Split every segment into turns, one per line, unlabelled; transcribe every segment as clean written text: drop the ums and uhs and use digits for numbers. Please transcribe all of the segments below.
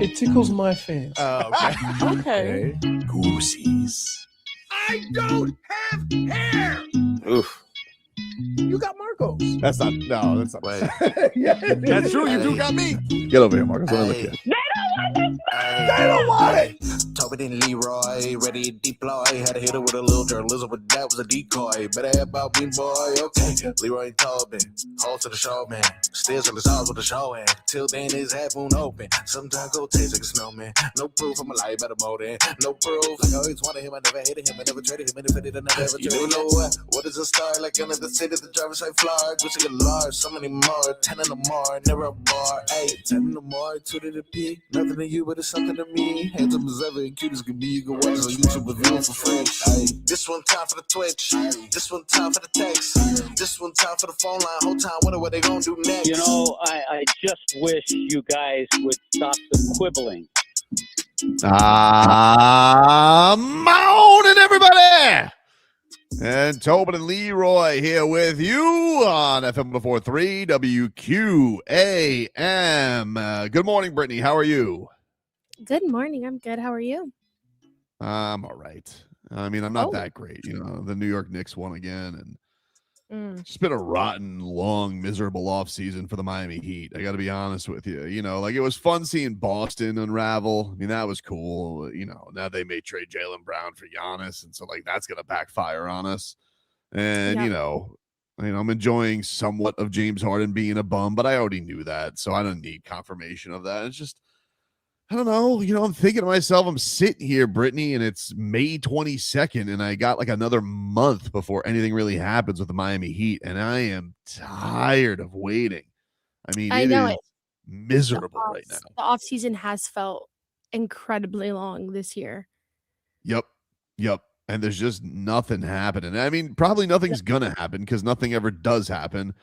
It tickles my fancy.
Okay.
Goosies.
I don't have hair.
Oof.
You got Marcos.
That's not.
Wait.
Yeah,
That's true. You do got me. Get over here, Marcos. Let me look at you.
They don't want it. Tobin and Leroy, ready to deploy. Had to hit it with a little journalism, but that was a decoy. Better have about me, boy. Okay, Leroy and Tobin, hold to the show, man. Still to the stars with the show, and till then his half moon open. Sometimes go taste like a snowman. No proof, I'm alive better more than no proof. Like I always wanted him, I never hated him, I never traded him, and if I did, I never ever traded him. You know what is a star? Like another city, the driver's like Florida. Wish I could large, so many more. 10 in the more, never a bar. 10 in the more, 2 to the P. Nothing to you, but it's something to me. Handsome as ever and cute as can be. You can watch it on YouTube with view for free. This one time for the Twitch. This one time for the text. This one time for the phone line. Whole time wondering what they gonna do next.
You know, I just wish you guys would stop the quibbling.
Morning, everybody. And Tobin and Leroy here with you on FM 104.3 WQAM. Good morning, Brittney. How are you?
Good morning. I'm good. How are you?
I'm all right. I mean, I'm not that great. You know, the New York Knicks won again, and it's been a rotten, long, miserable offseason for the Miami Heat. I got to be honest with you. You know, like it was fun seeing Boston unravel. I mean, that was cool. You know, now they may trade Jaylen Brown for Giannis, and so like that's going to backfire on us. And, you know, I'm enjoying somewhat of James Harden being a bum, but I already knew that, so I don't need confirmation of that. It's just, I don't know. You know, I'm thinking to myself, I'm sitting here, Brittney, and it's May 22nd, and I got like another month before anything really happens with the Miami Heat, and I am tired of waiting. I mean, it is miserable right now.
The offseason has felt incredibly long this year.
Yep. And there's just nothing happening. I mean, probably nothing's going to happen because nothing ever does happen.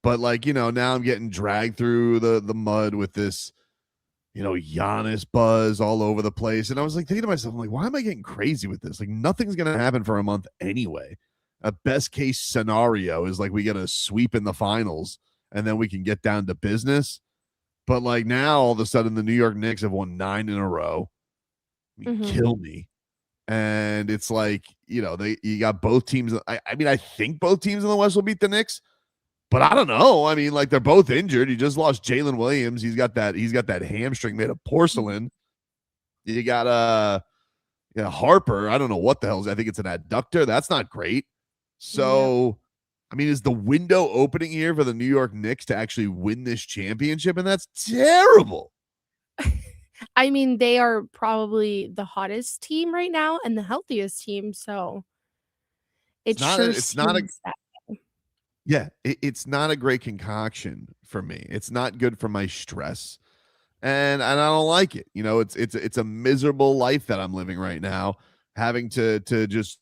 But, like, you know, now I'm getting dragged through the mud with this, you know, Giannis buzz all over the place. And I was like thinking to myself, I'm like, why am I getting crazy with this? Like nothing's going to happen for a month anyway. A best case scenario is like we get a sweep in the finals and then we can get down to business. But like now all of a sudden the New York Knicks have won 9 in a row. Kill me. And it's like, you know, you got both teams. I mean, I think both teams in the West will beat the Knicks. But I don't know. I mean, like they're both injured. You just lost Jalen Williams. He's got that hamstring made of porcelain. You got Harper. I don't know what the hell. I think it's an adductor. That's not great. So, I mean, is the window opening here for the New York Knicks to actually win this championship? And that's terrible.
I mean, they are probably the hottest team right now and the healthiest team. So it's not a great concoction for me. It's not good for my stress. And I don't like it. You know, it's a miserable life that I'm living right now, having to just,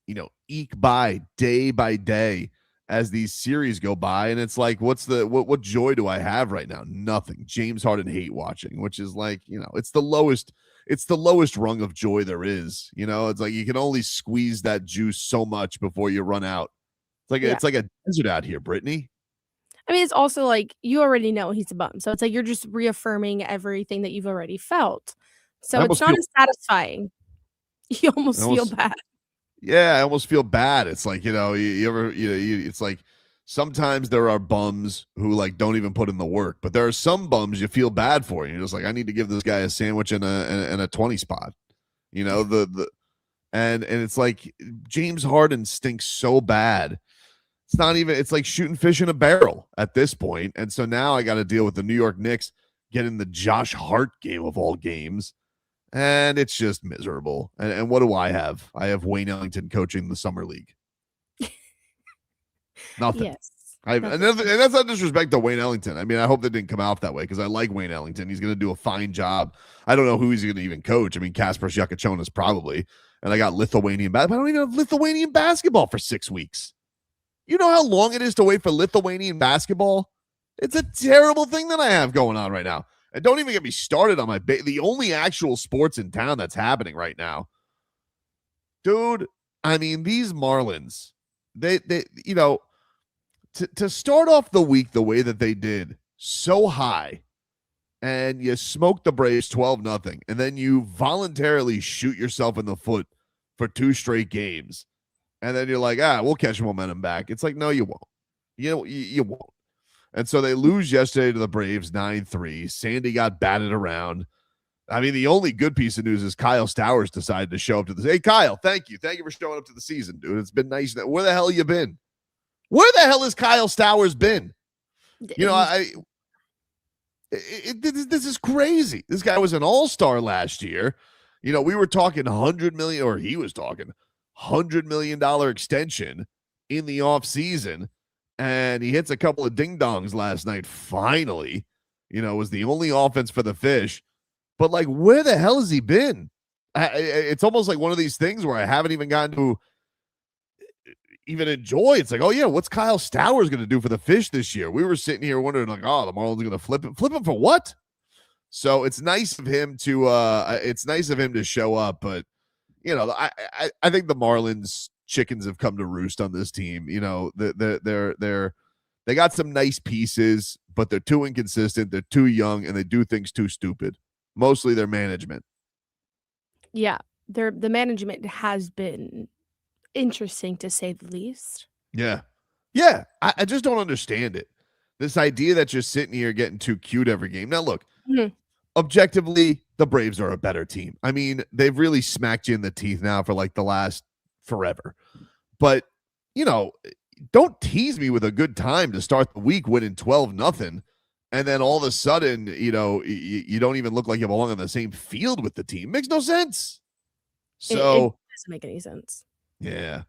you know, eke by day as these series go by. And it's like, what joy do I have right now? Nothing. James Harden hate watching, which is like, you know, it's the lowest rung of joy there is. You know, it's like you can only squeeze that juice so much before you run out. It's like a desert out here, Brittney. I mean, it's also like you already know he's a bum. So it's like you're just reaffirming everything that you've already felt. So it's not as satisfying. You almost feel bad.
Yeah, I almost feel bad. It's like, you know, it's like sometimes there are bums who like don't even put in the work, but there are some bums you feel bad for. You're just like, I need to give this guy a sandwich and a 20 spot. You know, and it's like James Harden stinks so bad. It's like shooting fish in a barrel at this point. And so now I got to deal with the New York Knicks getting the Josh Hart game of all games. And it's just miserable. And what do I have? I have Wayne Ellington coaching the summer league. Nothing.
Yes.
And that's not disrespect to Wayne Ellington. I mean, I hope that didn't come out that way because I like Wayne Ellington. He's going to do a fine job. I don't know who he's going to even coach. I mean, Kaspars Yakachonas probably. And I got Lithuanian basketball. I don't even have Lithuanian basketball for 6 weeks. You know how long it is to wait for Lithuanian basketball? It's a terrible thing that I have going on right now. And don't even get me started on the only actual sports in town that's happening right now. Dude, I mean, these Marlins, they you know, to start off the week the way that they did, so high,
and you smoke the Braves 12-0, and then you voluntarily shoot yourself in the foot for 2 straight games, and then you're like, we'll catch momentum back. It's like, no, you won't. You won't. And so they lose yesterday to the Braves 9-3. Sandy got batted around. I mean, the only good piece of news is Kyle Stowers decided to show up to this. Hey, Kyle, thank you. Thank you for showing up to the season, dude. It's been nice. Where the hell you been? Where the hell has Kyle Stowers been? You know, this is crazy. This guy was an all-star last year. You know, we were talking $100 million, or he was talking $100 million extension in the offseason, and he hits a couple of ding-dongs last night, finally. You know, was the only offense for the Fish. But, like, where the hell has he been? It's almost like one of these things where I haven't even gotten to even enjoy. It's like, oh, yeah, what's Kyle Stowers going to do for the Fish this year? We were sitting here wondering, like, oh, the Marlins are going to flip him. Flip him for what? So it's nice of him to show up. But, you know, I think the Marlins chickens have come to roost on this team. You know, they got some nice pieces, but they're too inconsistent. They're too young, and they do things too stupid. Mostly their management.
Yeah, the management has been interesting, to say the least.
Yeah. I just don't understand it. This idea that you're sitting here getting too cute every game. Now, look, objectively, the Braves are a better team. I mean, they've really smacked you in the teeth now for like the last forever. But, you know, don't tease me with a good time to start the week winning 12-0. And then all of a sudden, you know, you don't even look like you belong on the same field with the team. Makes no sense. So
it doesn't make any sense.
Yeah.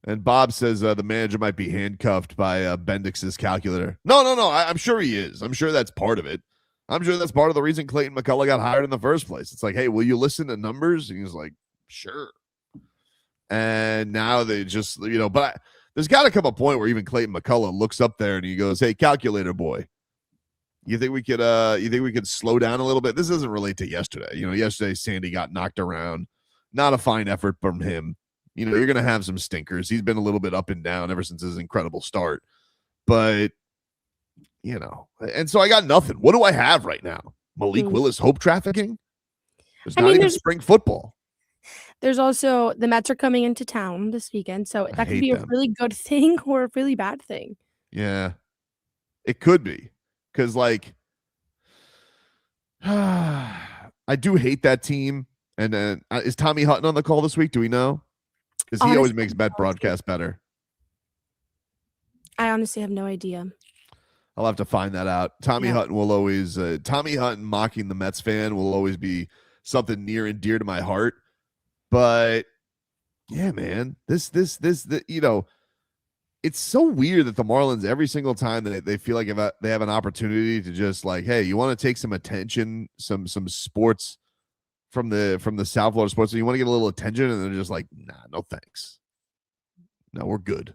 And Bob says the manager might be handcuffed by Bendix's calculator. No. I'm sure he is. I'm sure that's part of it. I'm sure that's part of the reason Clayton McCullough got hired in the first place. It's like, hey, will you listen to numbers? And he's like, sure. And now they just, you know, but there's got to come a point where even Clayton McCullough looks up there and he goes, hey, calculator boy. You think we could slow down a little bit? This doesn't relate to yesterday. You know, yesterday Sandy got knocked around. Not a fine effort from him. You know, you're going to have some stinkers. He's been a little bit up and down ever since his incredible start. But, you know, and so I got nothing. What do I have right now? Malik Willis hope trafficking? There's not even spring football.
There's also the Mets are coming into town this weekend. So that could be a really good thing or a really bad thing.
Yeah, it could be. Because, like, I do hate that team. And is Tommy Hutton on the call this week? Do we know? Because he always makes bet broadcast better.
I honestly have no idea.
I'll have to find that out. Tommy Hutton will always Tommy Hutton mocking the Mets fan will always be something near and dear to my heart. But yeah, man, this you know, it's so weird that the Marlins every single time that they feel like they have an opportunity to just like, hey, you want to take some attention, some sports from the South Florida sports, so you want to get a little attention, and they're just like, nah, no thanks. No, we're good.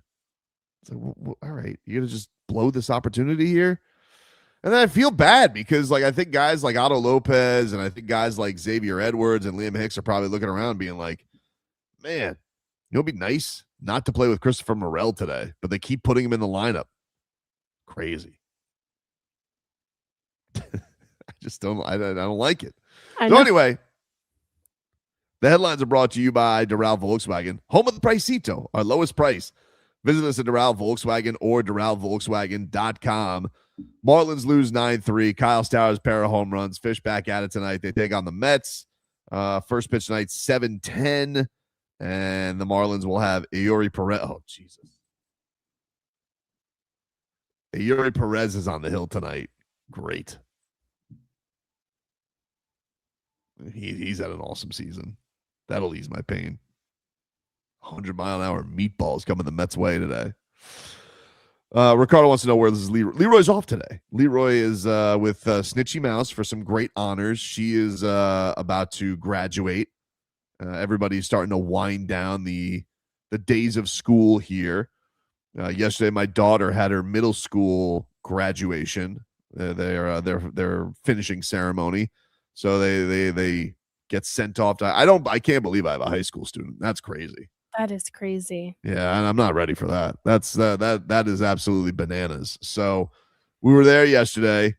It's like, well, all right, you're gonna just blow this opportunity here. And then I feel bad because, like, I think guys like Otto Lopez and I think guys like Xavier Edwards and Liam Hicks are probably looking around being like, man, you know, it'd be nice not to play with Christopher Morel today, but they keep putting him in the lineup. Crazy. I don't like it. So anyway, the headlines are brought to you by Doral Volkswagen, home of the Pricito, our lowest price. Visit us at Doral Volkswagen or DoralVolkswagen.com. Marlins lose 9-3. Kyle Stowers, pair of home runs. Fish back at it tonight. They take on the Mets. First pitch tonight, 7:10. And the Marlins will have Eury Perez. Oh, Jesus. Eury Perez is on the hill tonight. Great. He's had an awesome season. That'll ease my pain. 100-mile-an-hour meatballs coming the Mets' way today. Ricardo wants to know where this is. Leroy's off today. Leroy is with Snitchy Mouse for some great honors. She is about to graduate. Everybody's starting to wind down the days of school here. Yesterday, my daughter had her middle school graduation. Their finishing ceremony. So they get sent off to. I can't believe I have a high school student. That's crazy.
That is crazy.
Yeah, and I'm not ready for that. That is absolutely bananas. So we were there yesterday.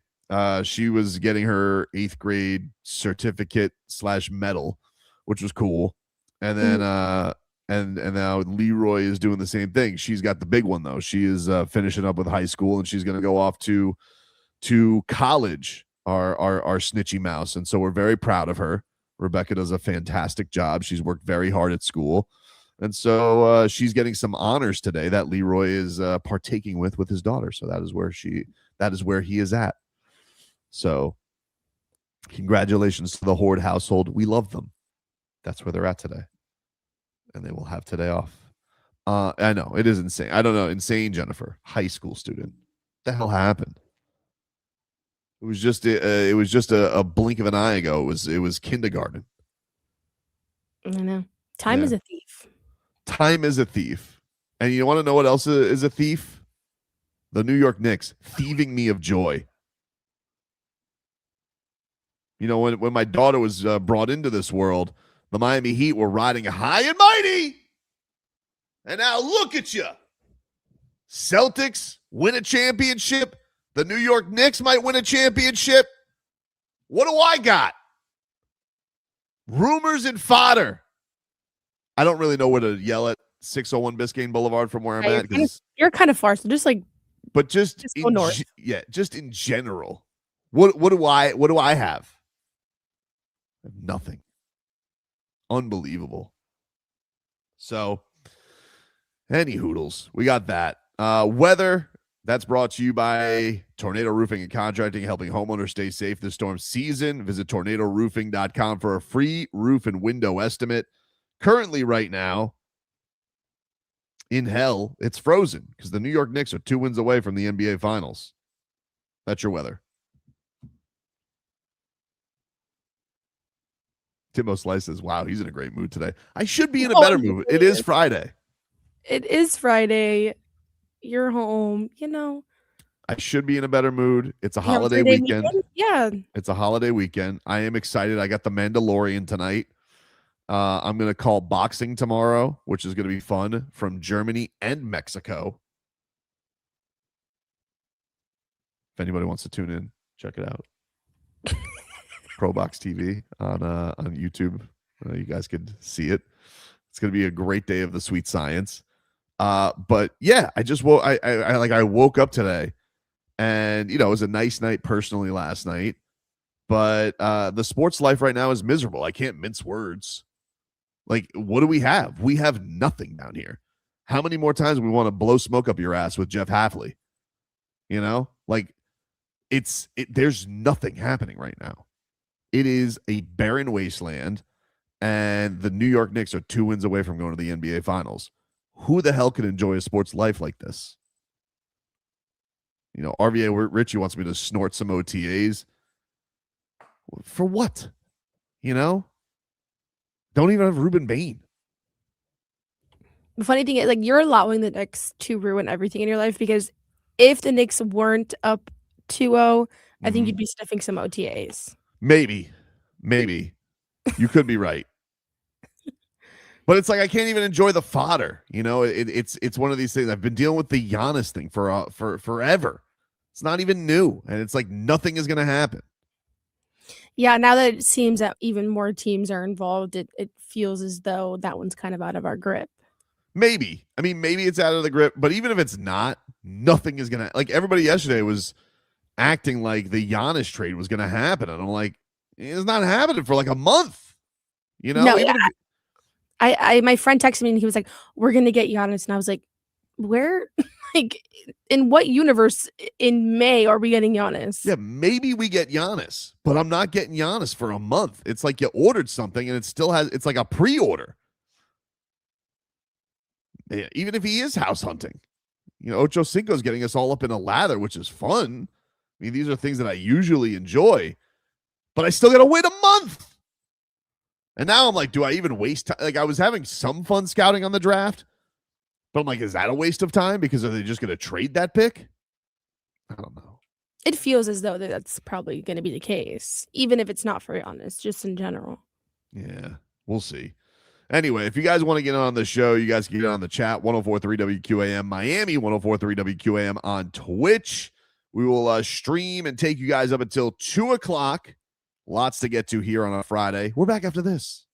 She was getting her 8th grade certificate / medal, which was cool. And then and now Leroy is doing the same thing. She's got the big one though. She is finishing up with high school, and she's going to go off to college. Our snitchy mouse, and so we're very proud of her. Rebecca does a fantastic job. She's worked very hard at school, and so she's getting some honors today that Leroy is partaking with his daughter. So that is where he is at. So congratulations to the Horde household. We love them. That's where they're at today, and they will have today off. I know it is insane. I don't know, insane Jennifer, high school student. What the hell happened? It was just a blink of an eye ago. It was kindergarten.
I know. Time is a thief.
Time is a thief. And you want to know what else is a thief? The New York Knicks thieving me of joy. You know, when my daughter was brought into this world, the Miami Heat were riding high and mighty. And now look at you. Celtics win a championship. The New York Knicks might win a championship. What do I got? Rumors and fodder. I don't really know where to yell at 601 Biscayne Boulevard from where I'm at.
You're kind of far, so just like.
But just
go north.
Just in general. What do I have? Nothing. Unbelievable. So, any hoodles, we got that. Weather. That's brought to you by Tornado Roofing and Contracting, helping homeowners stay safe this storm season. Visit tornadoroofing.com for a free roof and window estimate. Currently, right now, in hell, it's frozen because the New York Knicks are 2 wins away from the NBA Finals. That's your weather. Timo Slice says, wow, he's in a great mood today. I should be in a better mood. It is Friday.
It is Friday. You're home, you know.
I should be in a better mood. It's a holiday weekend.
Yeah.
It's a holiday weekend. I am excited. I got the Mandalorian tonight. I'm going to call boxing tomorrow, which is going to be fun, from Germany and Mexico. If anybody wants to tune in, check it out. ProBox TV on YouTube. You guys could see it. It's going to be a great day of the sweet science. But yeah, I woke up today, and it was a nice night personally last night, but the sports life right now is miserable. I can't mince words. Like, what do we have? We have nothing down here. How many more times we want to blow smoke up your ass with Jeff Hafley? There's nothing happening right now. It is a barren wasteland, and the New York Knicks are 2 wins away from going to the NBA Finals. Who the hell can enjoy a sports life like this? RVA Richie wants me to snort some OTAs. For what? Don't even have Ruben Bain.
The funny thing is, you're allowing the Knicks to ruin everything in your life, because if the Knicks weren't up 2-0, I think you'd be sniffing some OTAs.
Maybe. You could be right. But it's like I can't even enjoy the fodder. It's one of these things. I've been dealing with the Giannis thing for forever. It's not even new, and it's like nothing is going to happen.
Yeah, now that it seems that even more teams are involved, it feels as though that one's kind of out of our grip.
Maybe. I mean, maybe it's out of the grip, but even if it's not, nothing is going to... Like, everybody yesterday was acting like the Giannis trade was going to happen, and I'm like, it's not happening for like a month.
No, my friend texted me and he was like, we're going to get Giannis. And I was like, where? In what universe in May are we getting Giannis?
Yeah, maybe we get Giannis, but I'm not getting Giannis for a month. It's like you ordered something and it's like a pre-order. Yeah, even if he is house hunting. Ocho Cinco's getting us all up in a lather, which is fun. I mean, these are things that I usually enjoy, but I still got to wait a month. And now I'm like, do I even waste time? Like, I was having some fun scouting on the draft, but I'm like, is that a waste of time? Because are they just going to trade that pick? I don't know.
It feels as though that's probably going to be the case, even if it's not for Giannis, just in general.
Yeah, we'll see. Anyway, if you guys want to get on the show, you guys can get on the chat, 104.3 WQAM Miami, 104.3 WQAM on Twitch. We will stream and take you guys up until 2 o'clock. Lots to get to here on a Friday. We're back after this.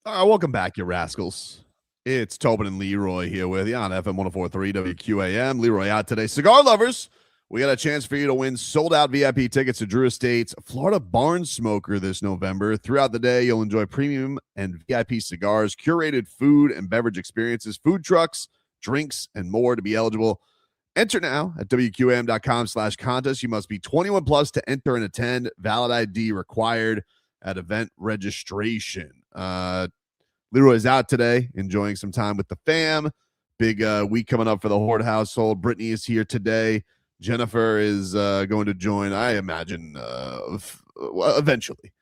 All right, welcome back, you rascals. It's Tobin and Leroy here with you on FM 104.3 WQAM. Leroy out today. Cigar lovers, we got a chance for you to win sold-out VIP tickets to Drew Estate's Florida Barn Smoker this November. Throughout the day, you'll enjoy premium and VIP cigars, curated food and beverage experiences, food trucks, drinks, and more. To be eligible, enter now at WQAM.com/contest. You must be 21 plus to enter and attend. Valid ID required at event registration. Leroy's out today, enjoying some time with the fam. Big week coming up for the Horde household. Brittney is here today. Jennifer is going to join, I imagine, eventually.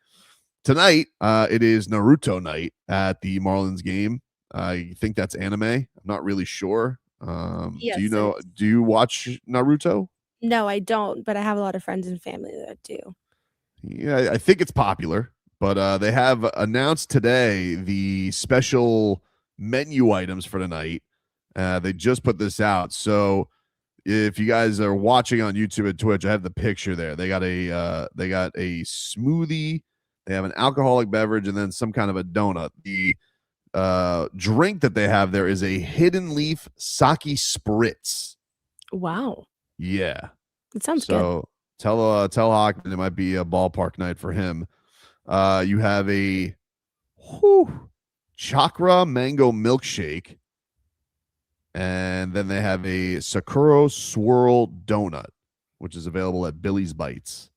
Tonight, it is Naruto night at the Marlins game. I think that's anime. I'm not really sure.
Yes,
do you watch Naruto?
No, I don't, but I have a lot of friends and family that do.
Yeah, I think it's popular. But they have announced today the special menu items for tonight. They just put this out. So if you guys are watching on YouTube and Twitch, I have the picture there. They got a smoothie. They have an alcoholic beverage and then some kind of a donut. The drink that they have there is a hidden leaf sake spritz.
Wow.
Yeah.
It sounds good.
So tell Hockman it might be a ballpark night for him. You have a chakra mango milkshake, and then they have a Sakura swirl donut, which is available at Billy's Bites.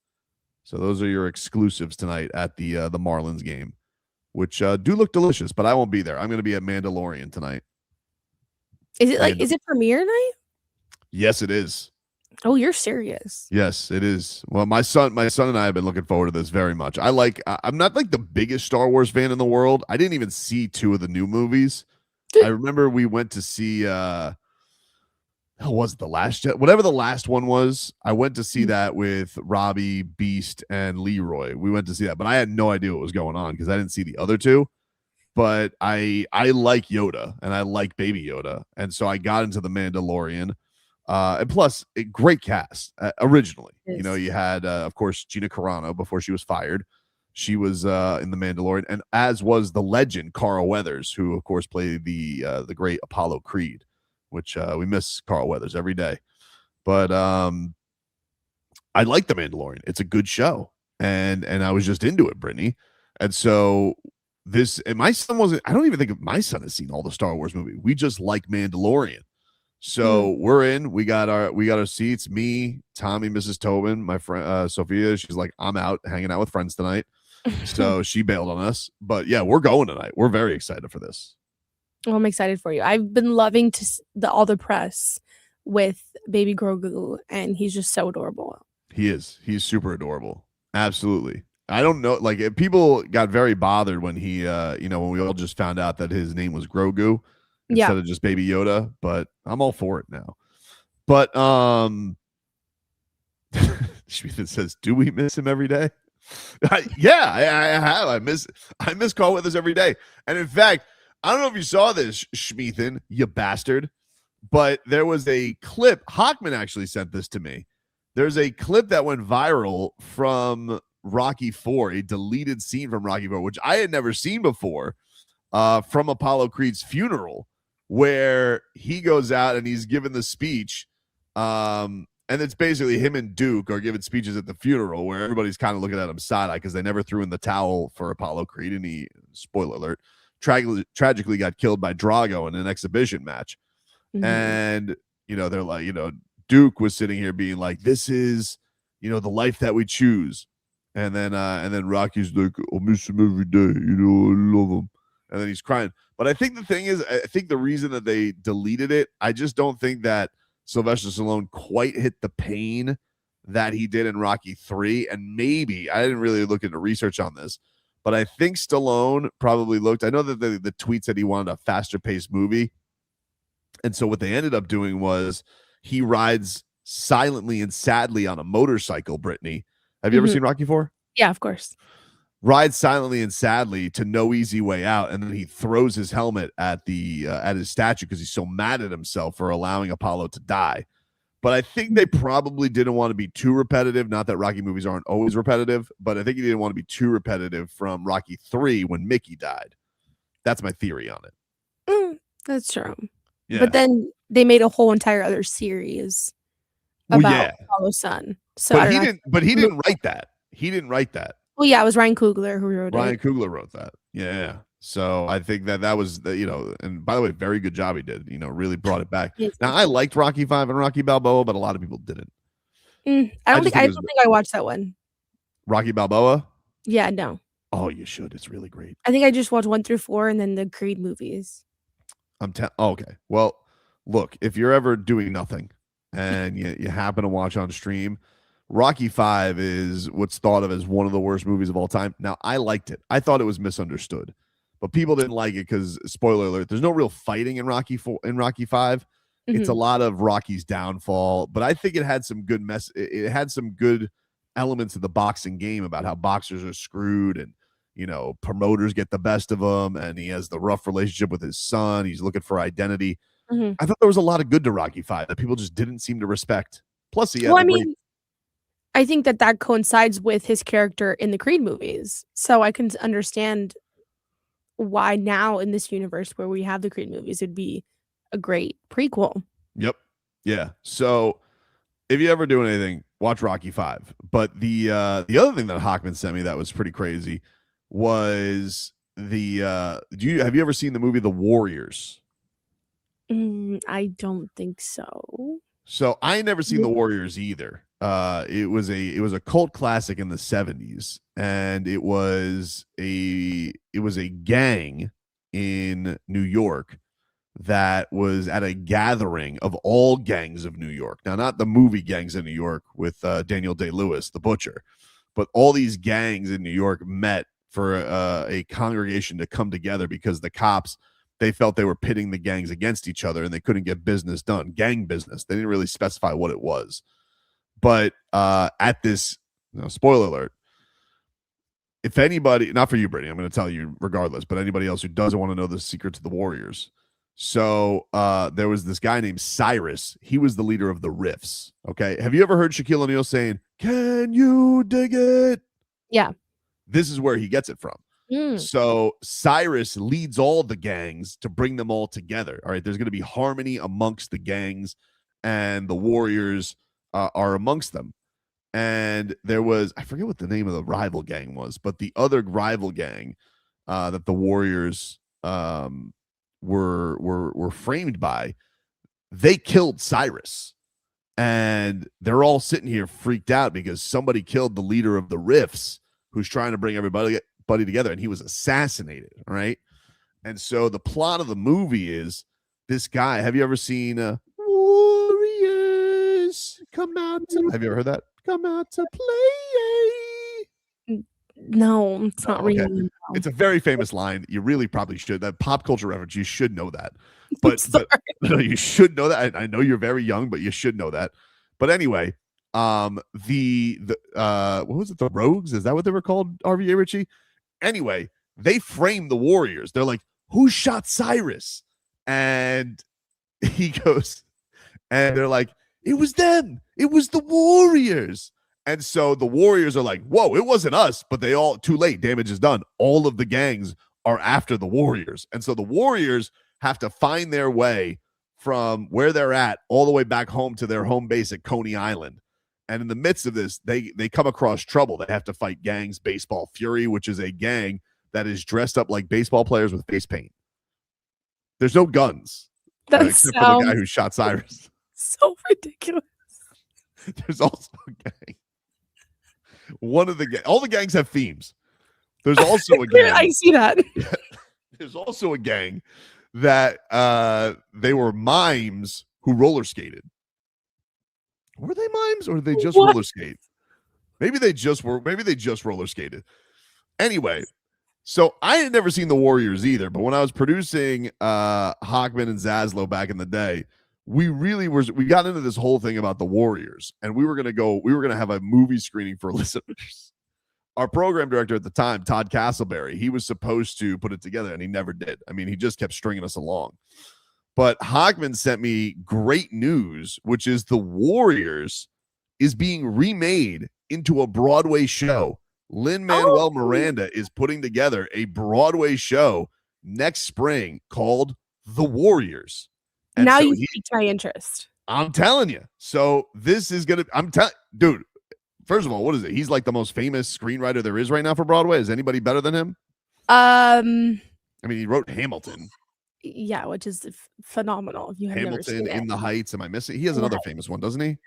So those are your exclusives tonight at the Marlins game, which do look delicious, but I won't be there. I'm going to be at Mandalorian tonight.
Is it premiere night?
Yes, it is.
Oh, you're serious.
Yes, it is. Well, my son and I have been looking forward to this very much. I'm not like the biggest Star Wars fan in the world. I didn't even see 2 of the new movies. I remember we went to see how was it, the last Jet? Whatever the last one was. I went to see that with Robbie, Beast, and Leroy. We went to see that, but I had no idea what was going on because I didn't see the other 2. But I like Yoda and I like Baby Yoda, and so I got into the Mandalorian. And plus, a great cast originally.
Yes.
You know, you had, of course, Gina Carano before she was fired. She was in the Mandalorian, and as was the legend Carl Weathers, who, of course, played the great Apollo Creed, which we miss Carl Weathers every day. But I like the Mandalorian. It's a good show, and I was just into it, Brittney. And so my son wasn't. I don't even think my son has seen all the Star Wars movies. We just like Mandalorian. So we're in. We got our seats. Me, Tommy, Mrs. Tobin, my friend Sophia. She's like, I'm out hanging out with friends tonight. So she bailed on us. But yeah, we're going tonight. We're very excited for this.
Well, I'm excited for you. I've been loving all the press with baby Grogu, and he's just so adorable.
He is. He's super adorable. Absolutely. I don't know. Like, people got very bothered when he, when we all just found out that his name was Grogu instead of just Baby Yoda, but I'm all for it now. But Schmithan says, do we miss him every day? I have. I miss Carl Weathers every day. And in fact, I don't know if you saw this, Schmithan, you bastard, but there was a clip. Hockman actually sent this to me. There's a clip that went viral from Rocky IV, a deleted scene from Rocky IV, which I had never seen before, from Apollo Creed's funeral, where he goes out and he's given the speech. And it's basically him and Duke are giving speeches at the funeral where everybody's kind of looking at him side-eye because they never threw in the towel for Apollo Creed, and he, spoiler alert, tragically got killed by Drago in an exhibition match. Mm-hmm. And, they're like, Duke was sitting here being like, this is, the life that we choose. And then Rocky's like, I'll miss him every day. I love him. And then he's crying. But I think the thing is, I think the reason that they deleted it, I just don't think that Sylvester Stallone quite hit the pain that he did in Rocky 3. And maybe, I didn't really look into research on this, but I think Stallone probably looked, I know that the tweet said he wanted a faster paced movie. And so what they ended up doing was he rides silently and sadly on a motorcycle, Brittney. Have you ever seen Rocky 4?
Yeah, of course.
Rides silently and sadly to No Easy Way Out, and then he throws his helmet at his statue because he's so mad at himself for allowing Apollo to die. But I think they probably didn't want to be too repetitive. Not that Rocky movies aren't always repetitive, but I think he didn't want to be too repetitive from Rocky 3 when Mickey died. That's my theory on it.
That's true.
Yeah.
But then they made a whole entire other series about Apollo's son. So
but he didn't write that. He didn't write that.
Well, yeah, it was Ryan Coogler who wrote it.
Ryan Coogler wrote that. Yeah. So I think that was the, and by the way, very good job he did. Really brought it back.
Yes.
Now I liked Rocky V and Rocky Balboa, but a lot of people didn't.
I don't think I watched that one.
Rocky Balboa?
Yeah, no.
Oh, you should. It's really great.
I think I just watched 1 through 4 and then the Creed movies.
Okay. Well, look, if you're ever doing nothing and you happen to watch on stream, Rocky V is what's thought of as one of the worst movies of all time. Now, I liked it. I thought it was misunderstood, but people didn't like it because, spoiler alert, there's no real fighting in Rocky V. It's a lot of Rocky's downfall, but I think it had some good it had some good elements of the boxing game about how boxers are screwed and promoters get the best of him, and he has the rough relationship with his son. He's looking for identity. I thought there was a lot of good to Rocky V that people just didn't seem to respect. Plus,
I think that coincides with his character in the Creed movies. So I can understand why now in this universe where we have the Creed movies, it'd be a great prequel.
Yep. Yeah. So if you ever do anything, watch Rocky V. But the other thing that Hockman sent me that was pretty crazy was have you ever seen the movie The Warriors?
I don't think so.
So I had never seen The Warriors either. It was a cult classic in the 70s, and it was a gang in New York that was at a gathering of all gangs of New York. Now, not the movie gangs in New York with Daniel Day-Lewis, the butcher, but all these gangs in New York met for a congregation to come together because the cops, they felt they were pitting the gangs against each other and they couldn't get business done. Gang business. They didn't really specify what it was. But at this, spoiler alert, if anybody, not for you, Brittney, I'm going to tell you regardless, but anybody else who doesn't want to know the secrets of the Warriors. So there was this guy named Cyrus. He was the leader of the Riffs. Okay. Have you ever heard Shaquille O'Neal saying, "Can you dig it?"
Yeah.
This is where he gets it from. So Cyrus leads all the gangs to bring them all together. All right. There's going to be harmony amongst the gangs, and the Warriors are amongst them. And there was, I forget what the name of the rival gang was, but the other rival gang that the Warriors were framed by, they killed Cyrus. And they're all sitting here freaked out because somebody killed the leader of the Riffs, who's trying to bring everybody together, and he was assassinated, right? And so the plot of the movie is this guy. Have you ever seen Warriors come out to, have you ever heard that? Come out to play.
No, it's not
okay.
real.
It's a very famous line. You really probably should. That pop culture reference, you should know that. But no, you should know that. I know you're very young, but you should know that. But anyway, what was it? The Rogues? Is that what they were called? RVA Richie? Anyway, they framed the Warriors. They're like, "Who shot Cyrus?" And he goes, and they're like, "It was them. It was the Warriors." And so the Warriors are like, "Whoa, it wasn't us," but they all, too late, damage is done. All of the gangs are after the Warriors. And so the Warriors have to find their way from where they're at all the way back home to their home base at Coney Island. And in the midst of this, they come across trouble. They have to fight gangs, Baseball Fury, which is a gang that is dressed up like baseball players with face paint. There's no guns. Except for the guy who shot Cyrus.
So ridiculous.
There's also a gang. All the gangs have themes. There's also a gang.
I see that.
There's also a gang that they were mimes who roller skated. Were they mimes or did they just roller skate? Maybe they just roller skated. Anyway, so I had never seen the Warriors either, but when I was producing Hockman and Zaslow back in the day, we got into this whole thing about the Warriors, and we were gonna have a movie screening for listeners. Our program director at the time, Todd Castleberry, he was supposed to put it together, and he never did. I mean, he just kept stringing us along. But Hockman sent me great news, which is the Warriors is being remade into a Broadway show. Lin-Manuel Miranda is putting together a Broadway show next spring called The Warriors. And
now
so
you piqued my interest.
I'm telling you. So this is gonna. I'm telling, dude. First of all, what is it? He's like the most famous screenwriter there is right now for Broadway. Is anybody better than him? I mean, he wrote Hamilton.
Yeah, which is phenomenal. If you have never
Hamilton
seen it.
in the Heights. Am I missing? He has another famous one, doesn't he?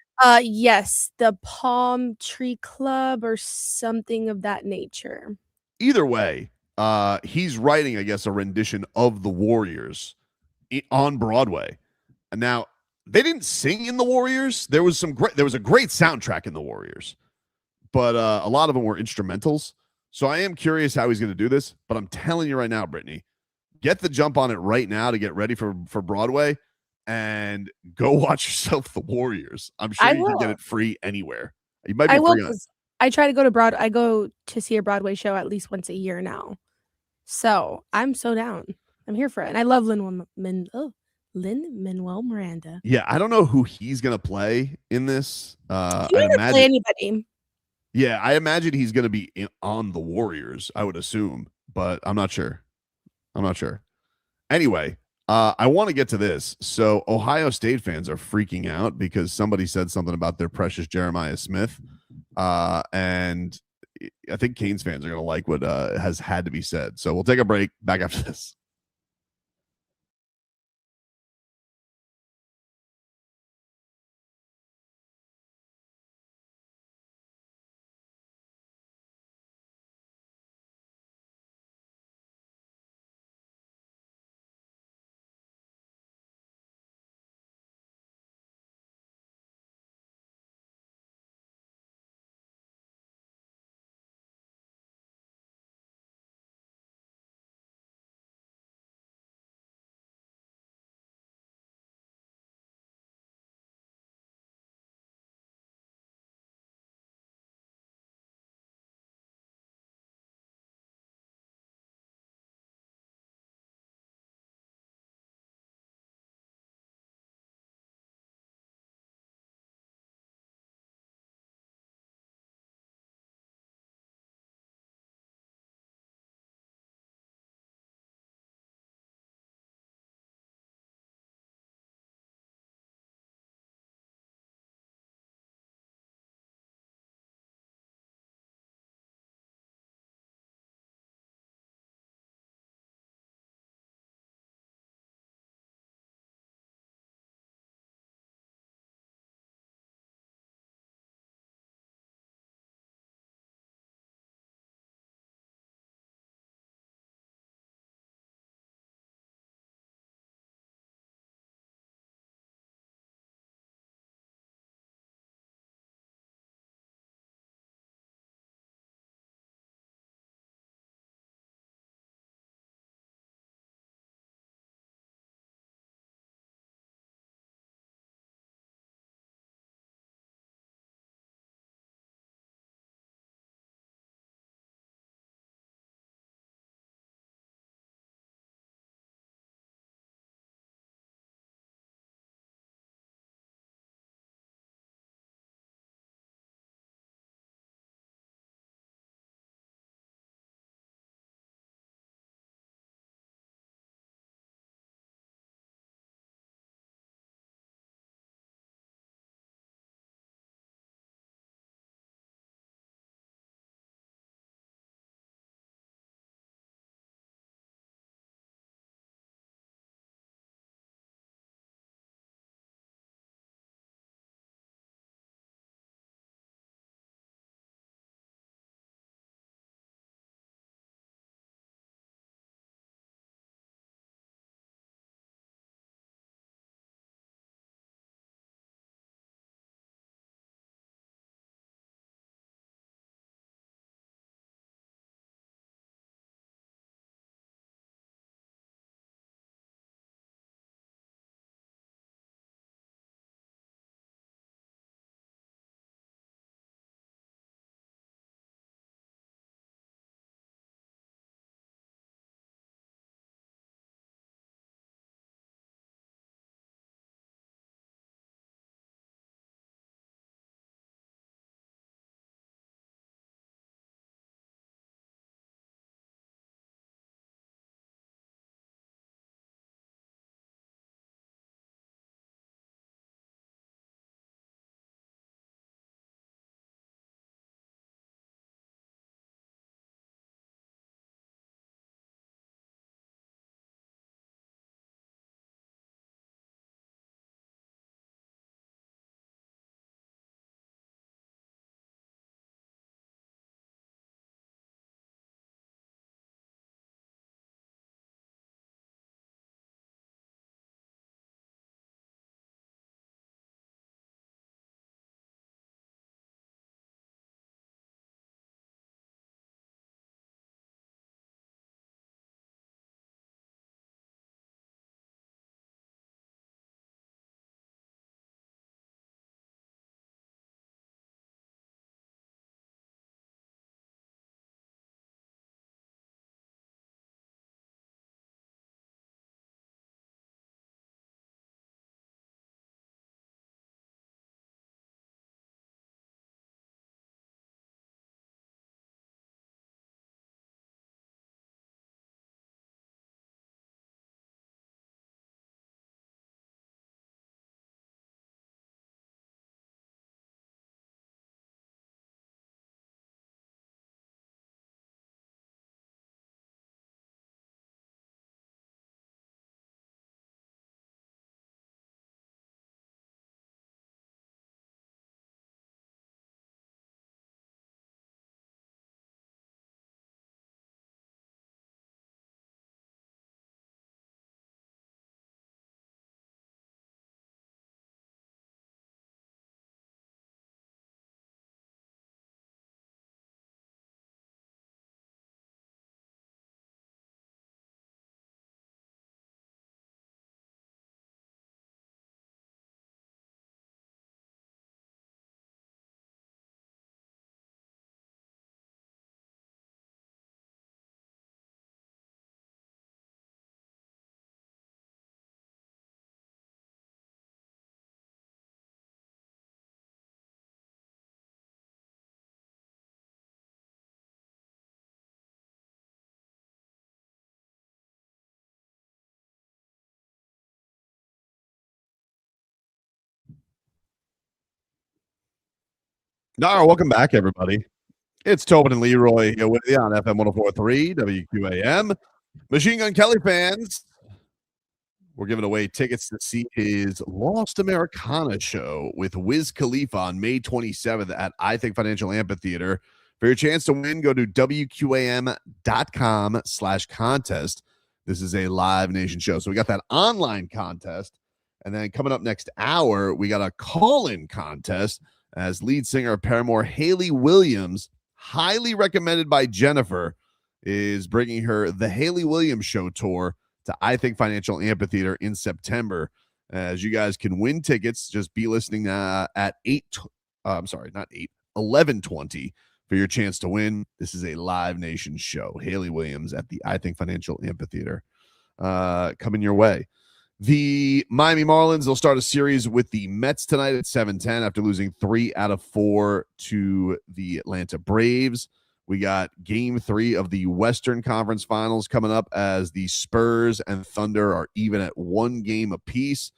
Yes, the Palm Tree Club or something of that nature.
Either way, he's writing, I guess, a rendition of The Warriors on Broadway. And now they didn't sing in The Warriors. There was a great soundtrack in The Warriors, but a lot of them were instrumentals. So I am curious how he's going to do this. But I'm telling you right now, Brittney, get the jump on it right now to get ready for Broadway and go watch yourself The Warriors. I'm sure you can get it free anywhere. You might be free on.
I try to go to I go to see a Broadway show at least once a year now. So I'm so down. I'm here for it. And I love Lin-Manuel Miranda.
Yeah, I don't know who he's gonna play in this.
I imagine play anybody.
Yeah, I imagine he's gonna be on the Warriors, I would assume, but I'm not sure. Anyway, I want to get to this. So Ohio State fans are freaking out because somebody said something about their precious Jerimiah Smith. And I think Canes fans are going to like what has had to be said. So we'll take a break. Back after this. All right, welcome back, everybody. It's Tobin and Leroy here with you on FM 104.3 WQAM. Machine Gun Kelly fans, we're giving away tickets to see his Lost Americana show with Wiz Khalifa on May 27th at I Think Financial Amphitheater. For your chance to win, go to WQAM.com/contest. This is a live nation show. So we got that online contest. And then coming up next hour, we got a call-in contest as lead singer of Paramore, Haley Williams, highly recommended by Jennifer, is bringing her The Haley Williams Show tour to I Think Financial Amphitheater in September. As you guys can win tickets, just be listening at 11:20 for your chance to win. This is a Live Nation show. Haley Williams at the I Think Financial Amphitheater coming your way. The Miami Marlins, they'll start a series with the Mets tonight at 7:10 after losing 3 out of 4 to the Atlanta Braves. We got game 3 of the Western Conference Finals coming up as the Spurs and Thunder are even at 1 game apiece.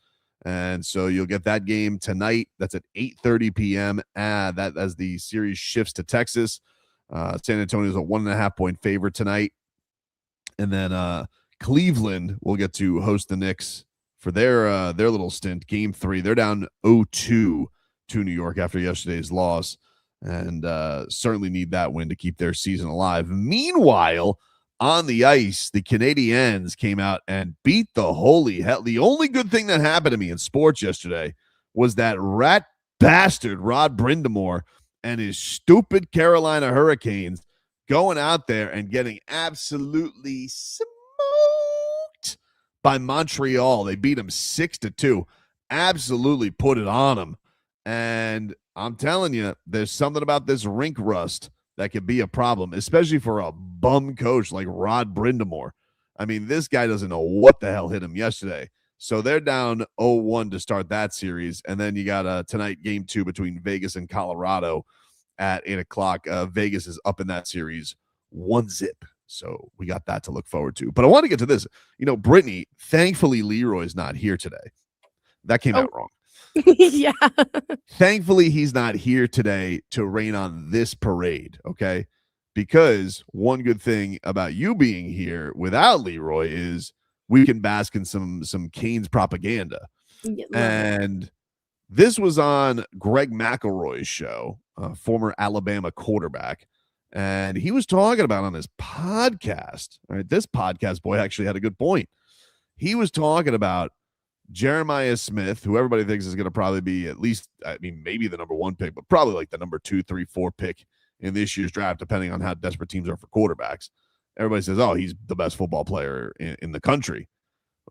And so you'll get that game tonight. That's at 8:30 p.m. That as the series shifts to Texas. San Antonio is a 1.5-point favorite tonight. And then Cleveland will get to host the Knicks for their little stint. Game 3, they're down 0-2 to New York after yesterday's loss, and certainly need that win to keep their season alive. Meanwhile, on the ice, the Canadiens came out and beat the holy hell. The only good thing that happened to me in sports yesterday was that rat bastard Rod Brind'Amour and his stupid Carolina Hurricanes going out there and getting absolutely smoked by Montreal. They beat them 6-2. Absolutely put it on them. And I'm telling you, there's something about this rink rust that could be a problem, especially for a bum coach like Rod Brind'Amour. I mean, this guy doesn't know what the hell hit him yesterday. So they're down 0-1 to start that series. And then you got tonight, game 2 between Vegas and Colorado at 8 o'clock. Vegas is up in that series 1-0. So we got that to look forward to. But I want to get to this. Brittney, thankfully, Leroy's not here today. That came out wrong.
Yeah.
Thankfully, he's not here today to rain on this parade, okay? Because one good thing about you being here without Leroy is we can bask in some Canes propaganda. And this was on Greg McIlroy's show, former Alabama quarterback. And he was talking about on his podcast, all right, this podcast boy actually had a good point. He was talking about Jerimiah Smith, who everybody thinks is going to probably be at least, maybe the number 1 pick, but probably like the number 2, 3, 4 pick in this year's draft, depending on how desperate teams are for quarterbacks. Everybody says, oh, he's the best football player in the country.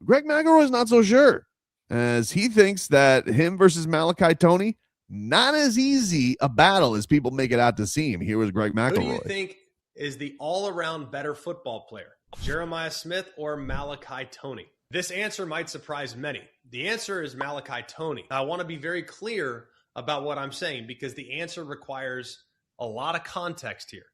Greg McIlroy is not so sure, as he thinks that him versus Malachi Toney, not as easy a battle as people make it out to seem. Here was Greg McIlroy.
Who do you think is the all-around better football player, Jerimiah Smith or Malachi Toney? This answer might surprise many. The answer is Malachi Toney. I want to be very clear about what I'm saying because the answer requires a lot of context here.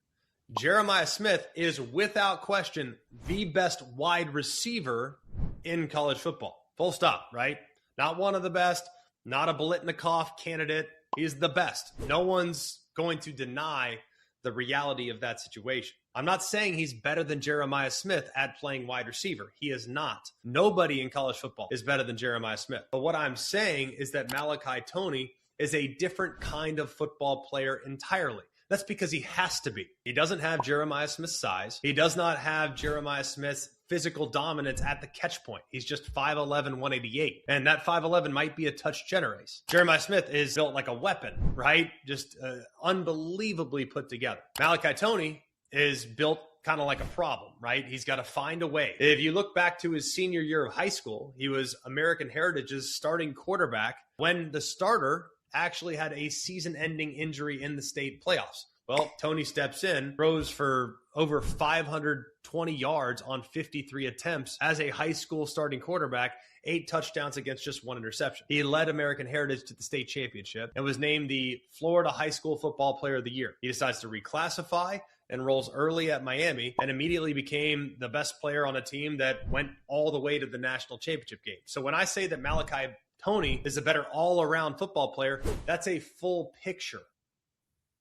Jerimiah Smith is without question the best wide receiver in college football. Full stop, right? Not one of the best, not a Biletnikoff candidate. He's the best. No one's going to deny the reality of that situation. I'm not saying he's better than Jerimiah Smith at playing wide receiver. He is not. Nobody in college football is better than Jerimiah Smith. But what I'm saying is that Malachi Toney is a different kind of football player entirely. That's because he has to be. He doesn't have Jerimiah Smith's size. He does not have Jerimiah Smith's physical dominance at the catch point. He's just 5'11", 188. And that 5'11" might be a touch generous. Jerimiah Smith is built like a weapon, right? Just unbelievably put together. Malachi Toney is built kind of like a problem, right? He's got to find a way. If you look back to his senior year of high school, he was American Heritage's starting quarterback when the starter actually had a season-ending injury in the state playoffs. Well, Toney steps in, throws for over 520 yards on 53 attempts as a high school starting quarterback, 8 touchdowns against just 1 interception. He led American Heritage to the state championship and was named the Florida High School Football Player of the Year. He decides to reclassify, enrolls early at Miami, and immediately became the best player on a team that went all the way to the national championship game. So when I say that Malachi Toney is a better all-around football player, that's a full picture.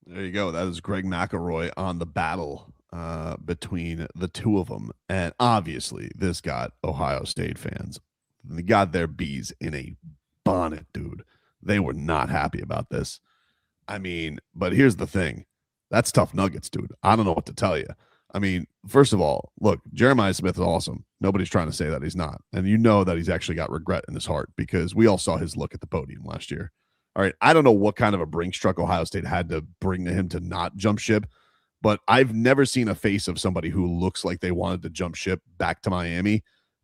There you go. That is Greg McIlroy on the battle between the two of them. And obviously, this got Ohio State fans. They got their bees in a bonnet, dude. They were not happy about this. I mean, but here's the thing. That's tough nuggets, dude. I don't know what to tell you. I mean, first of all, look, Jerimiah Smith is awesome. Nobody's trying to say that he's not. And you know that he's actually got regret in his heart because we all saw his look at the podium last year. All right, I don't know what kind of a Brinks truck Ohio State had to bring to him to not jump ship, but I've never seen a face of somebody who looks like they wanted to jump ship back to Miami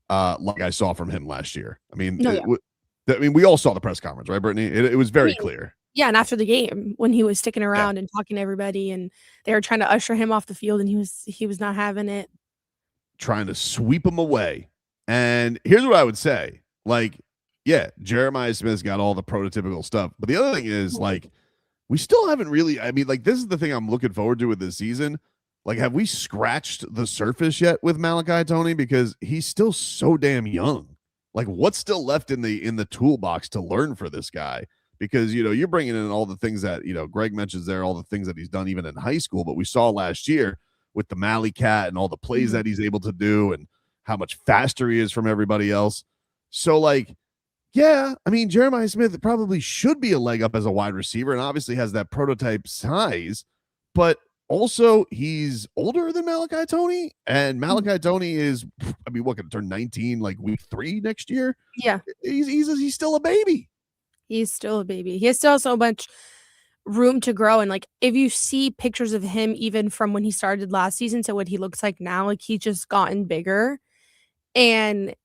like I saw from him last year. I mean, we all saw the press conference, right, Brittney? It was very clear.
Yeah, and after the game, when he was sticking around and talking to everybody, and they were trying to usher him off the field, and he was not having it.
Trying to sweep him away. And here's what I would say. Like, yeah, Jerimiah Smith's got all the prototypical stuff. But the other thing is, like, we still haven't really, I mean, like, this is the thing I'm looking forward to with this season. Like, have we scratched the surface yet with Malachi Toney? Because he's still so damn young. Like, what's still left in the toolbox to learn for this guy? Because, you know, you're bringing in all the things that, you know, Greg mentions there, all the things that he's done even in high school. But we saw last year with the Mally Cat and all the plays that he's able to do and how much faster he is from everybody else. So, like, yeah, I mean, Jerimiah Smith probably should be a leg up as a wide receiver and obviously has that prototype size. But also, he's older than Malachi Toney. And Malachi Toney is, I mean, what, going to turn 19 like week 3 next year?
Yeah.
He's still a baby.
He's still a baby. He has still so much room to grow. And like, if you see pictures of him, even from when he started last season to what he looks like now, like he's just gotten bigger. And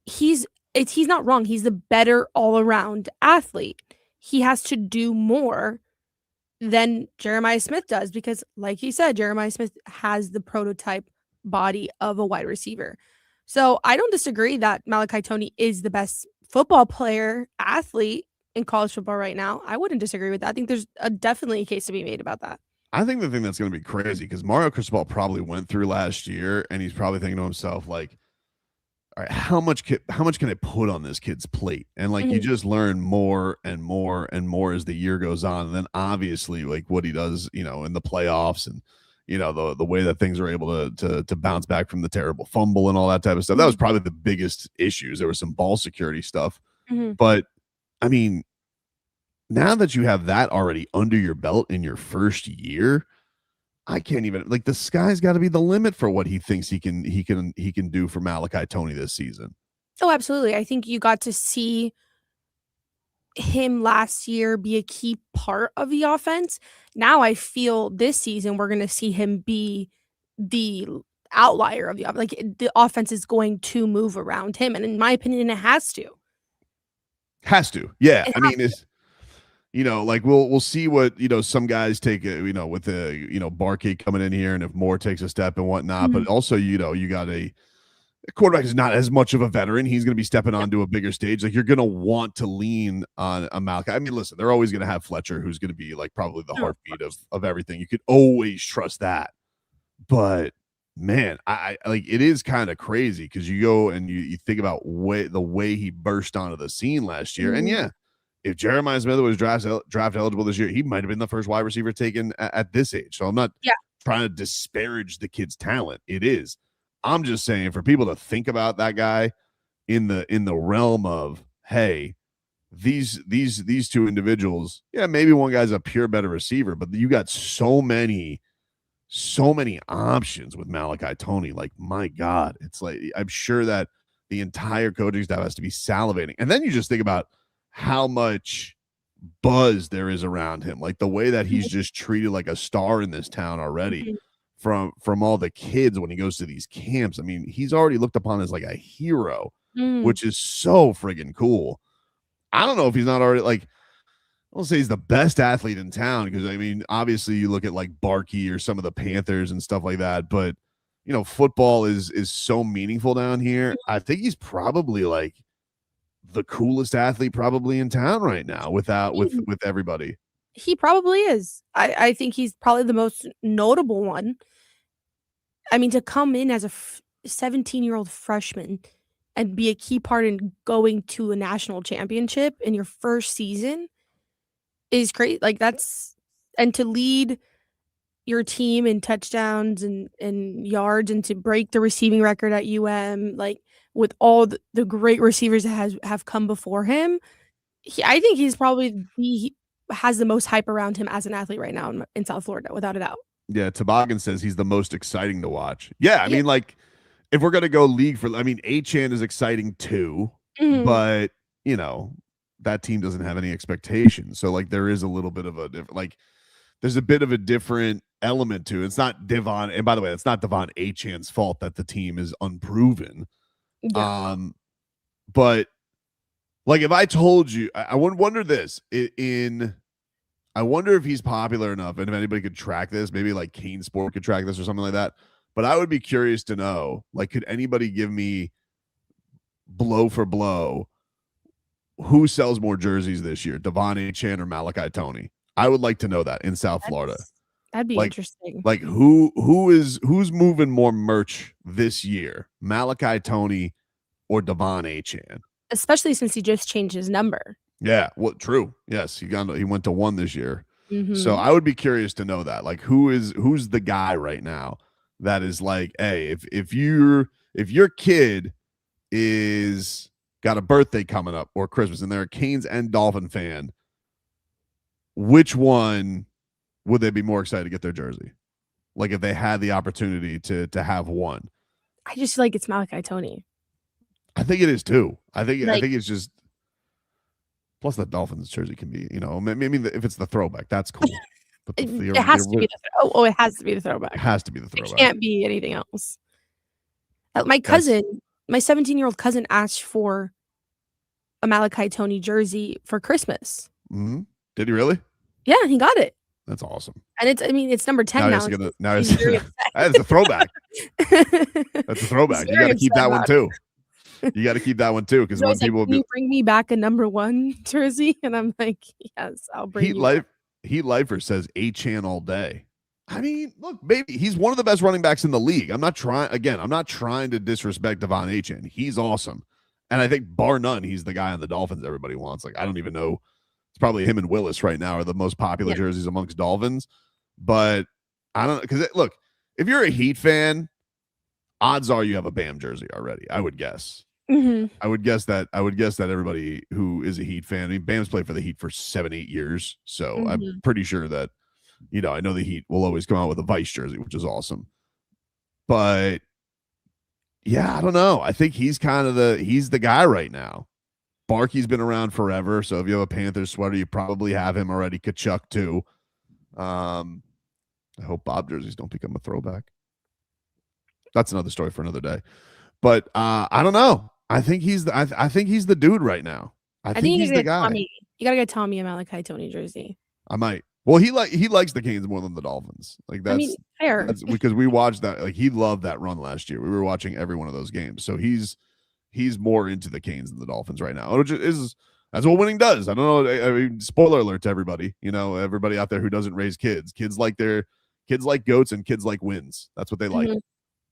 he's not wrong. He's the better all around athlete. He has to do more than Jerimiah Smith does because, like he said, Jerimiah Smith has the prototype body of a wide receiver. So I don't disagree that Malachi Toney is the best football player, athlete in college football right now. I wouldn't disagree with that. I think there's definitely a case to be made about that.
I think the thing that's going to be crazy because Mario Cristobal probably went through last year and he's probably thinking to himself, like, all right, how much can I put on this kid's plate? And like, you just learn more and more and more as the year goes on. And then obviously like what he does, you know, in the playoffs and, you know, the way that things are able to bounce back from the terrible fumble and all that type of stuff. That was probably the biggest issues. There was some ball security stuff, but I mean, now that you have that already under your belt in your first year, I can't even, like, the sky's got to be the limit for what he thinks he can do for Malachi Toney this season.
Oh, absolutely. I think you got to see him last year be a key part of the offense. Now I feel this season we're going to see him be the outlier of the offense. Like the offense is going to move around him, and in my opinion, it has to.
Yeah. I mean, it's, you know, like we'll see what, you know, some guys take, you know, with the, you know, Barkey coming in here and if Moore takes a step and whatnot, but also, you know, you got a quarterback is not as much of a veteran. He's going to be stepping onto a bigger stage. Like you're going to want to lean on a Malachi. I mean, listen, they're always going to have Fletcher, who's going to be like probably the heartbeat of everything. You could always trust that. But man, I like, it is kind of crazy because you go and you think about the way he burst onto the scene last year. And yeah, if Jerimiah Smith was draft eligible this year, he might have been the first wide receiver taken at this age. So I'm not trying to disparage the kid's talent. It is. I'm just saying for people to think about that guy in the realm of, hey, these two individuals, yeah, maybe one guy's a pure better receiver, but you got so many options with Malachi Toney. Like, my God, it's like, I'm sure that the entire coaching staff has to be salivating. And then you just think about how much buzz there is around him, like the way that he's just treated like a star in this town already. From all the kids when he goes to these camps. I mean, he's already looked upon as like a hero, which is so friggin' cool. I don't know if he's not already, like, I won't say he's the best athlete in town because, I mean, obviously you look at like Barkey or some of the Panthers and stuff like that, but, you know, football is so meaningful down here. I think he's probably like the coolest athlete probably in town right now with everybody.
He probably is. I think he's probably the most notable one. I mean, to come in as a 17-year-old freshman and be a key part in going to a national championship in your first season is great. Like, that's and to lead your team in touchdowns and yards and to break the receiving record at like with all the great receivers that have come before him, I think he's probably has the most hype around him as an athlete right now in South Florida, without a doubt.
Yeah, Toboggan says he's the most exciting to watch. Yeah, I mean, like, if we're gonna go league for, I mean, Achane is exciting too, but you know, that team doesn't have any expectations. So like, there is a little bit of a like, there's a bit of a different element to it. It's not Devon, and by the way, it's not Devon Achane's fault that the team is unproven.
Yeah.
But like, if I told you, I would wonder this I wonder if he's popular enough, and if anybody could track this, maybe like Kane Sport could track this or something like that. But I would be curious to know, like, could anybody give me blow for blow who sells more jerseys this year, Devon Achane or Malachi Toney? I would like to know that in South Florida.
That'd be interesting.
Like, who's moving more merch this year, Malachi Toney or Devon Achane? Especially
since he just changed his number.
Yeah, well, true. Yes, he went to 1 this year. So I would be curious to know that. Like, who's the guy right now that is like, hey, if your kid is got a birthday coming up or Christmas and they're a Canes and Dolphin fan, which one would they be more excited to get their jersey? Like, if they had the opportunity to have one.
I just feel like it's Malachi Toney.
I think it is too. I think it's just. Plus, the Dolphins jersey can be, you know, I mean, if it's the throwback, that's cool. But
it has to be it has to be the throwback.
It has to be the throwback.
It can't be anything else. My 17-year-old cousin, asked for a Malachi Toney jersey for Christmas.
Mm-hmm. Did he really?
Yeah, he got it.
That's awesome.
And it's number 10 now.
That's a throwback. That's a throwback. You got to keep that one too. You got to keep that one too, because when people
can you bring me back a number 1 jersey? And I'm like, yes, I'll bring
Heat Lifer says Achane all day. I mean, look, baby, he's one of the best running backs in the league. I'm not trying to disrespect Devon Achane. He's awesome. And I think bar none, he's the guy on the Dolphins everybody wants. Like, I don't even know. It's probably him and Willis right now are the most popular jerseys amongst Dolphins. But I don't know, because look, if you're a Heat fan, odds are you have a Bam jersey already, I would guess. I would guess that everybody who is a Heat fan, I mean, Bam's played for the Heat for 7-8 years, so I'm pretty sure that, you know, I know the Heat will always come out with a Vice jersey, which is awesome. But yeah, I don't know. I think he's the guy right now. Barkey's been around forever, so if you have a Panthers sweater, you probably have him already. Kachuk too. I hope Bob jerseys don't become a throwback. That's another story for another day. But I don't know. I think he's the dude right now. I think he's the guy.
You gotta get Tommy a Malachi Toney jersey.
I might. Well, he likes the Canes more than the Dolphins. Like, that's
fair.
That's because we watched that. Like, he loved that run last year. We were watching every one of those games. So he's more into the Canes than the Dolphins right now, which is that's what winning does. I don't know. I mean, spoiler alert to everybody. You know, everybody out there who doesn't raise kids. Kids like goats and kids like wins. That's what they like.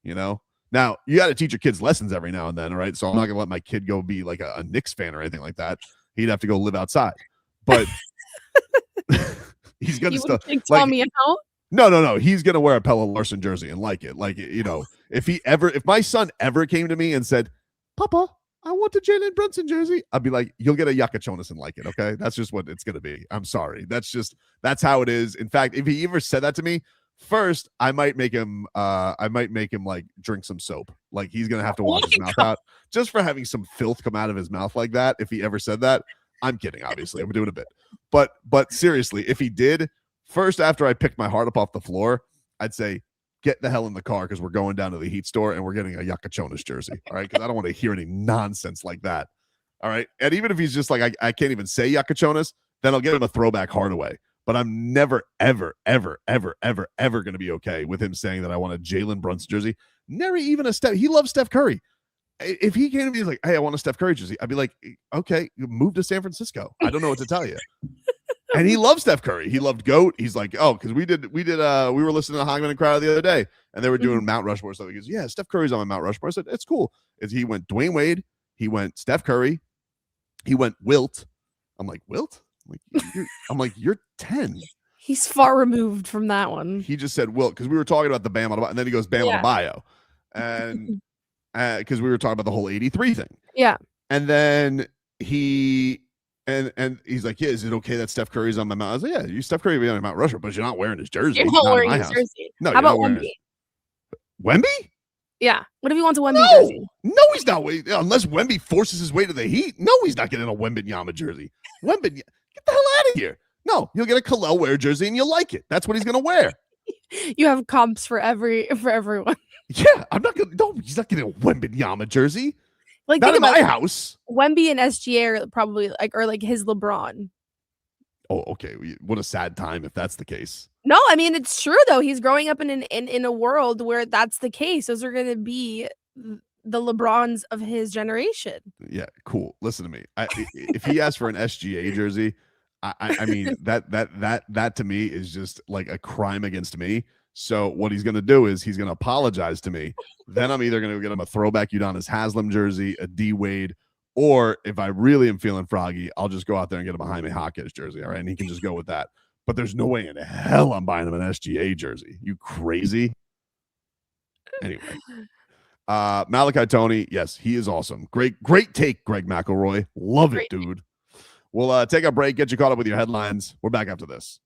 You know. Now, you got to teach your kids lessons every now and then, all right? So I'm not going to let my kid go be like a Knicks fan or anything like that. He'd have to go live outside. But he's going to still
tell me out.
No. He's going to wear a Pella Larson jersey and like it. Like, you know, if my son ever came to me and said, "Papa, I want a Jalen Brunson jersey," I'd be like, "You'll get a Yakachonis and like it, okay?" That's just what it's going to be. I'm sorry. That's how it is. In fact, if he ever said that to me, first, I might make him like drink some soap. Like, he's gonna have to wash his mouth out just for having some filth come out of his mouth like that. If he ever said that, I'm kidding. Obviously, I'm doing a bit. But seriously, if he did, first, after I picked my heart up off the floor, I'd say, get the hell in the car, because we're going down to the Heat store and we're getting a Yakachonis jersey. All right, because I don't want to hear any nonsense like that. All right, and even if he's just like, I can't even say Yakachonis, then I'll get him a throwback Hardaway. But I'm never, ever, ever, ever, ever, ever going to be okay with him saying that I want a Jalen Brunson jersey. Never even a Steph. He loves Steph Curry. If he came to me, he's like, "Hey, I want a Steph Curry jersey," I'd be like, "Okay, move to San Francisco. I don't know what to tell you." And he loves Steph Curry. He loved GOAT. He's like, "Oh, because we were listening to Hogman and Crowder the other day, and they were doing Mount Rushmore stuff." He goes, "Yeah, Steph Curry's on my Mount Rushmore." I said, "It's cool." He went Dwayne Wade. He went Steph Curry. He went Wilt. I'm like, Wilt? I'm like, you're 10.
He's far removed from that one.
He just said Wilt because we were talking about the Bam Adebayo, and then he goes Bam Adebayo, and because we were talking about the whole 83 thing.
Yeah.
And then he and he's like, yeah, is it okay that Steph Curry's on my Mount? I was like, yeah, you Steph Curry be on Mount Rushmore, but you're not wearing his jersey.
You're not
in
wearing
my
his
house.
jersey.
No,
How
you're
about
not wearing
Wemby?
Wemby?
Yeah. What if he wants a Wemby
No,
jersey?
no, he's not. Unless Wemby forces his way to the Heat. No, he's not getting a Wembanyama jersey. Get the hell out of here. No, you'll get a Kel'el Ware jersey and you'll like it. That's what he's gonna wear.
You have comps for everyone.
Yeah, I'm not gonna. No, he's not getting a Wembanyama jersey.
Like,
Not
think
in my
about it.
house.
Wemby and SGA are probably like his LeBron.
Oh, okay. What a sad time if that's the case.
No, I mean it's true though. He's growing up in a world where that's the case. Those are going to be the LeBrons of his generation.
Yeah, cool. Listen to me. If he asks for an SGA jersey, I mean that to me is just like a crime against me. So what he's going to do is he's going to apologize to me. Then I'm either going to get him a throwback Udonis Haslem jersey, a D Wade, or if I really am feeling froggy, I'll just go out there and get him a Jaime Jaquez jersey. All right, and he can just go with that. But there's no way in hell I'm buying him an SGA jersey. You crazy? Anyway. Malachi Toney, yes, he is awesome. Great take, Greg McIlroy. Love it, dude. We'll take a break, get you caught up with your headlines. We're back after this.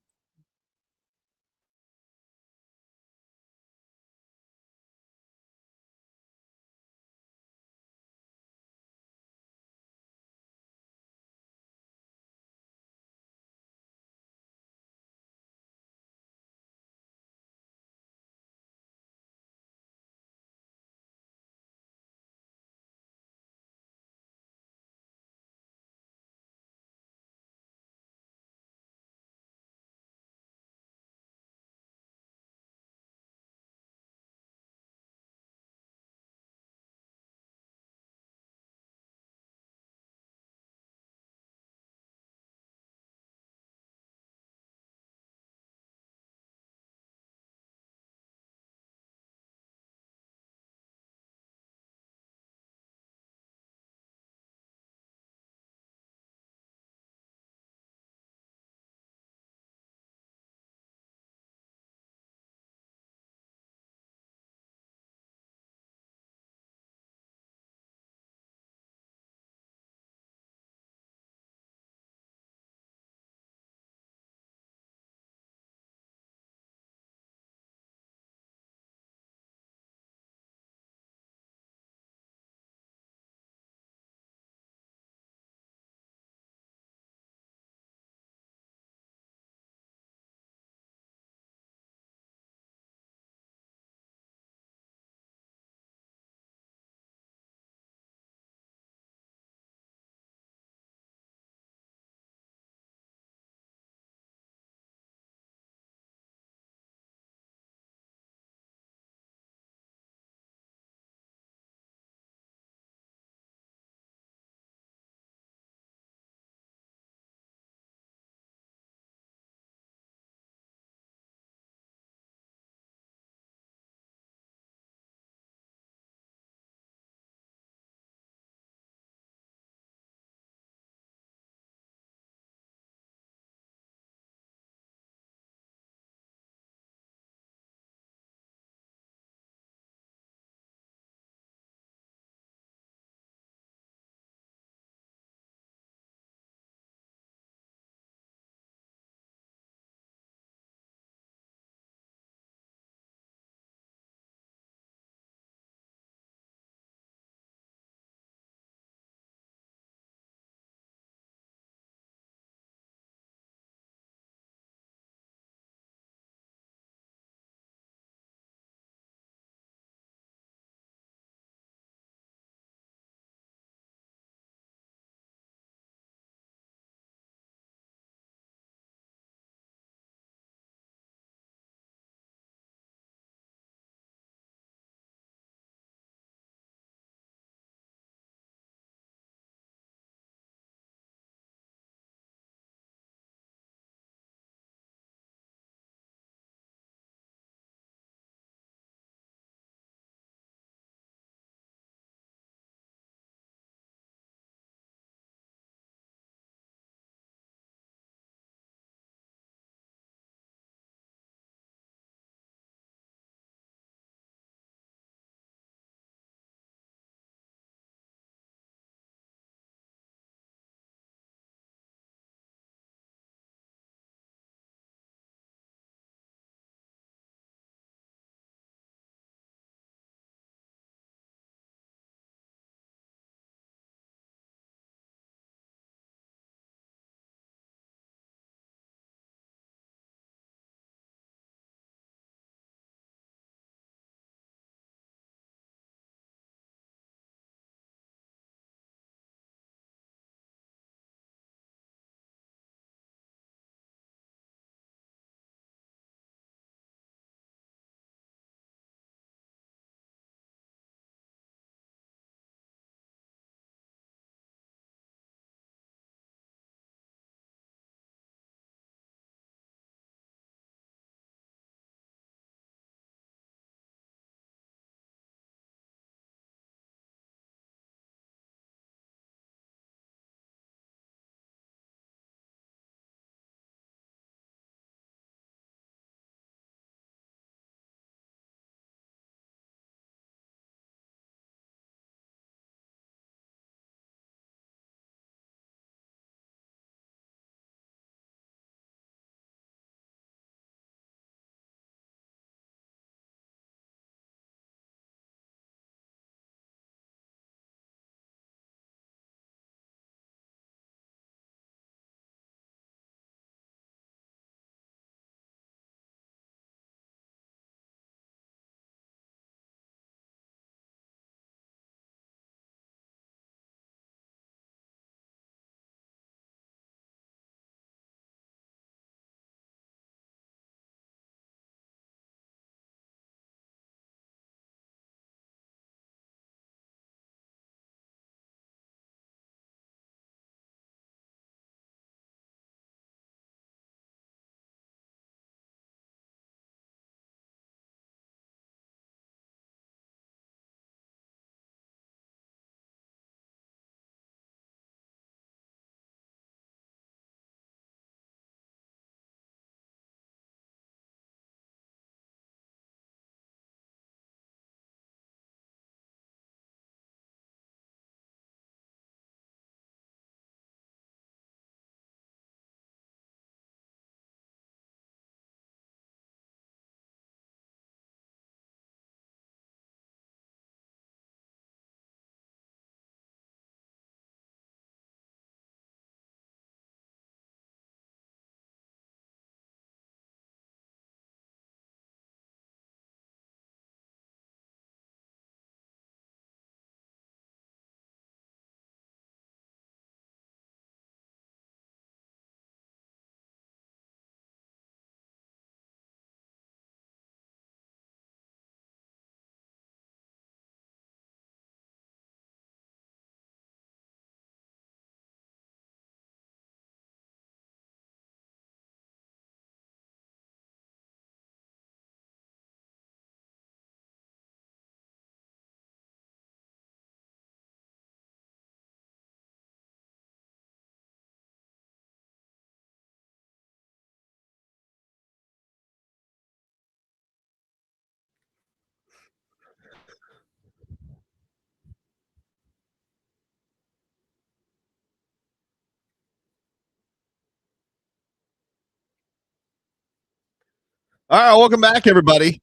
All right, welcome back, everybody.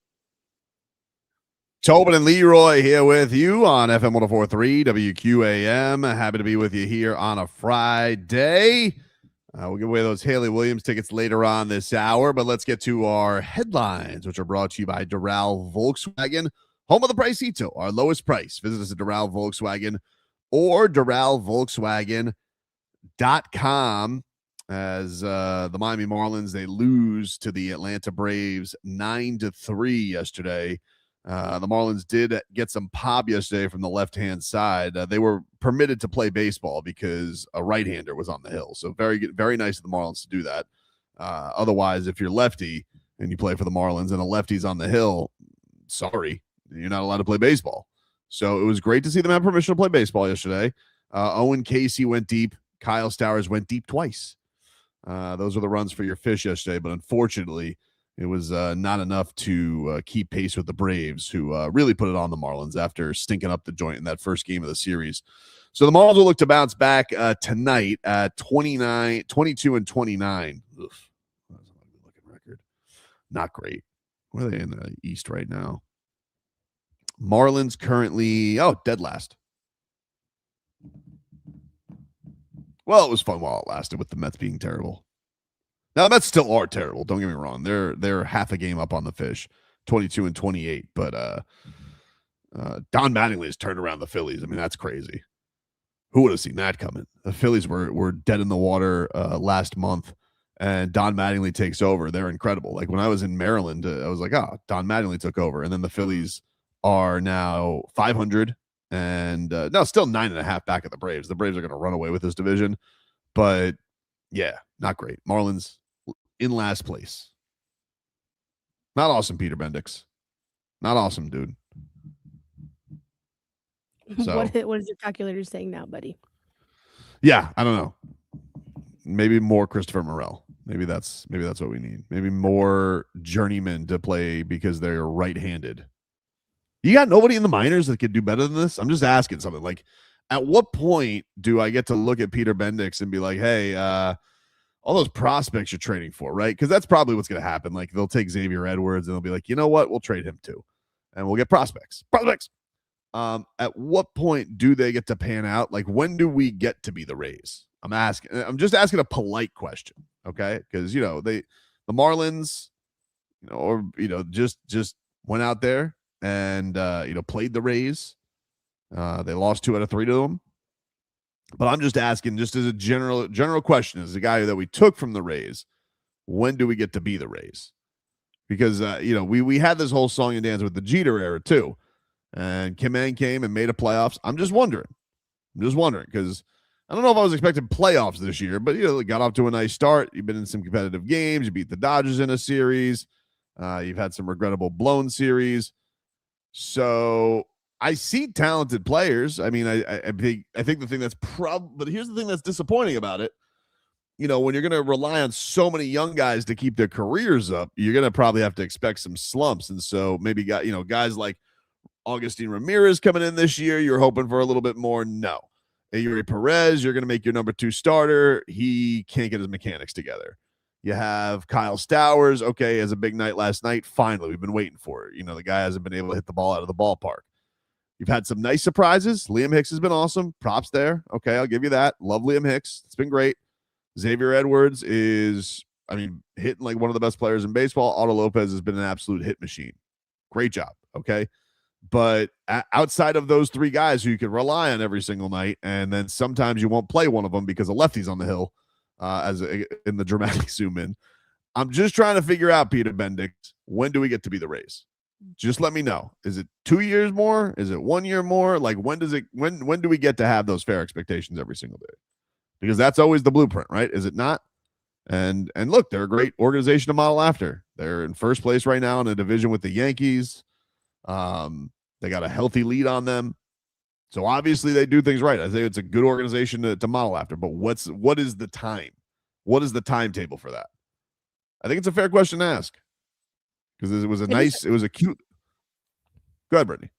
Tobin and Leroy here with you on FM 104.3 WQAM. Happy to be with you here on a Friday. We'll give away those Haley Williams tickets later on this hour, but let's get to our headlines, which are brought to you by Doral Volkswagen, home of the Pricito, our lowest price. Visit us at Doral Volkswagen or DoralVolkswagen.com. As the Miami Marlins, they lose to the Atlanta Braves 9-3 yesterday. The Marlins did get some pop yesterday from the left-hand side. They were permitted to play baseball because a right-hander was on the hill. So very good, very nice of the Marlins to do that. Otherwise, if you're lefty and you play for the Marlins and a lefty's on the hill, sorry, you're not allowed to play baseball. So it was great to see them have permission to play baseball yesterday. Owen Casey went deep. Kyle Stowers went deep twice. Those were the runs for your fish yesterday, but unfortunately, it was not enough to keep pace with the Braves, who really put it on the Marlins after stinking up the joint in that first game of the series. So the Marlins will look to bounce back tonight at 22 and 29. Oof, that's a good looking record. Not great. Where are they in the East right now? Marlins currently, dead last. Well, it was fun while it lasted with the Mets being terrible. Now, the Mets still are terrible. Don't get me wrong. They're half a game up on the fish, 22 and 28. But Don Mattingly has turned around the Phillies. I mean, that's crazy. Who would have seen that coming? The Phillies were dead in the water last month, and Don Mattingly takes over. They're incredible. Like when I was in Maryland, I was like, Don Mattingly took over. And then the Phillies are now 500. And no, still 9.5 back at the Braves. The Braves are going to run away with this division, but yeah, not great. Marlins in last place. Not awesome, Peter Bendix. Not awesome, dude. So,
what is your calculator saying now, buddy?
Yeah, I don't know. Maybe more Christopher Morel. Maybe that's what we need. Maybe more journeymen to play because they're right-handed. You got nobody in the minors that could do better than this? I'm just asking something. Like, at what point do I get to look at Peter Bendix and be like, hey, all those prospects you're trading for, right? Because that's probably what's going to happen. Like, they'll take Xavier Edwards and they'll be like, you know what? We'll trade him too. And we'll get prospects. At what point do they get to pan out? Like, when do we get to be the Rays? I'm just asking a polite question, okay? Because, the Marlins, just went out there and played the Rays. They lost 2 out of 3 to them. But I'm just asking, just as a general question, as a guy that we took from the Rays, when do we get to be the Rays? Because we had this whole song and dance with the Jeter era too, and Kim Ng came and made a playoffs. I'm just wondering because I don't know if I was expecting playoffs this year, but they got off to a nice start. You've been in some competitive games. You beat the Dodgers in a series. You've had some regrettable blown series. So I see talented players. I mean, I think the thing that's but here's the thing that's disappointing about it. When you're going to rely on so many young guys to keep their careers up, you're going to probably have to expect some slumps. And so maybe guys like Augustine Ramirez coming in this year, you're hoping for a little bit more. No. Yuri Perez, you're going to make your number 2 starter. He can't get his mechanics together. You have Kyle Stowers. Okay, has a big night last night. Finally, we've been waiting for it. The guy hasn't been able to hit the ball out of the ballpark. You've had some nice surprises. Liam Hicks has been awesome. Props there. Okay, I'll give you that. Love Liam Hicks. It's been great. Xavier Edwards is, hitting like one of the best players in baseball. Otto Lopez has been an absolute hit machine. Great job. Okay. But outside of those 3 guys who you can rely on every single night, and then sometimes you won't play one of them because a lefty's on the hill, in the dramatic zoom in. I'm just trying to figure out, Peter Bendix, when do we get to be the Rays? Just let me know. Is it 2 years more? Is it 1 year more? Like, when do we get to have those fair expectations every single day? Because that's always the blueprint, right? Is it not? And look, they're a great organization to model after. They're in first place right now in a division with the Yankees. They got a healthy lead on them. So obviously they do things right. I think it's a good organization to model after. But what is the time? What is the timetable for that? I think it's a fair question to ask. Because it was a cute. Go ahead, Brittney.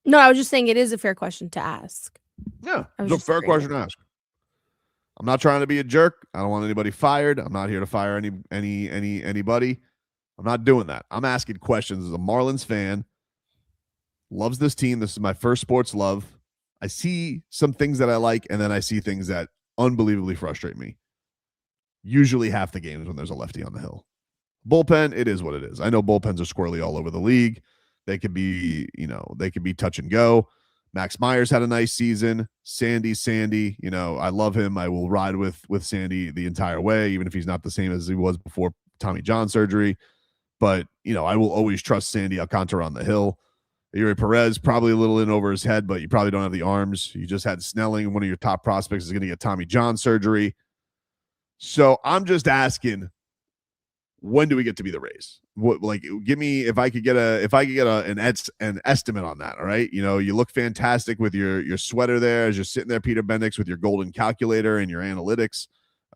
No, I was just saying it is a fair question to ask.
Yeah, it's a fair question to ask. I'm not trying to be a jerk. I don't want anybody fired. I'm not here to fire anybody. I'm not doing that. I'm asking questions as a Marlins fan. Loves this team. This is my first sports love. I see some things that I like, and then I see things that unbelievably frustrate me. Usually half the games when there's a lefty on the hill. Bullpen, it is what it is. I know bullpens are squirrely all over the league. They could be, they could be touch and go. Max Myers had a nice season. Sandy, I love him. I will ride with Sandy the entire way, even if he's not the same as he was before Tommy John surgery. But, I will always trust Sandy Alcantara on the hill. Yuri Perez, probably a little in over his head, but you probably don't have the arms. You just had Snelling. One of your top prospects is going to get Tommy John surgery. So I'm just asking, when do we get to be the Rays? Give me, if I could get an estimate on that. All right. You look fantastic with your sweater there as you're sitting there, Peter Bendix, with your golden calculator and your analytics.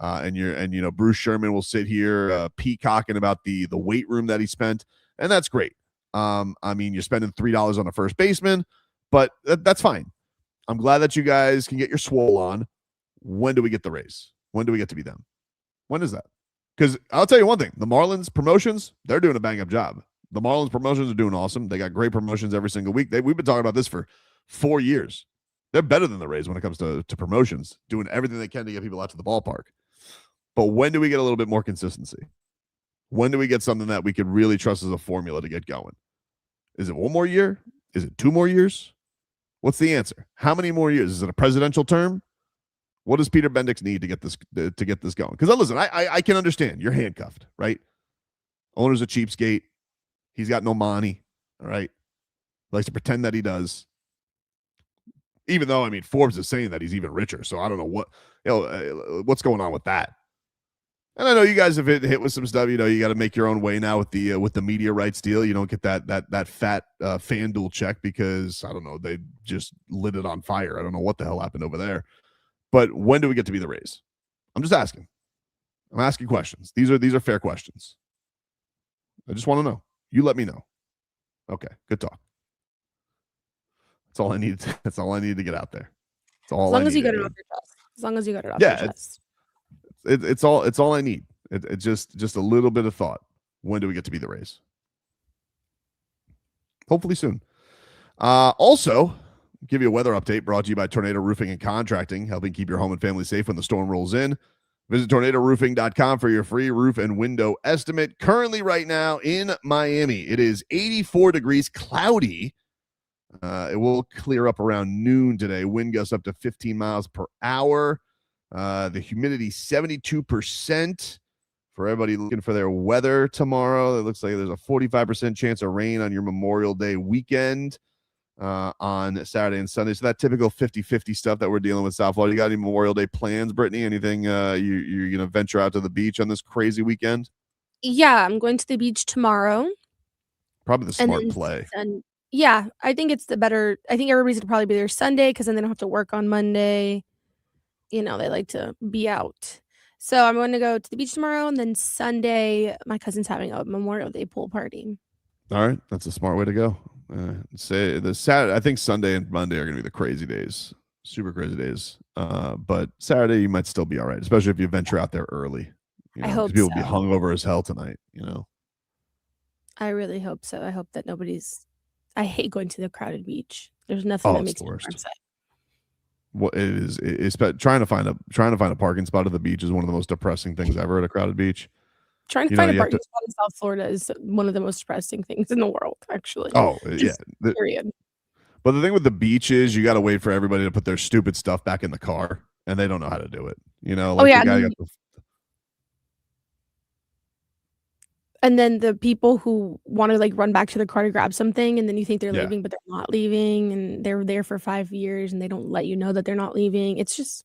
And Bruce Sherman will sit here peacocking about the weight room that he spent. And that's great. You're spending $3 on a first baseman, but that's fine. I'm glad that you guys can get your swole on. When do we get the Rays? When do we get to be them? When is that? Because I'll tell you one thing, the Marlins promotions, they're doing a bang-up job. The Marlins promotions are doing awesome. They got great promotions every single week. We've been talking about this for 4 years. They're better than the Rays when it comes to promotions, doing everything they can to get people out to the ballpark. But when do we get a little bit more consistency? When do we get something that we could really trust as a formula to get going? Is it 1 more year? Is it 2 more years? What's the answer? How many more years? Is it a presidential term? What does Peter Bendix need to get this going? Because listen, I can understand you're handcuffed, right? Owner's a cheapskate. He's got no money. All right, likes to pretend that he does. Even though Forbes is saying that he's even richer, so I don't know what's going on with that. And I know you guys have hit with some stuff. You got to make your own way now with the media rights deal. You don't get that fat FanDuel check because I don't know, they just lit it on fire. I don't know what the hell happened over there. But when do we get to be the Rays? I'm just asking. I'm asking questions. These are fair questions. I just want to know. You let me know. Okay, good talk. That's all I need. That's all I need to get out there. That's all.
As long as you got it off your chest. As long as you got it off your chest.
It's all I need. It's just a little bit of thought. When do we get to be the Rays? Hopefully soon. Also, give you a weather update brought to you by Tornado Roofing and Contracting, helping keep your home and family safe when the storm rolls in. Visit tornadoroofing.com for your free roof and window estimate. Currently right now in Miami, it is 84 degrees, cloudy. It will clear up around noon today. Wind gusts up to 15 miles per hour. The humidity 72%. For everybody looking for their weather tomorrow, it looks like there's a 45% chance of rain on your Memorial Day weekend on Saturday and Sunday. So that typical 50-50 stuff that we're dealing with South Florida. You got any Memorial Day plans, Brittney? Anything you're going to venture out to the beach on this crazy weekend?
Yeah, I'm going to the beach tomorrow.
Probably the smart play.
Yeah, I think it's the better. I think everybody's going to probably be there Sunday because then they don't have to work on Monday. They like to be out. So I'm going to go to the beach tomorrow, and then Sunday, my cousin's having a Memorial Day pool party.
All right, that's a smart way to go. Say the Saturday. I think Sunday and Monday are going to be the crazy days, super crazy days. But Saturday you might still be all right, especially if you venture out there early.
I hope
people
so.
Will be hungover as hell tonight.
I really hope so. I hope that nobody's. I hate going to the crowded beach. There's nothing that makes me more upset.
What it is, it's trying to find a parking spot at the beach is one of the most depressing things ever at a crowded beach.
Trying to find a parking spot in South Florida is one of the most depressing things in the world, actually.
Oh,
just
yeah.
Period.
But the thing with the beach is you got to wait for everybody to put their stupid stuff back in the car, and they don't know how to do it.
And then the people who want to run back to the car to grab something, and then you think they're leaving, but they're not leaving, and they're there for 5 years, and they don't let you know that they're not leaving. It's just.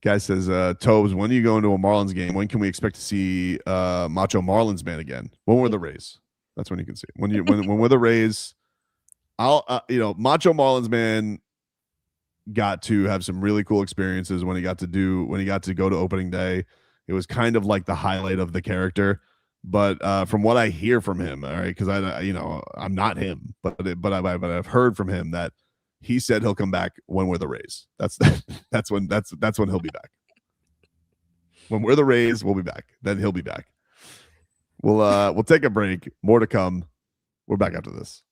Guy says, Tobes, when are you going to a Marlins game? When can we expect to see Macho Marlins Man again? When were the Rays? That's when you can see it. When we're the Rays, I'll Macho Marlins Man got to have some really cool experiences when he got to go to opening day. It was kind of like the highlight of the character, but from what I hear from him, all right, because I'm not him, but I've heard from him that he said he'll come back when we're the Rays. That's when he'll be back. When we're the Rays, we'll be back. Then he'll be back. We'll take a break. More to come. We're back after this.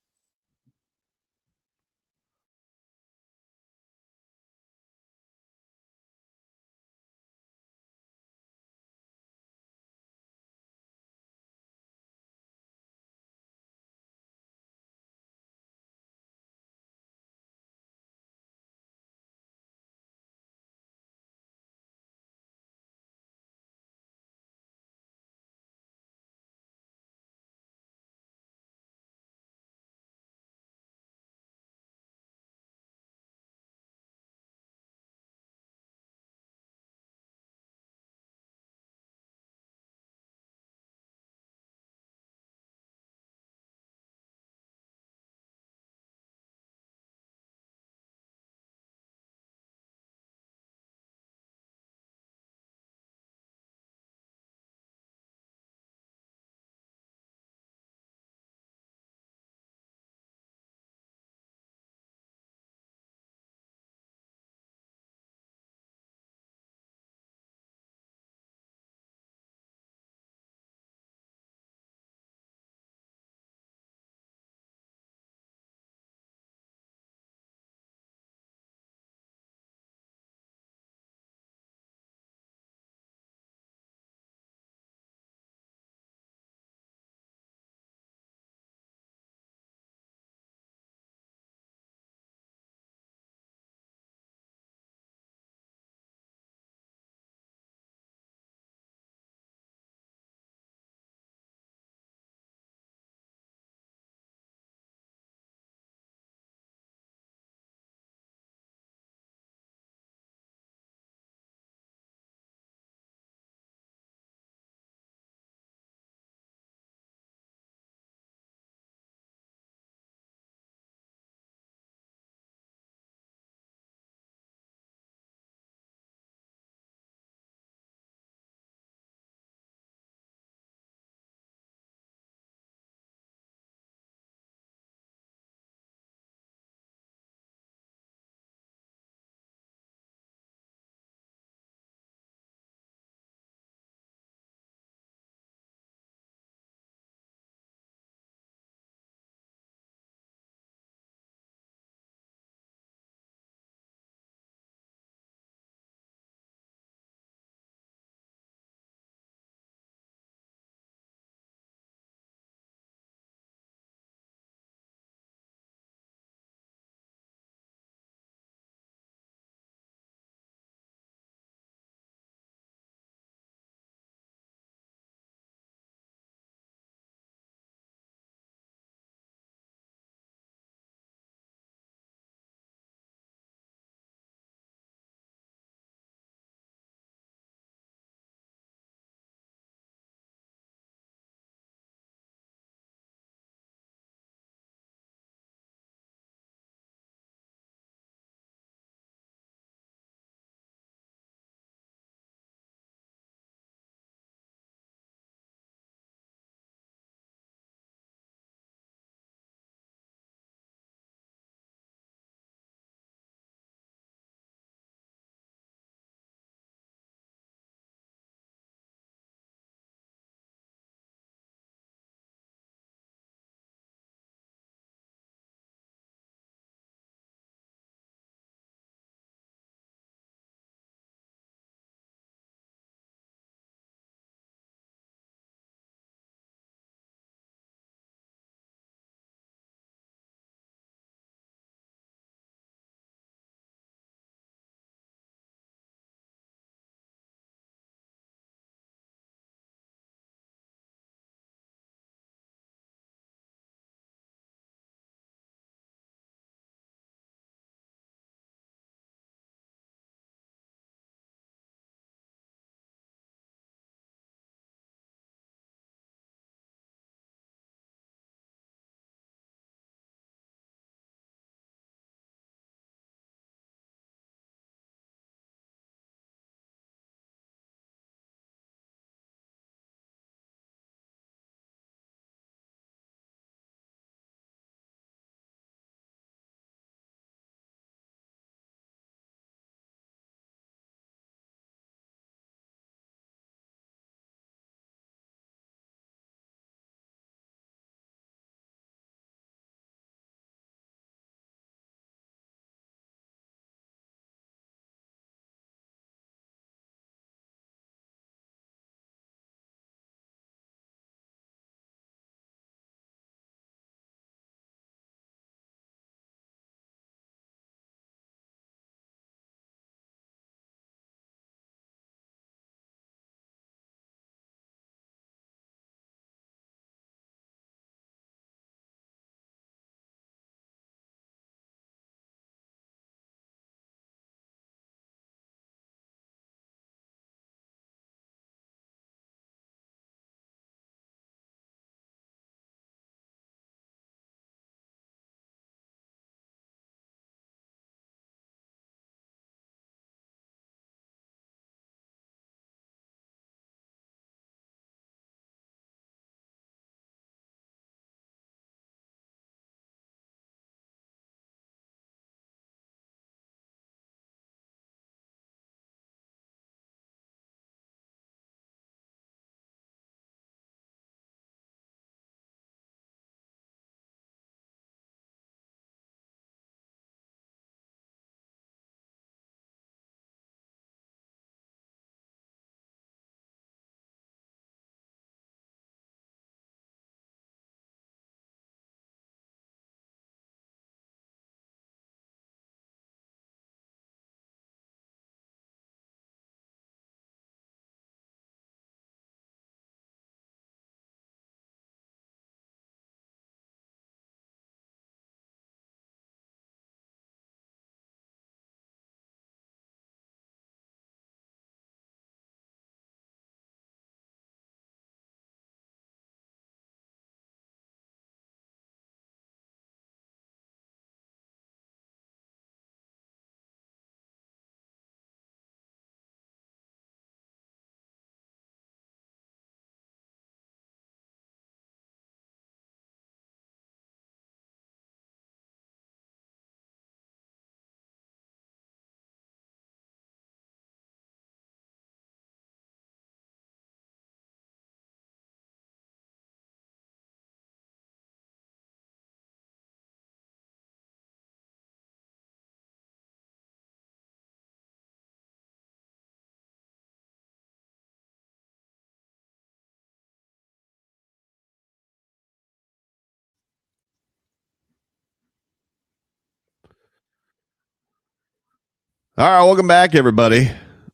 All right, welcome back, everybody.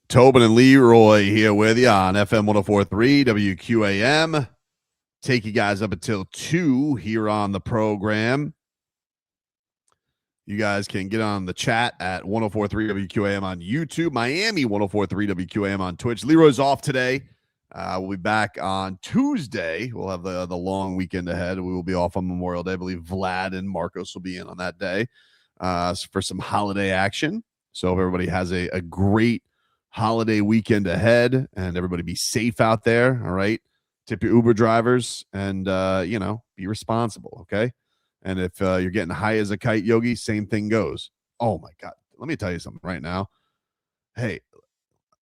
Tobin and Leroy here with you on FM 104.3 WQAM. Take you guys up until 2 here on the program. You guys can get on the chat at 104.3 WQAM on YouTube, Miami 104.3 WQAM on Twitch. Leroy's off today. We'll be back on Tuesday. We'll have the long weekend ahead. We will be off on Memorial Day. I believe Vlad and Marcos will be in on that day for some holiday action. So if everybody has a great holiday weekend ahead, and everybody be safe out there, all right? Tip your Uber drivers and, be responsible, okay? And if you're getting high as a kite, Yogi, same thing goes. Oh, my God. Let me tell you something right now. Hey,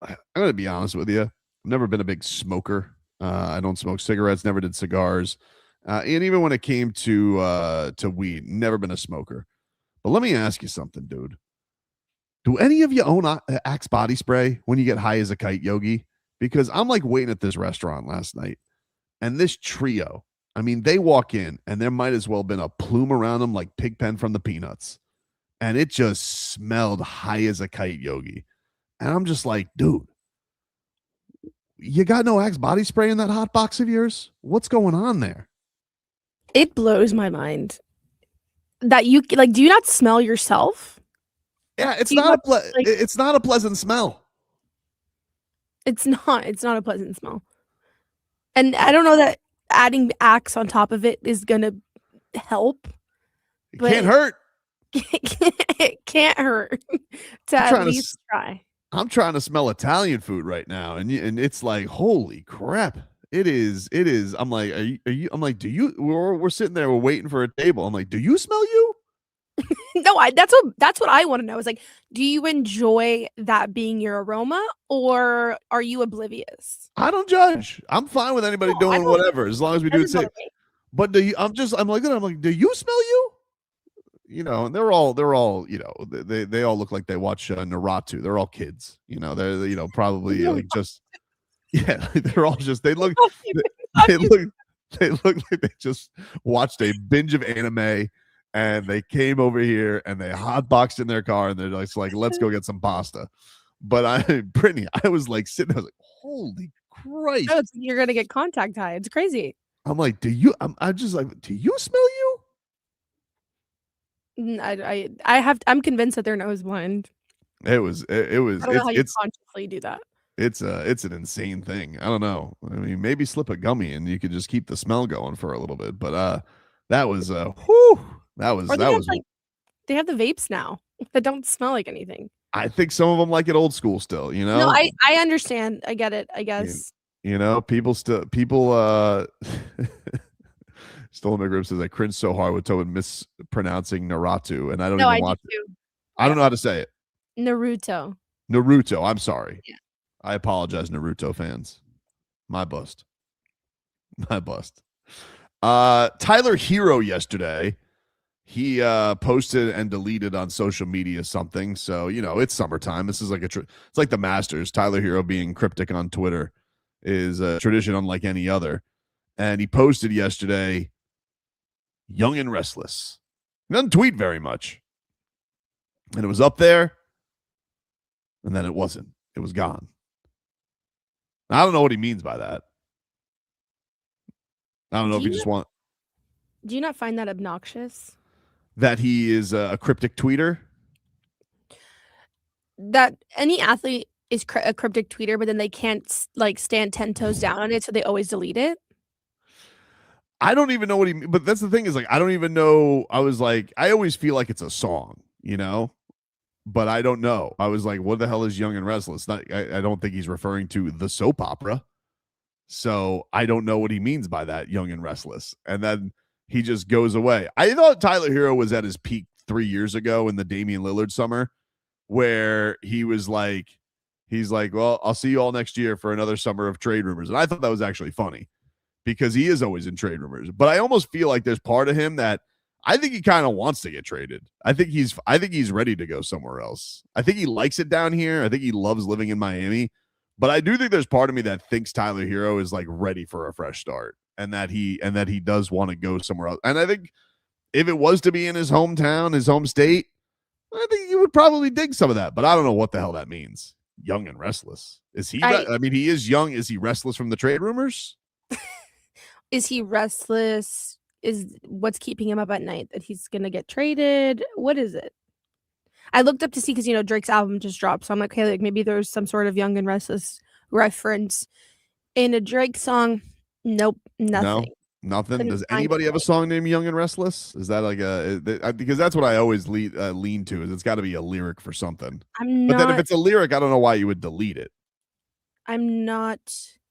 I'm going to be honest with you. I've never been a big smoker. I don't smoke cigarettes, never did cigars. And even when it came to weed, never been a smoker. But let me ask you something, dude. Do any of you own Axe body spray when you get high as a kite, Yogi? Because I'm like waiting at this restaurant last night, and this trio, I mean, they walk in, and there might as well have been a plume around them like Pigpen from the Peanuts. And it just smelled high as a kite, Yogi. And I'm just like, dude, you got no Axe body spray in that hot box of yours? What's going on there?
It blows my mind that you like. Do you not smell yourself?
Yeah, it's not it's not a pleasant smell.
It's not a pleasant smell. And I don't know that adding Axe on top of it is gonna help.
It can't hurt.
It can't hurt to at least try.
I'm trying to smell Italian food right now, and it's like, holy crap. It is. I'm like, are you? I'm like, do you? We're sitting there, we're waiting for a table. I'm like, do you smell you?
No, that's what I want to know. Is like, do you enjoy that being your aroma, or are you oblivious?
I don't judge. I'm fine with anybody doing whatever as long as we do it safe. But I'm like, do you smell you? You know, and they're all, you know, they all look like they watch Naruto. They're all kids. You know, they're probably like just they're all just they look like they just watched a binge of anime. And they came over here and they hotboxed in their car and they're like, let's go get some pasta. But Brittney, I was like sitting, I was like, holy Christ.
Oh, you're going to get contact high. It's crazy.
I'm like, I'm just like, do you smell you?
I'm convinced that they're nose blind.
I don't know
how you consciously do that.
It's an insane thing. I don't know. I mean, maybe slip a gummy and you could just keep the smell going for a little bit. But that was,
they have the vapes now that don't smell like anything.
I think some of them like it old school still, you know?
No, I understand. I get it, I guess.
You know, people Stolen McGrip says I cringe so hard with Tobin mispronouncing Naruto, and I don't even watch it. I don't know how to say it.
Naruto.
I'm sorry. Yeah. I apologize, Naruto fans. My bust. Tyler Herro yesterday, he posted and deleted on social media something. So, you know, it's summertime. This is like it's like the Masters. Tyler Herro being cryptic on Twitter is a tradition unlike any other. And he posted yesterday, young and restless. He doesn't tweet very much. And it was up there. And then it wasn't. It was gone. I don't know what he means by that. I don't know if you just want.
Do you not find that obnoxious?
That he is a cryptic tweeter?
That any athlete is a cryptic tweeter, but then they can't like stand 10 toes down on it, so they always delete it?
I don't even know what he means. But that's the thing is like, I don't even know. I was like, I always feel like it's a song, you know? But I don't know. I was like, what the hell is young and restless? I don't think he's referring to the soap opera. So I don't know what he means by that, young and restless. And then he just goes away. I thought Tyler Herro was at his peak 3 years ago in the Damian Lillard summer, where he's like, well, I'll see you all next year for another summer of trade rumors. And I thought that was actually funny because he is always in trade rumors. But I almost feel like there's part of him that I think he kind of wants to get traded. I think he's ready to go somewhere else. I think he likes it down here. I think he loves living in Miami. But I do think there's part of me that thinks Tyler Herro is like ready for a fresh start and that he does want to go somewhere else. And I think if it was to be in his hometown, his home state, I think you would probably dig some of that, but I don't know what the hell that means. Young and restless. Is he? I mean, he is young. Is he restless from the trade rumors?
Is he restless? Is what's keeping him up at night that he's gonna get traded? What is it? I looked up to see because Drake's album just dropped, so I'm like, okay, like maybe there's some sort of Young and Restless reference in a Drake song. Nope, nothing.
No, nothing.
Couldn't
Does
find
anybody have a
anything.
song named Young and Restless? Is that like because that's what I always lean to, is it's got to be a lyric for something. But then if it's a lyric, I don't know why you would delete it.
I'm not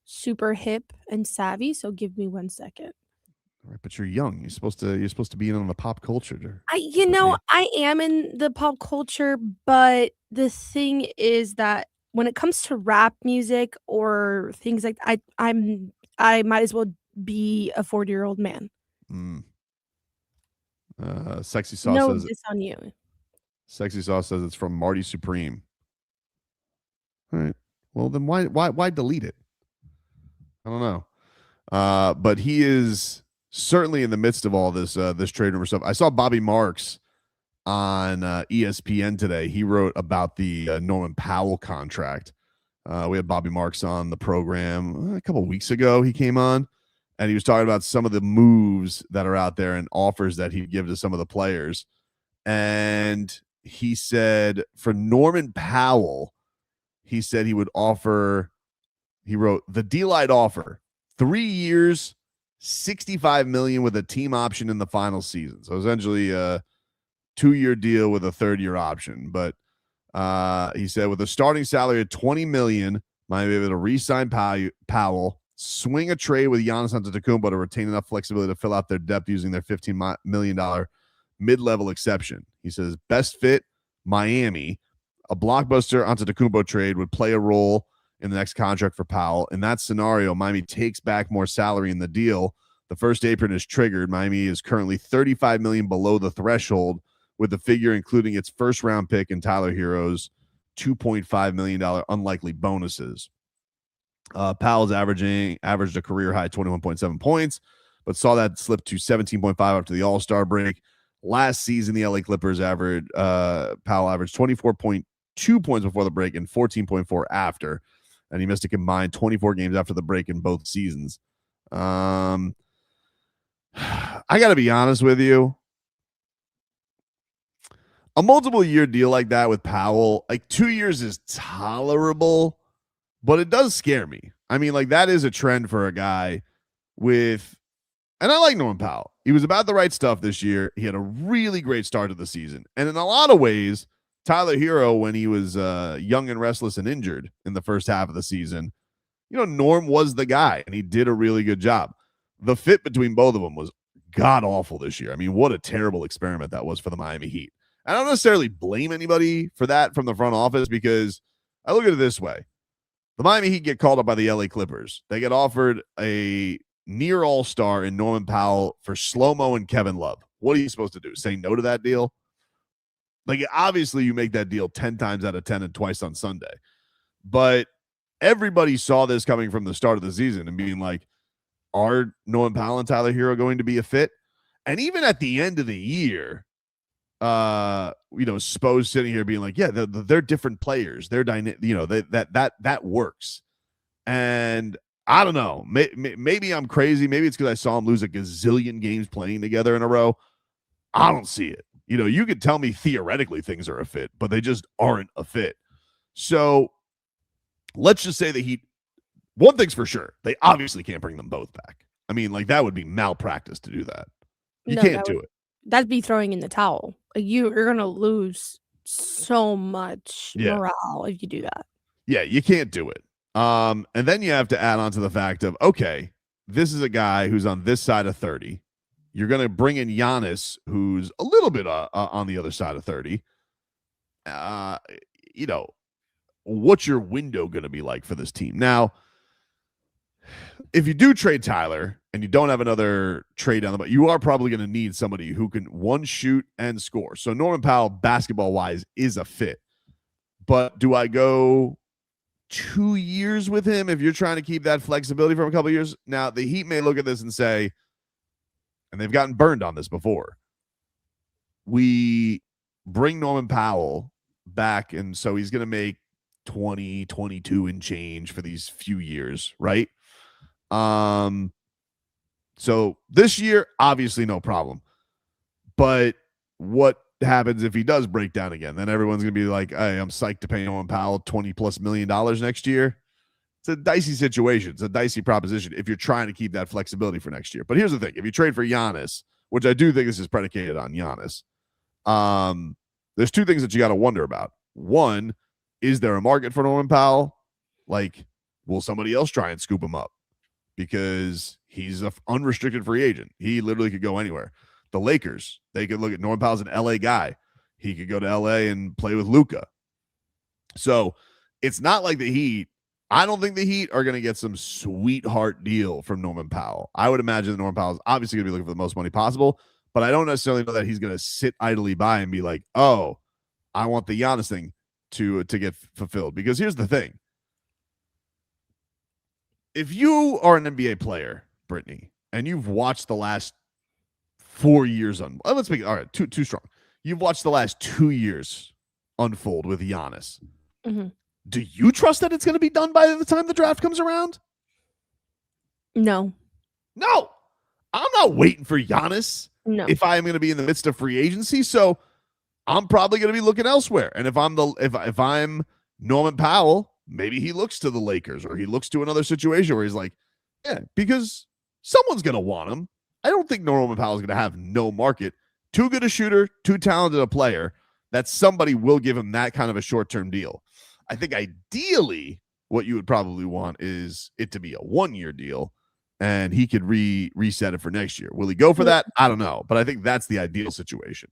super hip and savvy, so give me 1 second.
All right, but you're young. You're supposed to be in on the pop culture.
I am in the pop culture, but the thing is that when it comes to rap music or things like that, I might as well be a 40-year-old man.
Sexy Sauce
No,
says
this on you.
Sexy Sauce says it's from Marty Supreme. All right. Well, then why delete it? I don't know. But he is certainly in the midst of all this this trade rumor stuff. I saw Bobby Marks on ESPN today. He wrote about the Norman Powell contract. We had Bobby Marks on the program a couple weeks ago. He came on and he was talking about some of the moves that are out there and offers that he'd give to some of the players. And he said for Norman Powell, he said he would offer, he wrote, the deal I'd offer, 3 years, $65 million with a team option in the final season. So essentially a 2-year deal with a 3rd-year option. But he said with a starting salary of $20 million, might be able to re-sign Powell, swing a trade with Giannis Antetokounmpo to retain enough flexibility to fill out their depth using their $15 million mid-level exception. He says best fit, Miami. A blockbuster Antetokounmpo trade would play a role in the next contract for Powell. In that scenario, Miami takes back more salary in the deal. The first apron is triggered. Miami is currently $35 million below the threshold, with the figure including its first-round pick and Tyler Herro's $2.5 million unlikely bonuses. Powell's averaged a career-high 21.7 points, but saw that slip to 17.5 after the All-Star break. Last season, the LA Clippers Powell averaged 24.2 points before the break and 14.4 after, and he missed a combined 24 games after the break in both seasons. I got to be honest with you. A multiple year deal like that with Powell, like 2 years is tolerable, but it does scare me. I mean, like that is a trend for a guy with, and I like Norman Powell. He was about the right stuff this year. He had a really great start to the season. And in a lot of ways, Tyler Herro, when he was young and restless and injured in the first half of the season, Norm was the guy, and he did a really good job. The fit between both of them was god-awful this year. I mean, what a terrible experiment that was for the Miami Heat. I don't necessarily blame anybody for that from the front office, because I look at it this way. The Miami Heat get called up by the LA Clippers. They get offered a near all-star in Norman Powell for slow-mo and Kevin Love. What are you supposed to do? Say no to that deal? Like, obviously, you make that deal 10 times out of 10 and twice on Sunday. But everybody saw this coming from the start of the season and being like, are Norman Powell and Tyler Herro going to be a fit? And even at the end of the year, Spo's sitting here being like, yeah, they're different players. They're that works. And I don't know. Maybe I'm crazy. Maybe it's because I saw them lose a gazillion games playing together in a row. I don't see it. You could tell me theoretically things are a fit, but they just aren't a fit. So let's just say the Heat, one thing's for sure, they obviously can't bring them both back. I mean, like, that would be malpractice to do that. You can't do it.
That'd be throwing in the towel. Like, you're going to lose so much morale if you do that.
Yeah, you can't do it. And then you have to add on to the fact of, okay, this is a guy who's on this side of 30. You're going to bring in Giannis, who's a little bit on the other side of 30. What's your window going to be like for this team? Now, if you do trade Tyler and you don't have another trade down the butt, you are probably going to need somebody who can, one, shoot and score. So Norman Powell, basketball-wise, is a fit. But do I go 2 years with him if you're trying to keep that flexibility for a couple of years? Now, the Heat may look at this and say, and they've gotten burned on this before, we bring Norman Powell back, and so he's going to make 20, 22 and change for these few years, right? So this year, obviously no problem. But what happens if he does break down again? Then everyone's going to be like, hey, I'm psyched to pay Norman Powell $20+ million next year. It's a dicey situation. It's a dicey proposition if you're trying to keep that flexibility for next year. But here's the thing. If you trade for Giannis, which I do think this is predicated on Giannis, there's two things that you got to wonder about. One, is there a market for Norman Powell? Like, will somebody else try and scoop him up? Because he's an unrestricted free agent. He literally could go anywhere. The Lakers, they could look at Norman Powell's an LA guy. He could go to LA and play with Luka. So it's not like the Heat. I don't think the Heat are going to get some sweetheart deal from Norman Powell. I would imagine that Norman Powell is obviously going to be looking for the most money possible, but I don't necessarily know that he's going to sit idly by and be like, oh, I want the Giannis thing to get fulfilled. Because here's the thing. If you are an NBA player, Brittney, and you've watched the last 4 years let's make it all right, too strong. You've watched the last 2 years unfold with Giannis.
Mm-hmm.
Do you trust that it's going to be done by the time the draft comes around?
No.
I'm not waiting for Giannis.
No.
If I am going to be in the midst of free agency, so I'm probably going to be looking elsewhere. And if I'm Norman Powell, maybe he looks to the Lakers or he looks to another situation where he's like, yeah, because someone's going to want him. I don't think Norman Powell is going to have no market. Too good a shooter, too talented a player, that somebody will give him that kind of a short-term deal. I think ideally what you would probably want is it to be a 1-year deal and he could reset it for next year. Will he go for that? I don't know. But I think that's the ideal situation.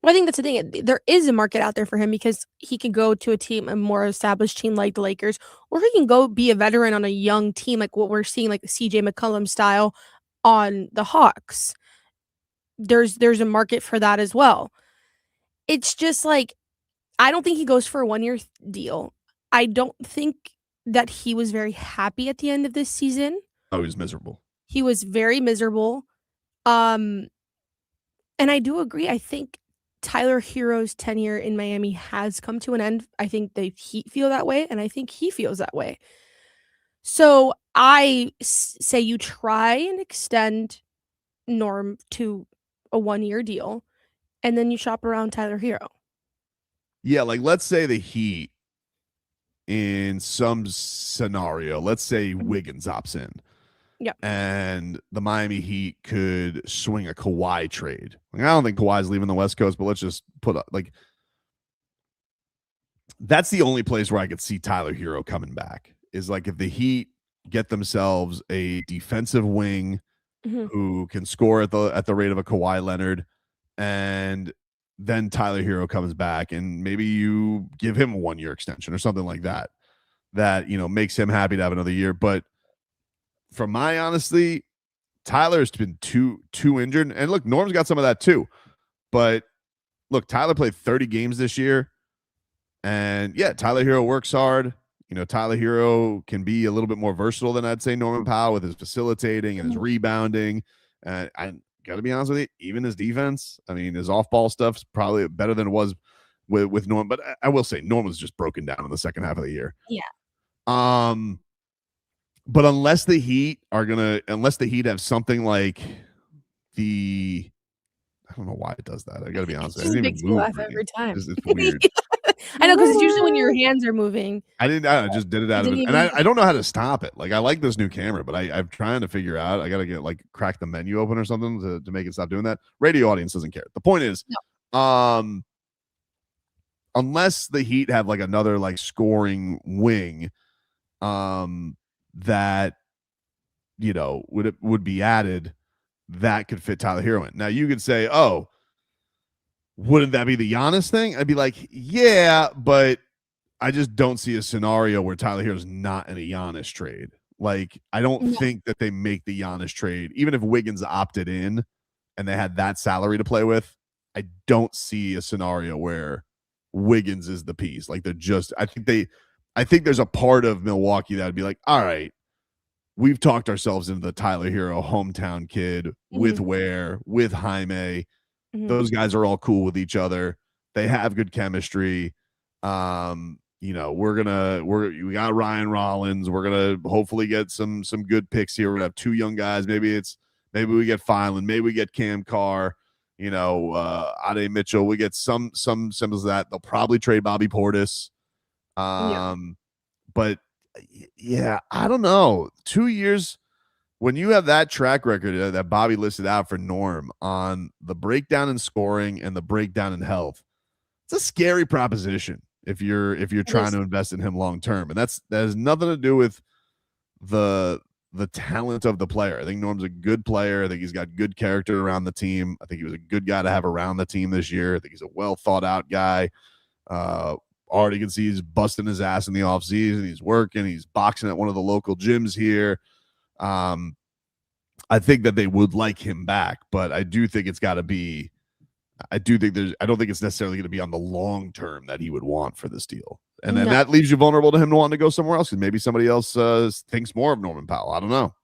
Well, I think that's the thing. There is a market out there for him because he can go to a more established team like the Lakers, or he can go be a veteran on a young team like what we're seeing, like the CJ McCollum style on the Hawks. There's a market for that as well. It's just like, I don't think he goes for a 1-year deal. I don't think that he was very happy at the end of this season.
Oh, he was miserable.
He was very miserable. And I do agree. I think Tyler Herro's tenure in Miami has come to an end. I think the Heat feel that way, and I think he feels that way. So I say you try and extend Norm to a 1-year deal, and then you shop around Tyler Herro.
Yeah, like let's say the Heat in some scenario, let's say Wiggins opts in.
Yeah.
And the Miami Heat could swing a Kawhi trade. Like, I don't think Kawhi's leaving the West Coast, but let's just put up like that's the only place where I could see Tyler Herro coming back is like if the Heat get themselves a defensive wing who can score at the rate of a Kawhi Leonard, and then Tyler Herro comes back and maybe you give him a 1-year extension or something like that, makes him happy to have another year. But from my honestly, Tyler's been too injured. And look, Norm's got some of that too. But look, Tyler played 30 games this year. And yeah, Tyler Herro works hard. Tyler Herro can be a little bit more versatile than I'd say Norman Powell with his facilitating and his rebounding. And I got to be honest with you, even his defense, I mean, his off-ball stuff's probably better than it was with Norm. But I will say Norm was just broken down in the second half of the year.
Yeah.
But unless the Heat have something like I don't know why it does that. I gotta be honest.
It just makes me laugh every time.
It's weird.
I know, because it's usually when your hands are moving.
I just did it out of it. And I don't know how to stop it. Like, I like this new camera, but I'm trying to figure out. I gotta get crack the menu open or something to make it stop doing that. Radio audience doesn't care. The point is, unless the Heat have another scoring wing, that would be added that could fit Tyler Herro in. Now you could say, oh, wouldn't that be the Giannis thing? I'd be like, yeah, but I just don't see a scenario where Tyler Herro's not in a Giannis trade. I don't think that they make the Giannis trade, even if Wiggins opted in and they had that salary to play with. I don't see a scenario where Wiggins is the piece. I think there's a part of Milwaukee that would be like, all right, we've talked ourselves into the Tyler Herro hometown kid with Ware, with Jaime. Those guys are all cool with each other. They have good chemistry. We got Ryan Rollins. We're gonna hopefully get some good picks here. We're gonna have 2 young guys. Maybe we get Filan, maybe we get Cam Carr, Ade Mitchell. We get some symbols of that. They'll probably trade Bobby Portis. But yeah, I don't know. 2 years when you have that track record that Bobby listed out for Norm on the breakdown in scoring and the breakdown in health, it's a scary proposition if you're trying to invest in him long term. And that has nothing to do with the talent of the player. I think Norm's a good player. I think he's got good character around the team. I think he was a good guy to have around the team this year. I think he's a well thought out guy. Already can see he's busting his ass in the offseason. He's working. He's boxing at one of the local gyms here. I think that they would like him back, but I do think it's got to be. I don't think it's necessarily going to be on the long term that he would want for this deal. And then that leaves you vulnerable to him wanting to go somewhere else because maybe somebody else thinks more of Norman Powell. I don't know.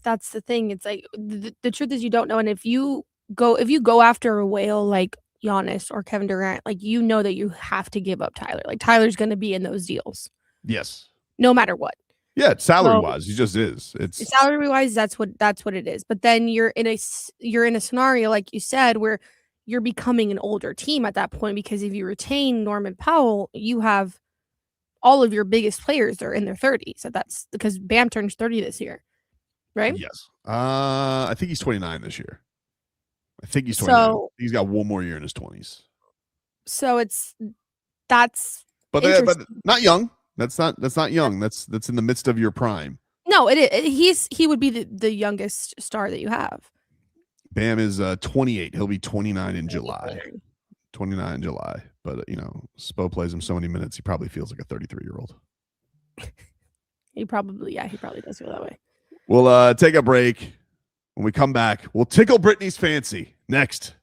That's the thing. It's like the truth is you don't know. And if you go after a whale like Giannis or Kevin Durant, like that you have to give up Tyler. Like Tyler's going to be in those deals.
Yes.
No matter what.
Yeah, salary wise, he just is. It's
salary wise, that's what it is. But then you're in a scenario like you said where you're becoming an older team at that point because if you retain Norman Powell, you have all of your biggest players are in their 30s. So that's because Bam turns 30 this year, right?
Yes. I think he's 29 this year. I think he's 29. So, he's got one more year in his 20s.
So that's
but not young. That's not young. That's in the midst of your prime.
No, he would be the youngest star that you have.
Bam is 28. He'll be 29 in July. 29 in July. But Spo plays him so many minutes, he probably feels like a 33-year-old.
He probably does feel that way.
We'll take a break. When we come back, we'll tickle Brittney's fancy next.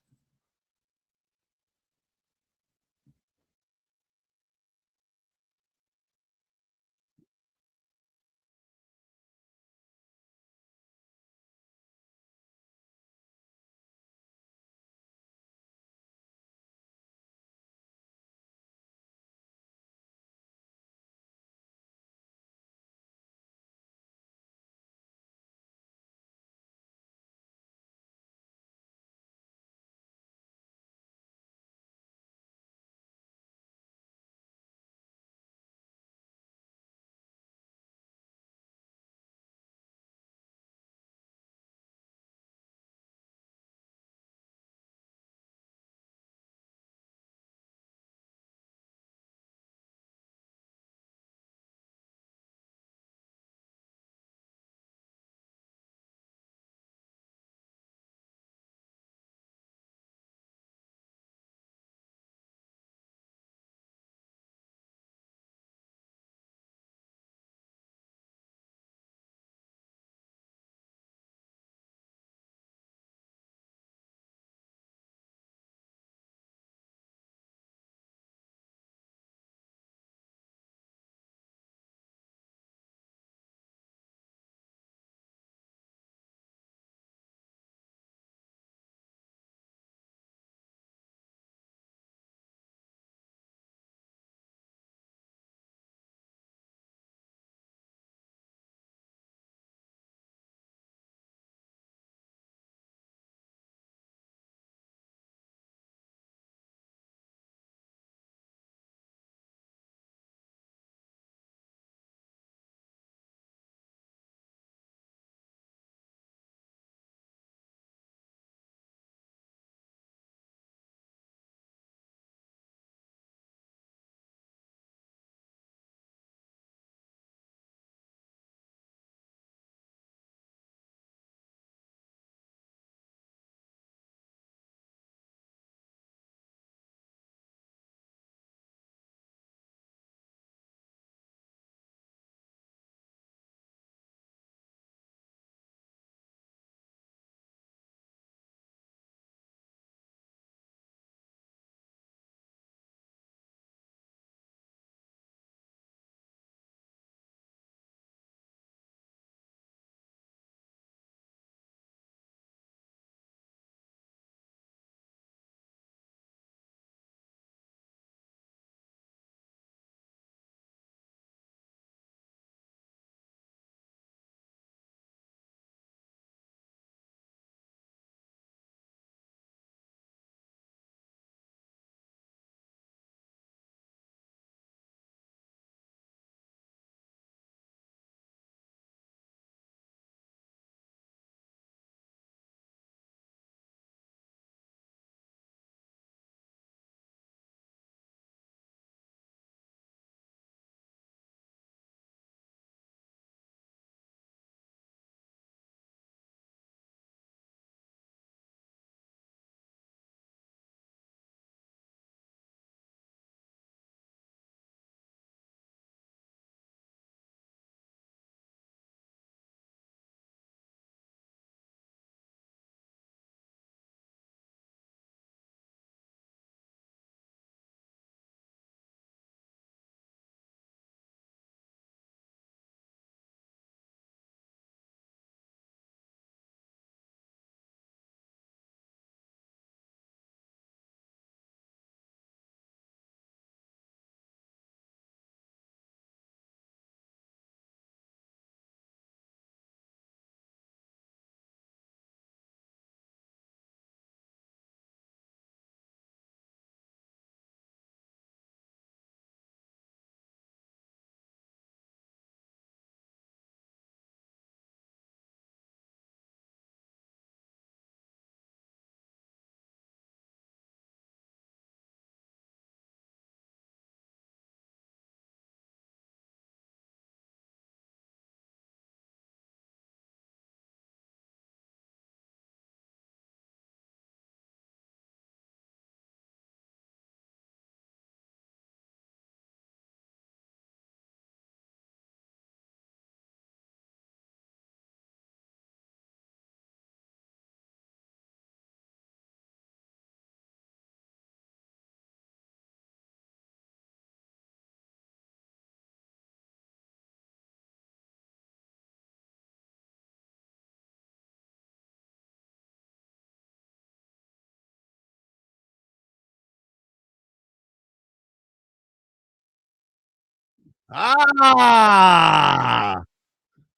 It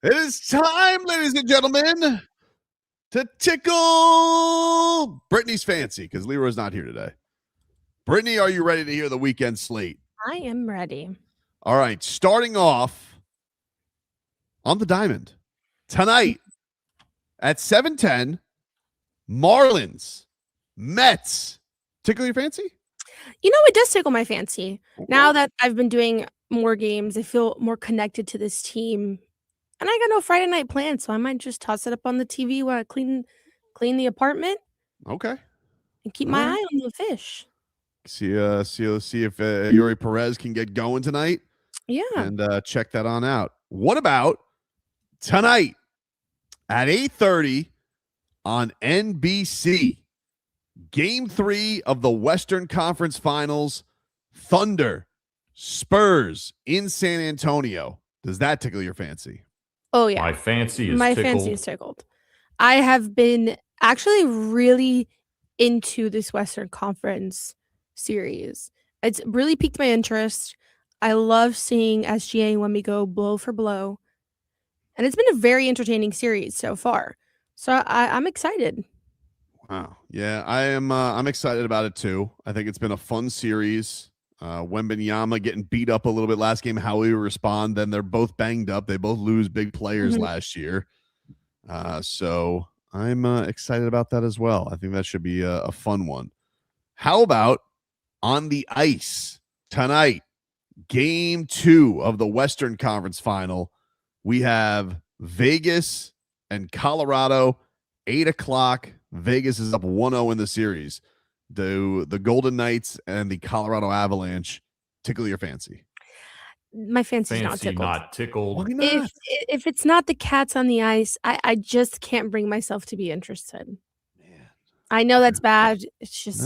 is time, ladies and gentlemen, to tickle Brittney's fancy because Leroy's not here today. Brittney, are you ready to hear the weekend slate?
I am ready.
All right, starting off on the diamond tonight at 7:10, Marlins, Mets. Tickle your fancy?
You know, it does tickle my fancy. Now that I've been doing more games, I feel more connected to this team. And I got no Friday night plans, so I might just toss it up on the TV while I clean the apartment.
Okay.
And keep my eye on the fish.
See if Yuri Perez can get going tonight.
Yeah.
And check that on out. What about tonight at 8:30 on NBC? Game 3 of the Western Conference Finals. Thunder, Spurs in San Antonio. Does that tickle your fancy?
Oh, yeah.
My fancy is
tickled. I have been actually really into this Western Conference series. It's really piqued my interest. I love seeing SGA and Wemby go blow for blow. And it's been a very entertaining series so far. So I'm excited.
Wow. Yeah, I am. I'm excited about it too. I think it's been a fun series. Wembanyama getting beat up a little bit last game. How we respond? Then they're both banged up. They both lose big players last year. So I'm excited about that as well. I think that should be a fun one. How about on the ice tonight? Game 2 of the Western Conference Final. We have Vegas and Colorado. 8:00. Vegas is up 1-0 in the series. Do the Golden Knights and the Colorado Avalanche tickle your fancy?
My fancy's not tickled.
Why not?
If it's not the cats on the ice, I just can't bring myself to be interested.
Man.
I know that's bad. It's just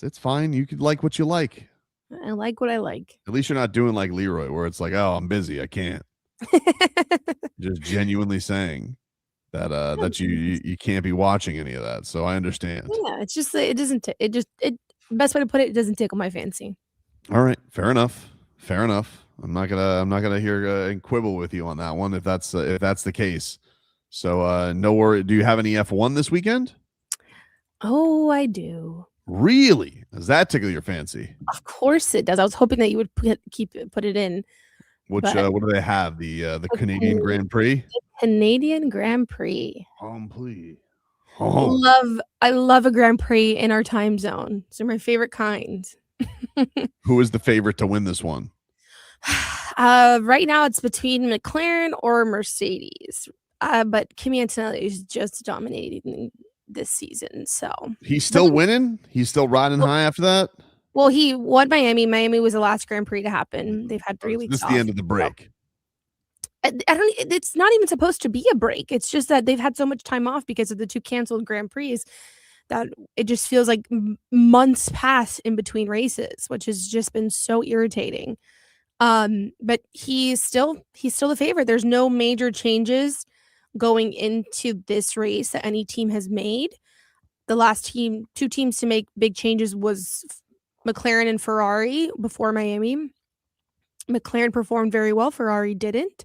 it's fine. You could like what you like.
I like what I like.
At least you're not doing like Leroy, where it's like, oh, I'm busy, I can't. Just genuinely saying that you can't be watching any of that. So I understand.
Yeah, it's just it doesn't. Best way to put it doesn't tickle my fancy.
All right, fair enough. I'm not gonna hear and quibble with you on that one if that's the case. So no worry. Do you have any F1 this weekend?
Oh, I do.
Really? Does that tickle your fancy?
Of course it does. I was hoping that you would put it in.
Which what do they have? The Canadian Grand Prix?
The Canadian Grand Prix.
Please.
I love a Grand Prix in our time zone. They're my favorite kind.
Who is the favorite to win this one?
Right now it's between McLaren or Mercedes. But Kimi Antonelli is just dominating this season. So
he's still winning? He's still riding high after that?
Well, he won Miami. Miami was the last Grand Prix to happen. They've had 3 weeks
This is
off.
the end of the break.
I don't. It's not even supposed to be a break. It's just that they've had so much time off because of the 2 canceled Grand Prix that it just feels like months pass in between races, which has just been so irritating. But he's still the favorite. There's no major changes going into this race that any team has made. The last 2 teams to make big changes was McLaren and Ferrari before Miami. McLaren performed very well. Ferrari didn't.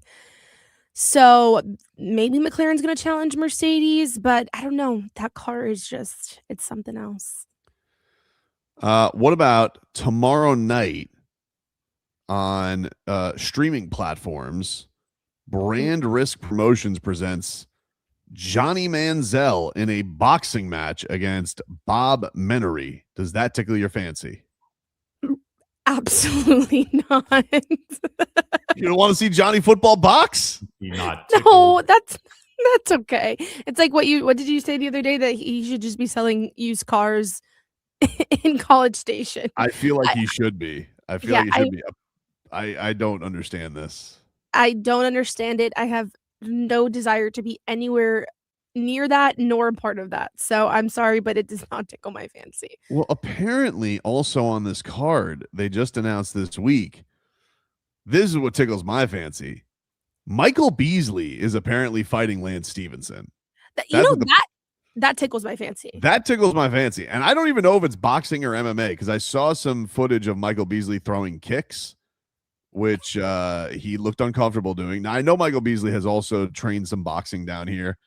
So maybe McLaren's going to challenge Mercedes, but I don't know. That car is it's something else.
What about tomorrow night on streaming platforms? Brand Risk Promotions presents Johnny Manziel in a boxing match against Bob Menery. Does that tickle your fancy?
Absolutely not.
You don't want to see Johnny Football box?
No, that's okay. It's like what did you say the other day, that he should just be selling used cars in College Station?
I feel like he should be. I feel like he should be. I don't understand this.
I don't understand it. I have no desire to be anywhere near that nor a part of that. So I'm sorry, but it does not tickle my fancy.
Well, apparently also on this card, they just announced this week. This is what tickles my fancy. Michael Beasley is apparently fighting Lance Stevenson.
That tickles my fancy.
That tickles my fancy. And I don't even know if it's boxing or MMA because I saw some footage of Michael Beasley throwing kicks, which he looked uncomfortable doing. Now I know Michael Beasley has also trained some boxing down here,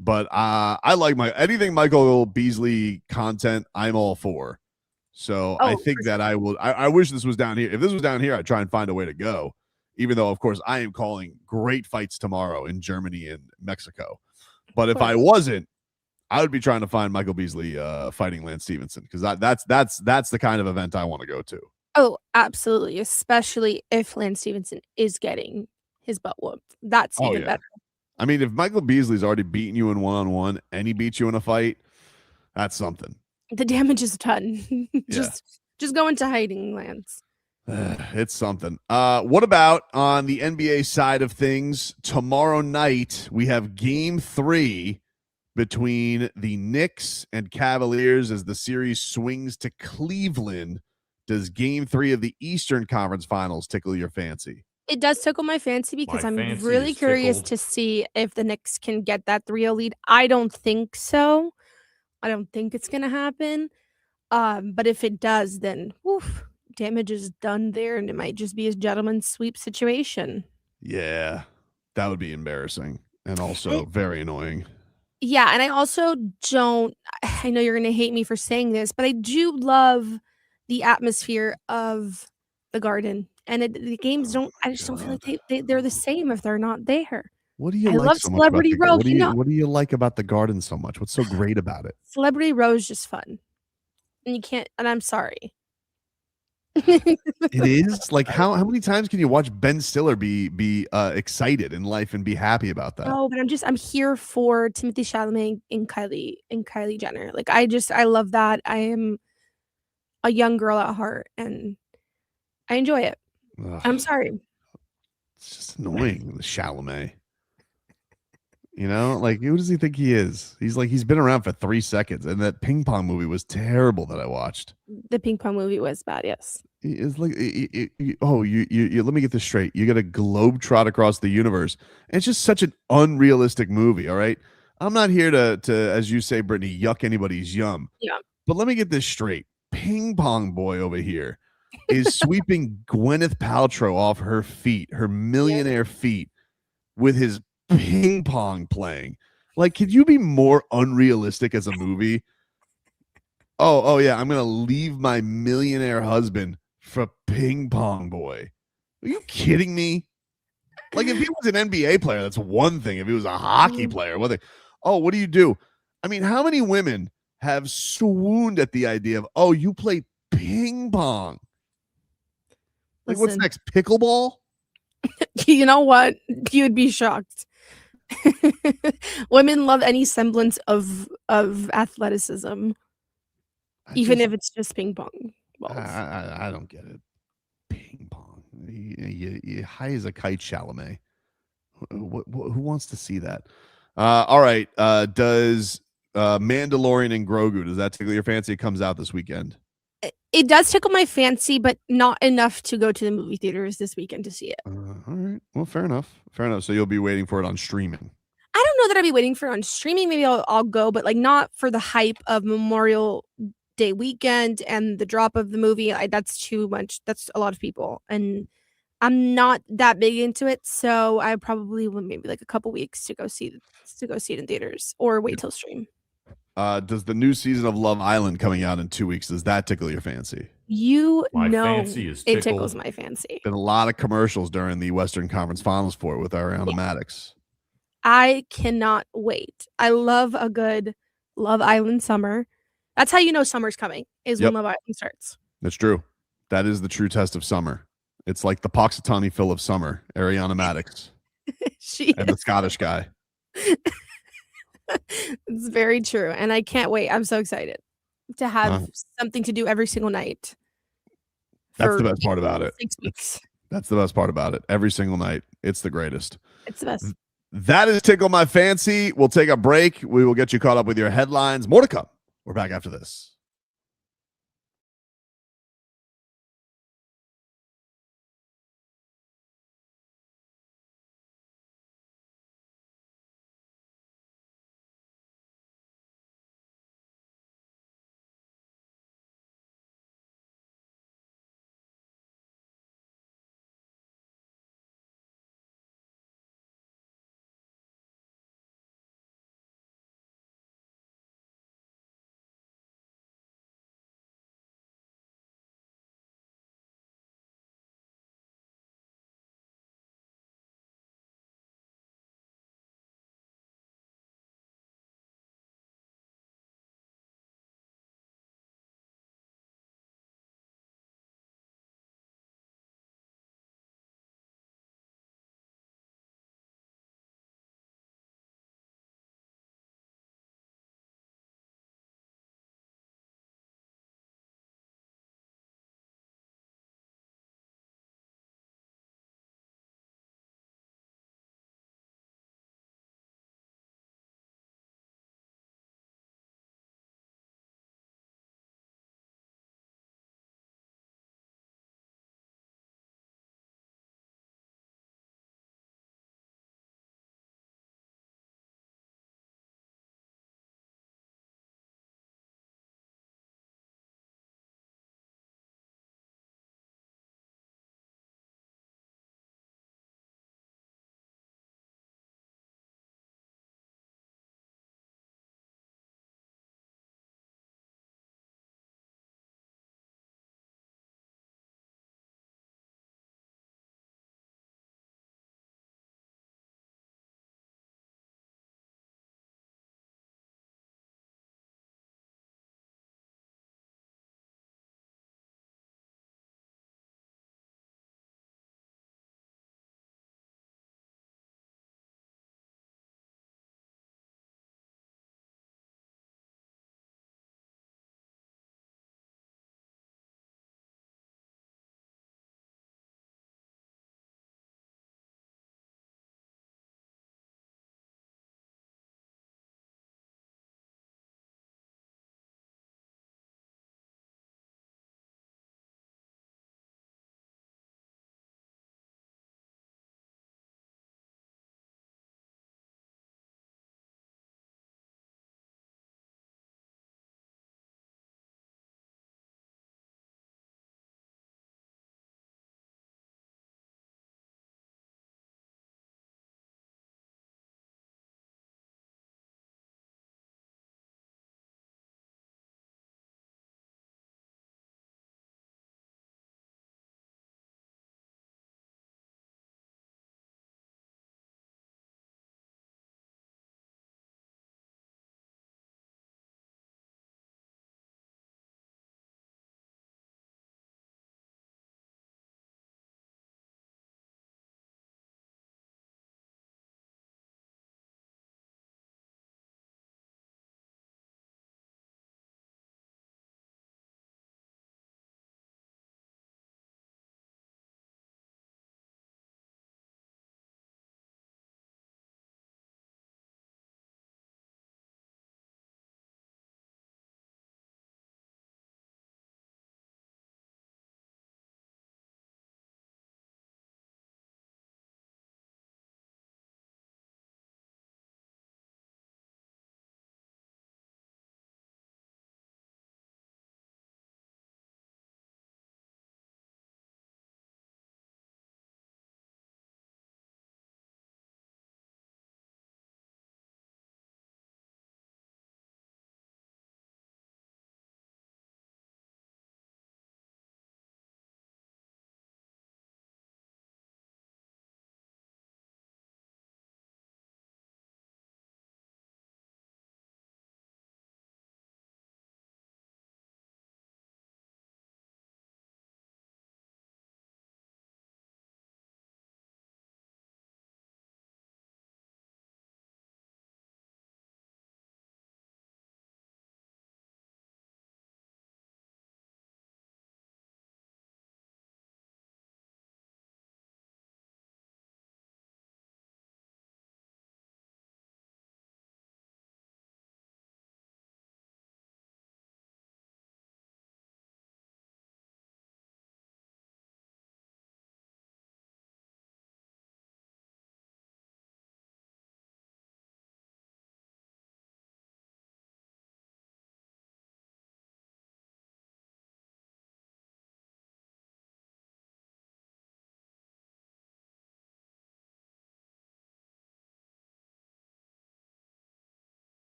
but I like anything Michael Beasley content. I'm all for. So I think that I will. I wish this was down here. If this was down here, I'd try and find a way to go. Even though, of course, I am calling great fights tomorrow in Germany and Mexico. But if I wasn't, I would be trying to find Michael Beasley fighting Lance Stevenson, because that's the kind of event I want to go to.
Oh, absolutely. Especially if Lance Stevenson is getting his butt whooped. That's even better.
I mean, if Michael Beasley's already beaten you in one-on-one and he beats you in a fight, that's something.
The damage is done. Just go into hiding, Lance.
It's something. What about on the NBA side of things? Tomorrow night, we have game 3 between the Knicks and Cavaliers as the series swings to Cleveland. Does game 3 of the Eastern Conference Finals tickle your fancy?
It does tickle my fancy because I'm really curious to see if the Knicks can get that 3-0 lead. I don't think so. I don't think it's going to happen. But if it does, then damage is done there, and it might just be a gentleman's sweep situation.
Yeah, that would be embarrassing and also very annoying.
Yeah, and I also don't – I know you're going to hate me for saying this, but I do love the atmosphere of the Garden. And the games don't – I just don't feel like they're the same if they're not there.
What do you
I
like
love
so
Celebrity
much
Row.
what do you like about the Garden so much? What's so great about it?
Celebrity Row is just fun. And you can't – and I'm sorry.
It is like how many times can you watch Ben Stiller be excited in life and be happy about that?
No, but I'm here for Timothée Chalamet and Kylie Jenner. Like I love that. I am a young girl at heart and I enjoy it.
Ugh,
I'm sorry.
it's just annoying, the Chalamet. You know, like who does he think he is? He's been around for 3 seconds, and that ping pong movie was terrible that I watched.
The ping pong movie was bad, yes.
It's like you let me get this straight. You got a globetrot across the universe, and it's just such an unrealistic movie. All right, I'm not here to as you say, Brittany, yuck anybody's yum.
Yeah.
But let me get this straight. Ping pong boy over here is sweeping Gwyneth Paltrow off her feet, her millionaire feet, with his ping pong playing. Like, could you be more unrealistic as a movie? Oh yeah, I'm gonna leave my millionaire husband for ping pong boy. Are you kidding me? Like, if he was an NBA player, that's one thing. If he was a hockey player, what do you do? I mean, how many women have swooned at the idea of, you play ping pong? Like, what's next? Pickleball?
You know what? You'd be shocked. Women love any semblance of athleticism, even if it's just ping pong balls.
I don't get it. Ping pong. You high as a kite, Chalamet. Who wants to see that? All right. Does Mandalorian and Grogu, does that tickle your fancy? It comes out this weekend.
It does tickle my fancy, but not enough to go to the movie theaters this weekend to see it.
All right. Well, fair enough. So you'll be waiting for it on streaming.
I don't know that I'll be waiting for it on streaming. Maybe I'll go, but like not for the hype of Memorial Day weekend and the drop of the movie. That's too much. That's a lot of people, and I'm not that big into it. So I probably will maybe like a couple weeks to go see it in theaters or wait till stream.
Does the new season of Love Island coming out in 2 weeks, does that tickle your fancy?
My fancy is
it tickles my fancy.
Been a lot of commercials during the Western Conference Finals for it with Ariana Madix.
I cannot wait. I love a good Love Island summer. That's how you know summer's coming, is when Love Island starts.
That's true. That is the true test of summer. It's like the Poxitani Phil of summer, Ariana Madix. And the Scottish guy.
It's very true. And I can't wait. I'm so excited to have something to do every single night.
That's the best part about it.
6 weeks.
That's the best part about it. Every single night. It's the greatest.
It's the best.
That is Tickle My Fancy. We'll take a break. We will get you caught up with your headlines. More to come. We're back after this.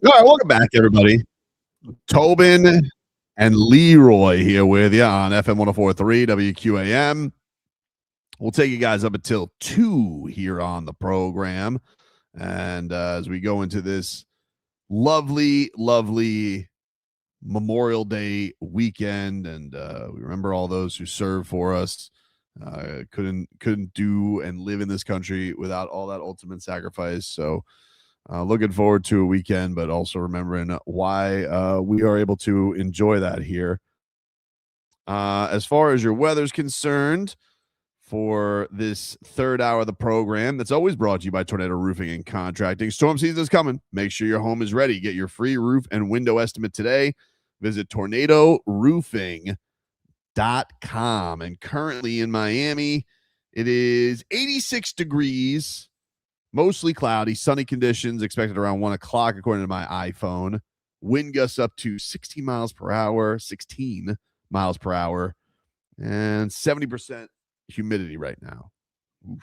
All right, welcome back, everybody. Tobin and Leroy here with you on FM 104.3 WQAM. We'll take you guys up until 2 here on the program. And as we go into this lovely, lovely Memorial Day weekend, and we remember all those who served for us, couldn't do and live in this country without all that ultimate sacrifice. So looking forward to a weekend, but also remembering why we are able to enjoy that here. As far as your weather's concerned, for this third hour of the program, that's always brought to you by Tornado Roofing and Contracting. Storm season is coming. Make sure your home is ready. Get your free roof and window estimate today. Visit tornadoroofing.com. And currently in Miami, it is 86 degrees, mostly cloudy, sunny conditions expected around 1 o'clock, according to my iPhone. Wind gusts up to 16 miles per hour, and 70% humidity right now. Oof.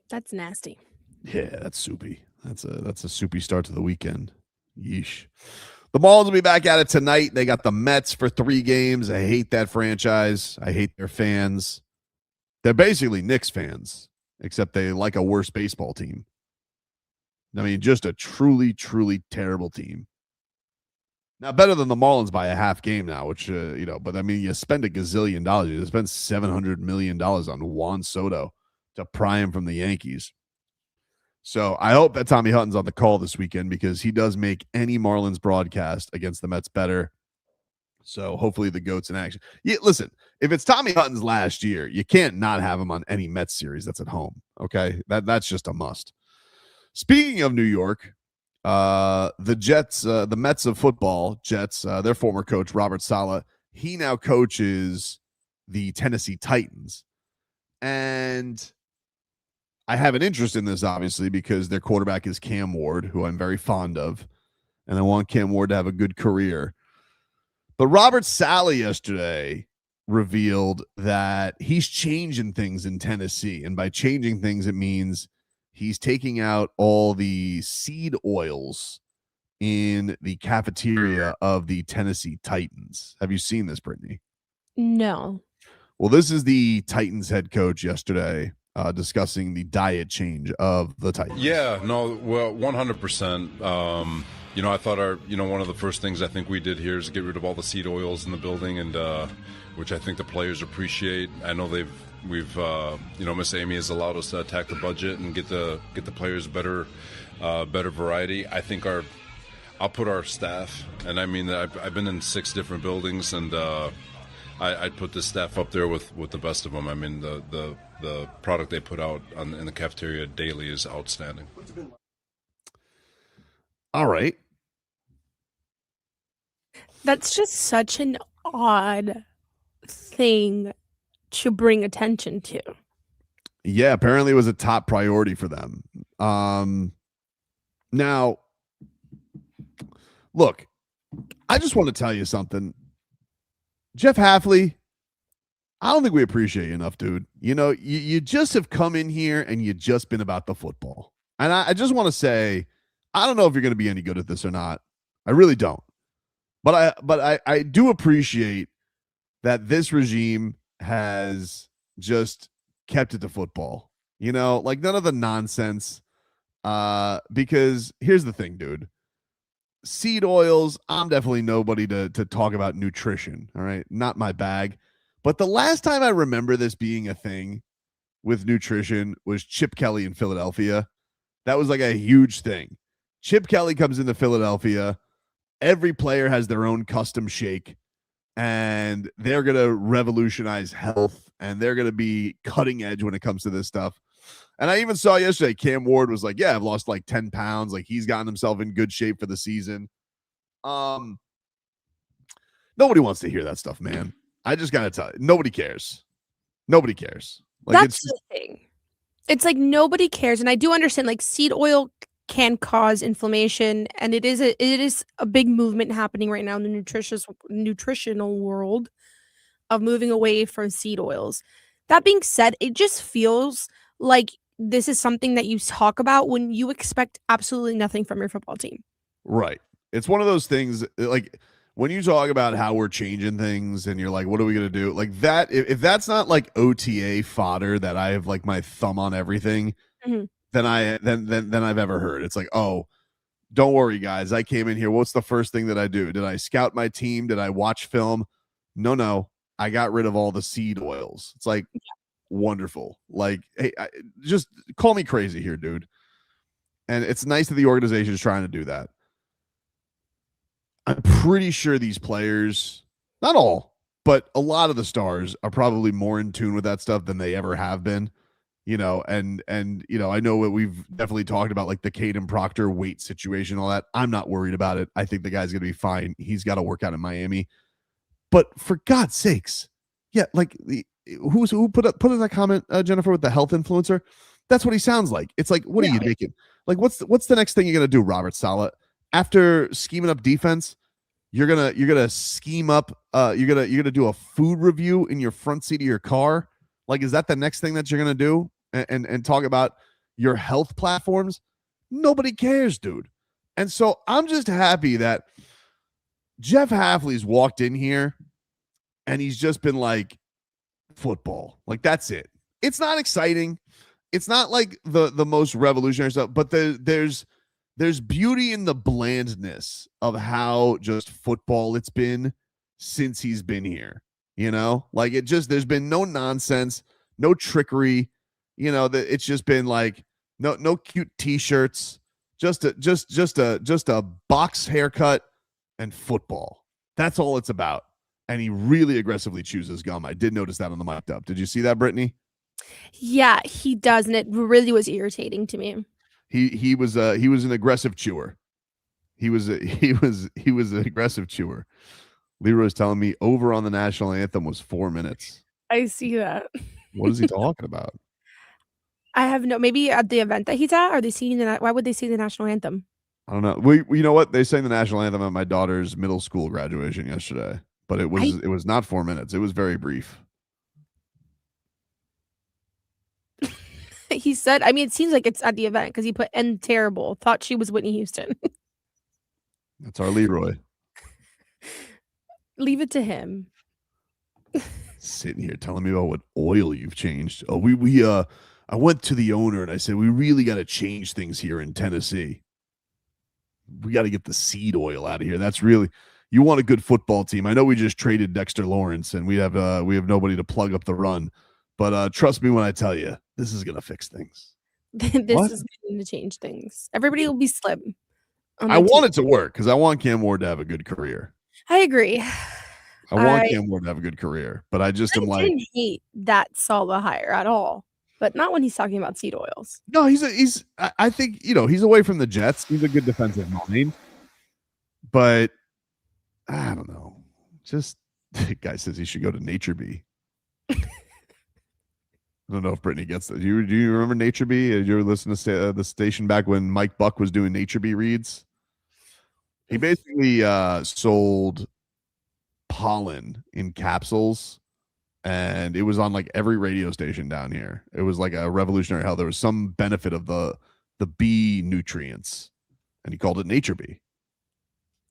That's nasty.
Yeah, that's soupy. That's a soupy start to the weekend. Yeesh. The Marlins will be back at it tonight. They got the Mets for 3 games. I hate that franchise. I hate their fans. They're basically Knicks fans, except they like a worse baseball team. I mean, just a truly, truly terrible team. Now, better than the Marlins by a half game now, which, but I mean, you spend $1 gazillion. You spend $700 million on Juan Soto to pry him from the Yankees. So I hope that Tommy Hutton's on the call this weekend, because he does make any Marlins broadcast against the Mets better. So hopefully the GOAT's in action. Yeah, listen, if it's Tommy Hutton's last year, you can't not have him on any Mets series that's at home. Okay, that's just a must. Speaking of New York, the Jets, the Mets of football, Jets, their former coach, Robert Saleh, he now coaches the Tennessee Titans. And I have an interest in this, obviously, because their quarterback is Cam Ward, who I'm very fond of. And I want Cam Ward to have a good career. But Robert Saleh yesterday revealed that he's changing things in Tennessee. And by changing things, it means he's taking out all the seed oils in the cafeteria of the Tennessee Titans. Have you seen this, Brittney?
No.
Well, this is the Titans head coach yesterday discussing the diet change of the Titans.
Yeah, no, well, 100%. I thought one of the first things I think we did here is get rid of all the seed oils in the building, and which I think the players appreciate. I know we've Miss Amy has allowed us to attack the budget and get the players better variety. I think I'll put our staff, and I mean I've been in 6 different buildings, and I'd put this staff up there with the best of them. I mean the product they put out in the cafeteria daily is outstanding.
All right.
That's just such an odd thing to bring attention to.
Yeah, apparently it was a top priority for them. Now, look, I just want to tell you something. Jeff Hafley, I don't think we appreciate you enough, dude. You just have come in here and you just been about the football. And I just want to say, I don't know if you're going to be any good at this or not. I really don't. But I do appreciate that this regime has just kept it to football. Like none of the nonsense. Because here's the thing, dude. Seed oils, I'm definitely nobody to talk about nutrition. All right. Not my bag. But the last time I remember this being a thing with nutrition was Chip Kelly in Philadelphia. That was like a huge thing. Chip Kelly comes into Philadelphia. Every player has their own custom shake, and they're going to revolutionize health, and they're going to be cutting edge when it comes to this stuff. And I even saw yesterday, Cam Ward was like, yeah, I've lost like 10 pounds. Like he's gotten himself in good shape for the season. Nobody wants to hear that stuff, man. I just got to tell you, nobody cares. Nobody cares. Like,
that's the thing. It's like nobody cares. And I do understand like seed oil can cause inflammation, and it is a big movement happening right now in the nutritional world of moving away from seed oils. That being said, it just feels like this is something that you talk about when you expect absolutely nothing from your football team.
Right. It's one of those things like when you talk about how we're changing things and you're like, what are we going to do? Like that, if that's not like OTA fodder that I have like my thumb on everything, than I've ever heard. It's like, oh, don't worry, guys. I came in here. What's the first thing that I do? Did I scout my team? Did I watch film? No. I got rid of all the seed oils. It's like wonderful. Like, hey, just call me crazy here, dude. And it's nice that the organization is trying to do that. I'm pretty sure these players, not all, but a lot of the stars are probably more in tune with that stuff than they ever have been. You know, and you know, I know what we've definitely talked about, like the Caden Proctor weight situation, all that. I'm not worried about it. I think the guy's gonna be fine. He's got to work out in Miami. But for God's sakes, yeah, like who put in that comment, Jennifer, with the health influencer? That's what he sounds like. It's like, what are you making? Like, what's the next thing you're gonna do, Robert Saleh? After scheming up defense, you're gonna scheme up. You're gonna do a food review in your front seat of your car. Like, is that the next thing that you're going to do and talk about your health platforms? Nobody cares, dude. And so I'm just happy that Jeff Hafley's walked in here and he's just been like, football. Like, that's it. It's not exciting. It's not like the most revolutionary stuff, but there's beauty in the blandness of how just football it's been since he's been here. You know, like there's been no nonsense, no trickery. You know, that it's just been like no cute t-shirts, just a box haircut and football. That's all it's about. And he really aggressively chooses gum. I did notice that on the mic up. Did you see that, Brittney?
Yeah, he does, and it really was irritating to me.
He was an aggressive chewer. He was an aggressive chewer. Leroy's telling me over on the national anthem was 4 minutes.
I see that.
What is he talking about?
I have maybe at the event that he's at, are they singing why would they sing the national anthem?
I don't know. You know what? They sang the national anthem at my daughter's middle school graduation yesterday, but it was not 4 minutes. It was very brief.
He said, I mean, it seems like it's at the event because he put "end terrible." Thought she was Whitney Houston.
That's our Leroy.
Leave it to him.
Sitting here telling me about what oil you've changed. Oh, I went to the owner and I said, we really got to change things here in Tennessee. We got to get the seed oil out of here. That's really, you want a good football team. I know we just traded Dexter Lawrence and we have nobody to plug up the run, but trust me when I tell you, this is going to fix things.
This is going to change things. Everybody will be slim.
I want it to work because I want Cam Ward to have a good career.
I agree.
I want Cam Ward to have a a good career, but I just am like, I
didn't hate that Saleh hire at all, but not when he's talking about seed oils.
No, I think, you know, he's away from the Jets. He's a good defensive mind, but I don't know. Just the guy says he should go to Nature Bee. I don't know if Brittney gets that. Do you remember Nature Bee? Did you ever listen to the station back when Mike Buck was doing Nature Bee reads? He basically sold pollen in capsules, and it was on like every radio station down here. It was like a revolutionary how there was some benefit of the bee nutrients, and he called it Nature Bee.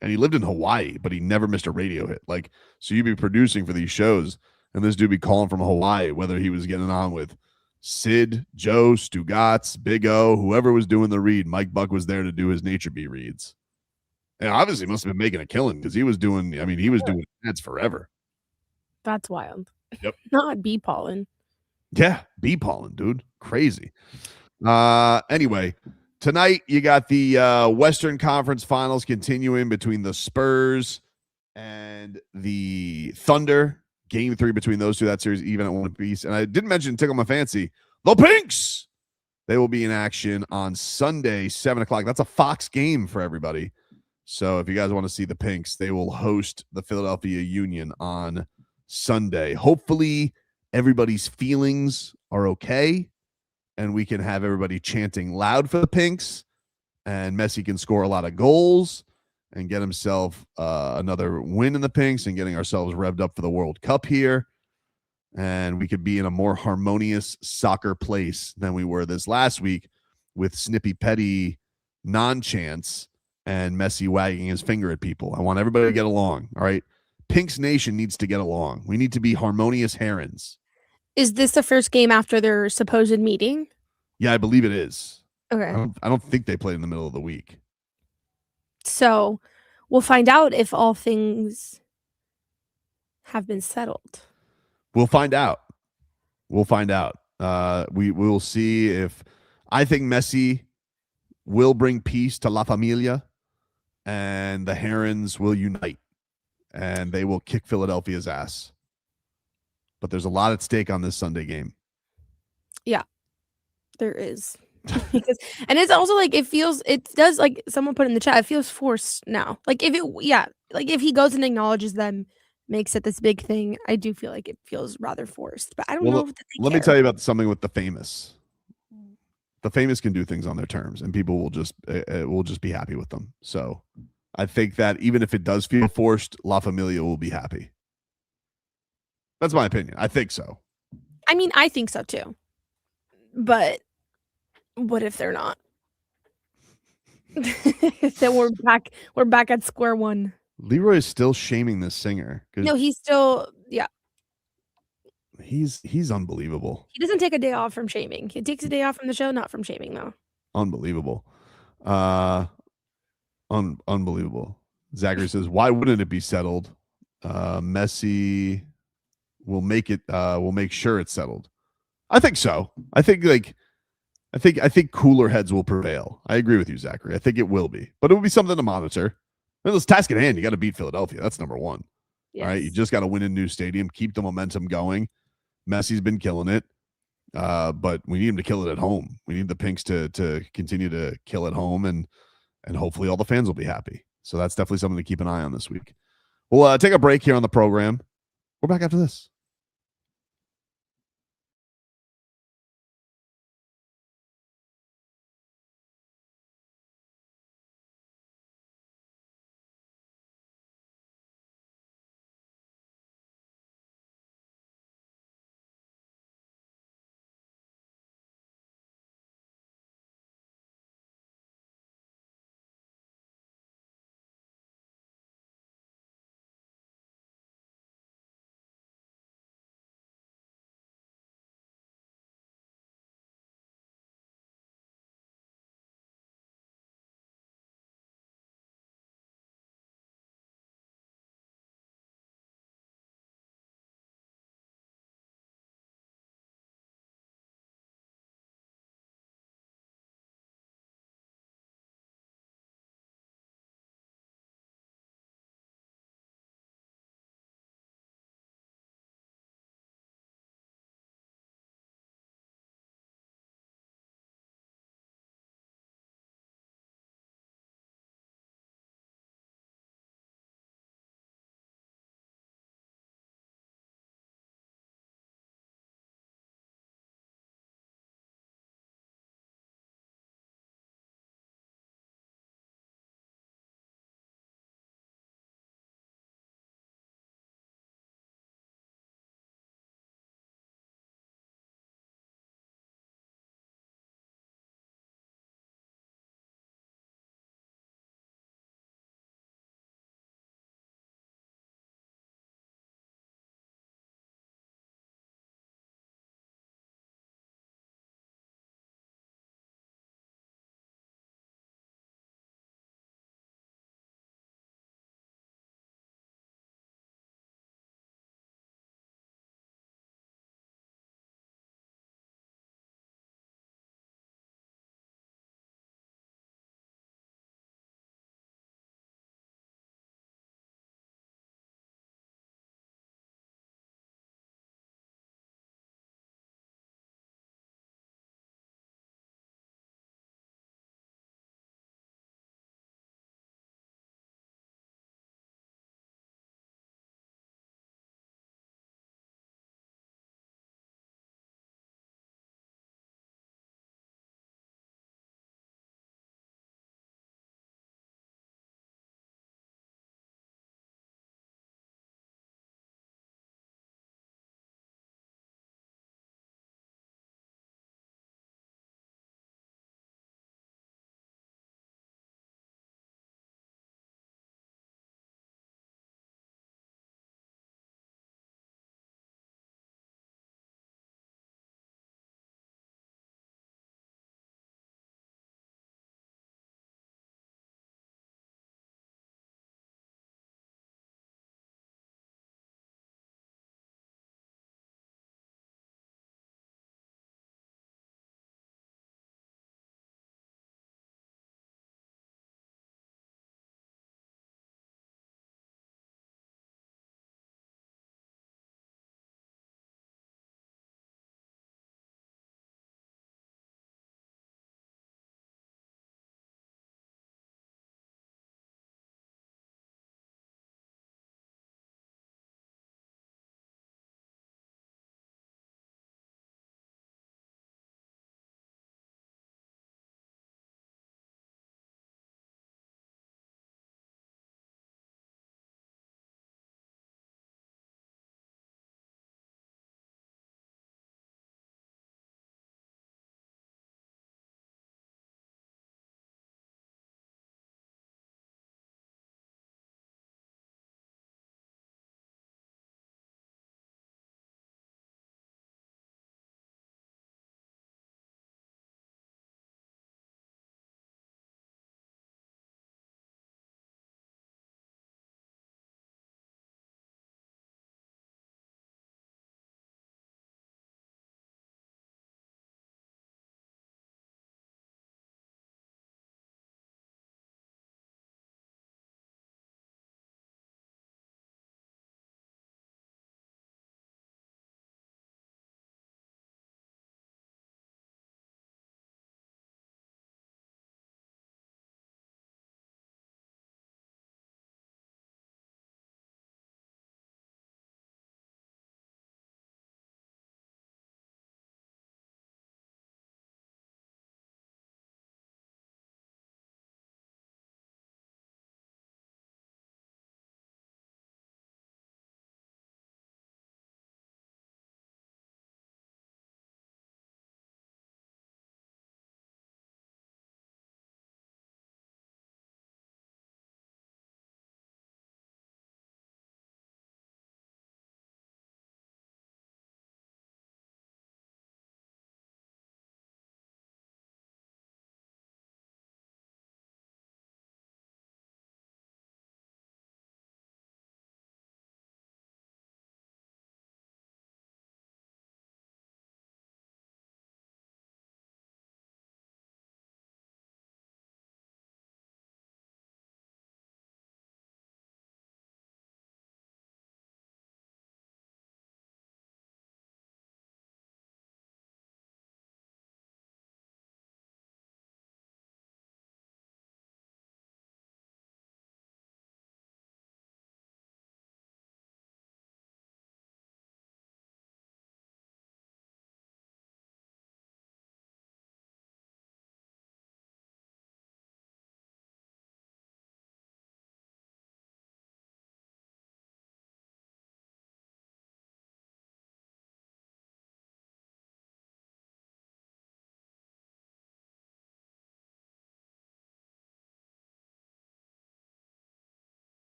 And he lived in Hawaii, but he never missed a radio hit. Like, so you'd be producing for these shows, and this dude be calling from Hawaii, whether he was getting on with Sid, Joe, Stugatz, Big O, whoever was doing the read. Mike Buck was there to do his Nature Bee reads. And obviously must have been making a killing because he was doing ads forever.
That's wild.
Yep.
Not bee pollen.
Yeah, bee pollen, dude. Crazy. Anyway, tonight you got the Western Conference Finals continuing between the Spurs and the Thunder. Game 3 between those two. That series even at one piece. And I didn't mention Tickle My Fancy. The Pinks! They will be in action on Sunday, 7 o'clock. That's a Fox game for everybody. So if you guys want to see the Pinks, they will host the Philadelphia Union on Sunday. Hopefully everybody's feelings are okay and we can have everybody chanting loud for the Pinks and Messi can score a lot of goals and get himself another win in the Pinks and getting ourselves revved up for the World Cup here. And we could be in a more harmonious soccer place than we were this last week with Snippy Petty non-chants and Messi wagging his finger at people. I want everybody to get along. All right. Pink's Nation needs to get along. We need to be harmonious herons.
Is this the first game after their supposed meeting?
Yeah, I believe it is.
Okay.
I don't think they played in the middle of the week.
So we'll find out if all things have been settled.
We'll find out. We'll find out. We will see if I think Messi will bring peace to La Familia and the Herons will unite and they will kick Philadelphia's ass. But there's a lot at stake on this Sunday game.
Yeah, there is. And it's also like it does, like someone put in the chat, it feels forced now. Like if he goes and acknowledges them, makes it this big thing, I do feel like it feels rather forced. But I don't know if they
let me
care.
tell you about something with the famous. The famous can do things on their terms, and people will just be happy with them. So I think that even if it does feel forced, La Familia will be happy. That's my opinion. I think so.
I mean, I think so too. But what if they're not? Then we're back at square one.
Leroy is still shaming this singer.
No, he's still, yeah.
He's unbelievable.
He doesn't take a day off from shaming. He takes a day off from the show, not from shaming, though.
Unbelievable. Unbelievable. Zachary says, why wouldn't it be settled? Messi will make sure it's settled. I think so. I think cooler heads will prevail. I agree with you, Zachary. I think it will be. But it will be something to monitor. And this task at hand, you got to beat Philadelphia. That's number one. Yes. All right. You just got to win a new stadium, keep the momentum going. Messi's been killing it. But we need him to kill it at home. We need the Pinks to continue to kill at home, and hopefully all the fans will be happy. So that's definitely something to keep an eye on this week. We'll take a break here on the program. We're back after this.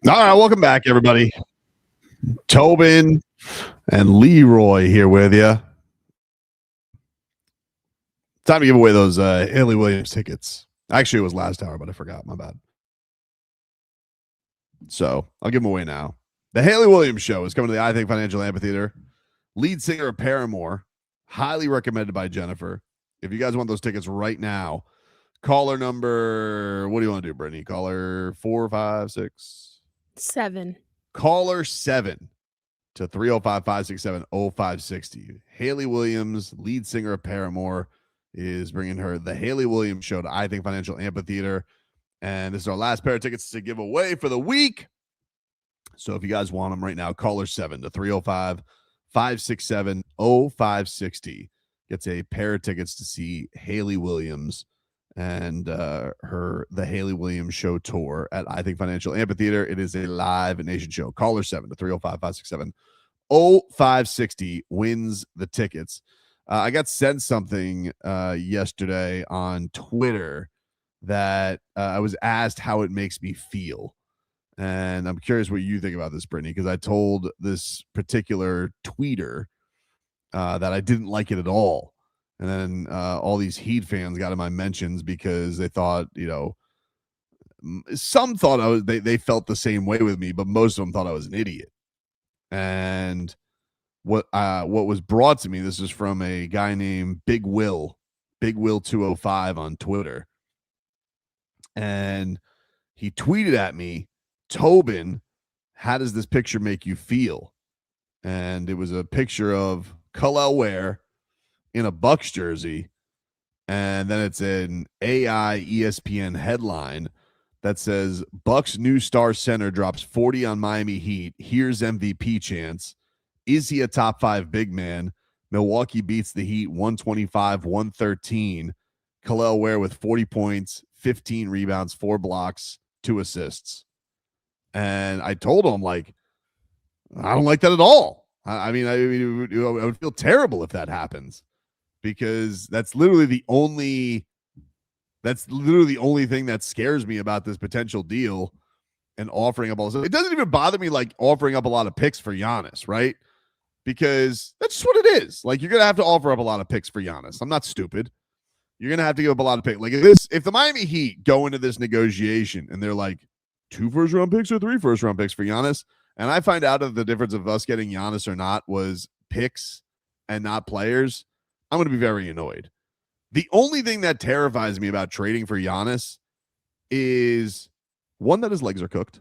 All right, welcome back, everybody. Tobin and Leroy here with you. Time to give away those Haley Williams tickets. Actually, it was last hour, but I forgot. My bad. So I'll give them away now. The Haley Williams show is coming to the I Think Financial Amphitheater. Lead singer of Paramore, highly recommended by Jennifer. If you guys want those tickets right now, caller number, what do you want to do, Brittney? Caller 4, 5, 6,
7.
Caller 7 to 305-567-0560. Haley Williams, lead singer of Paramore, is bringing her the Haley Williams show to I Think Financial Amphitheater. And this is our last pair of tickets to give away for the week. So if you guys want them right now, caller 7 to 305-567-0560 gets a pair of tickets to see Haley Williams and the Haley Williams show tour at I Think Financial Amphitheater. It is a live nation show. Caller 7 to 305-567-0560 wins the tickets. I got sent something yesterday on Twitter that I was asked how it makes me feel. And I'm curious what you think about this, Brittney, because I told this particular tweeter that I didn't like it at all. And then all these Heat fans got in my mentions because they thought, some thought they felt the same way with me, but most of them thought I was an idiot. And what was brought to me, this is from a guy named Big Will 205 on Twitter. And he tweeted at me, Tobin, how does this picture make you feel? And it was a picture of Kel'el Ware in a Bucks jersey. And then it's an AI ESPN headline that says, Bucks new star center drops 40 on Miami Heat. Here's MVP chance. Is he a top 5 big man? Milwaukee beats the Heat 125-113. Kel'el Ware with 40 points, 15 rebounds, 4 blocks, 2 assists. And I told him, I don't like that at all. I would feel terrible if that happens, because that's literally the only thing that scares me about this potential deal and offering up all this. It doesn't even bother me offering up a lot of picks for Giannis, right? Because that's just what it is. You're going to have to offer up a lot of picks for Giannis. I'm not stupid. You're going to have to give up a lot of picks. If the Miami Heat go into this negotiation and they're like 2 first-round picks or 3 first-round picks for Giannis, and I find out of the difference of us getting Giannis or not was picks and not players, I'm going to be very annoyed. The only thing that terrifies me about trading for Giannis is, 1, that his legs are cooked,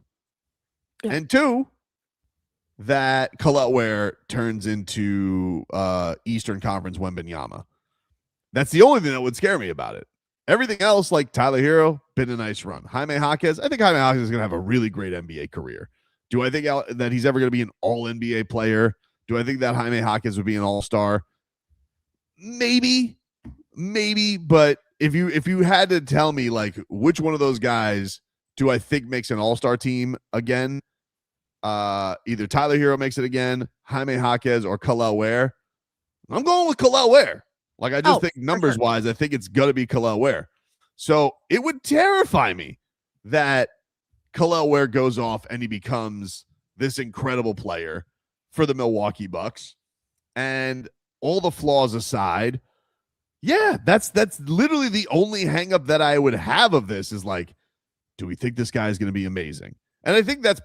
and 2, that Kel'el Ware turns into Eastern Conference Wembanyama. That's the only thing that would scare me about it. Everything else, like Tyler Herro, been a nice run. Jaime Jaquez, I think Jaime Jaquez is going to have a really great NBA career. Do I think that he's ever going to be an all-NBA player? Do I think that Jaime Jaquez would be an all-star? Maybe. But if you had to tell me, which one of those guys do I think makes an all-star team again, either Tyler Herro makes it again, Jaime Jaquez, or Kel'el Ware, I'm going with Kel'el Ware. I just think numbers-wise, I think it's going to be Kel'el Ware. So it would terrify me that Kel'el Ware goes off and he becomes this incredible player for the Milwaukee Bucks. And all the flaws aside, yeah, that's literally the only hang-up that I would have of this is do we think this guy is going to be amazing? And I think that's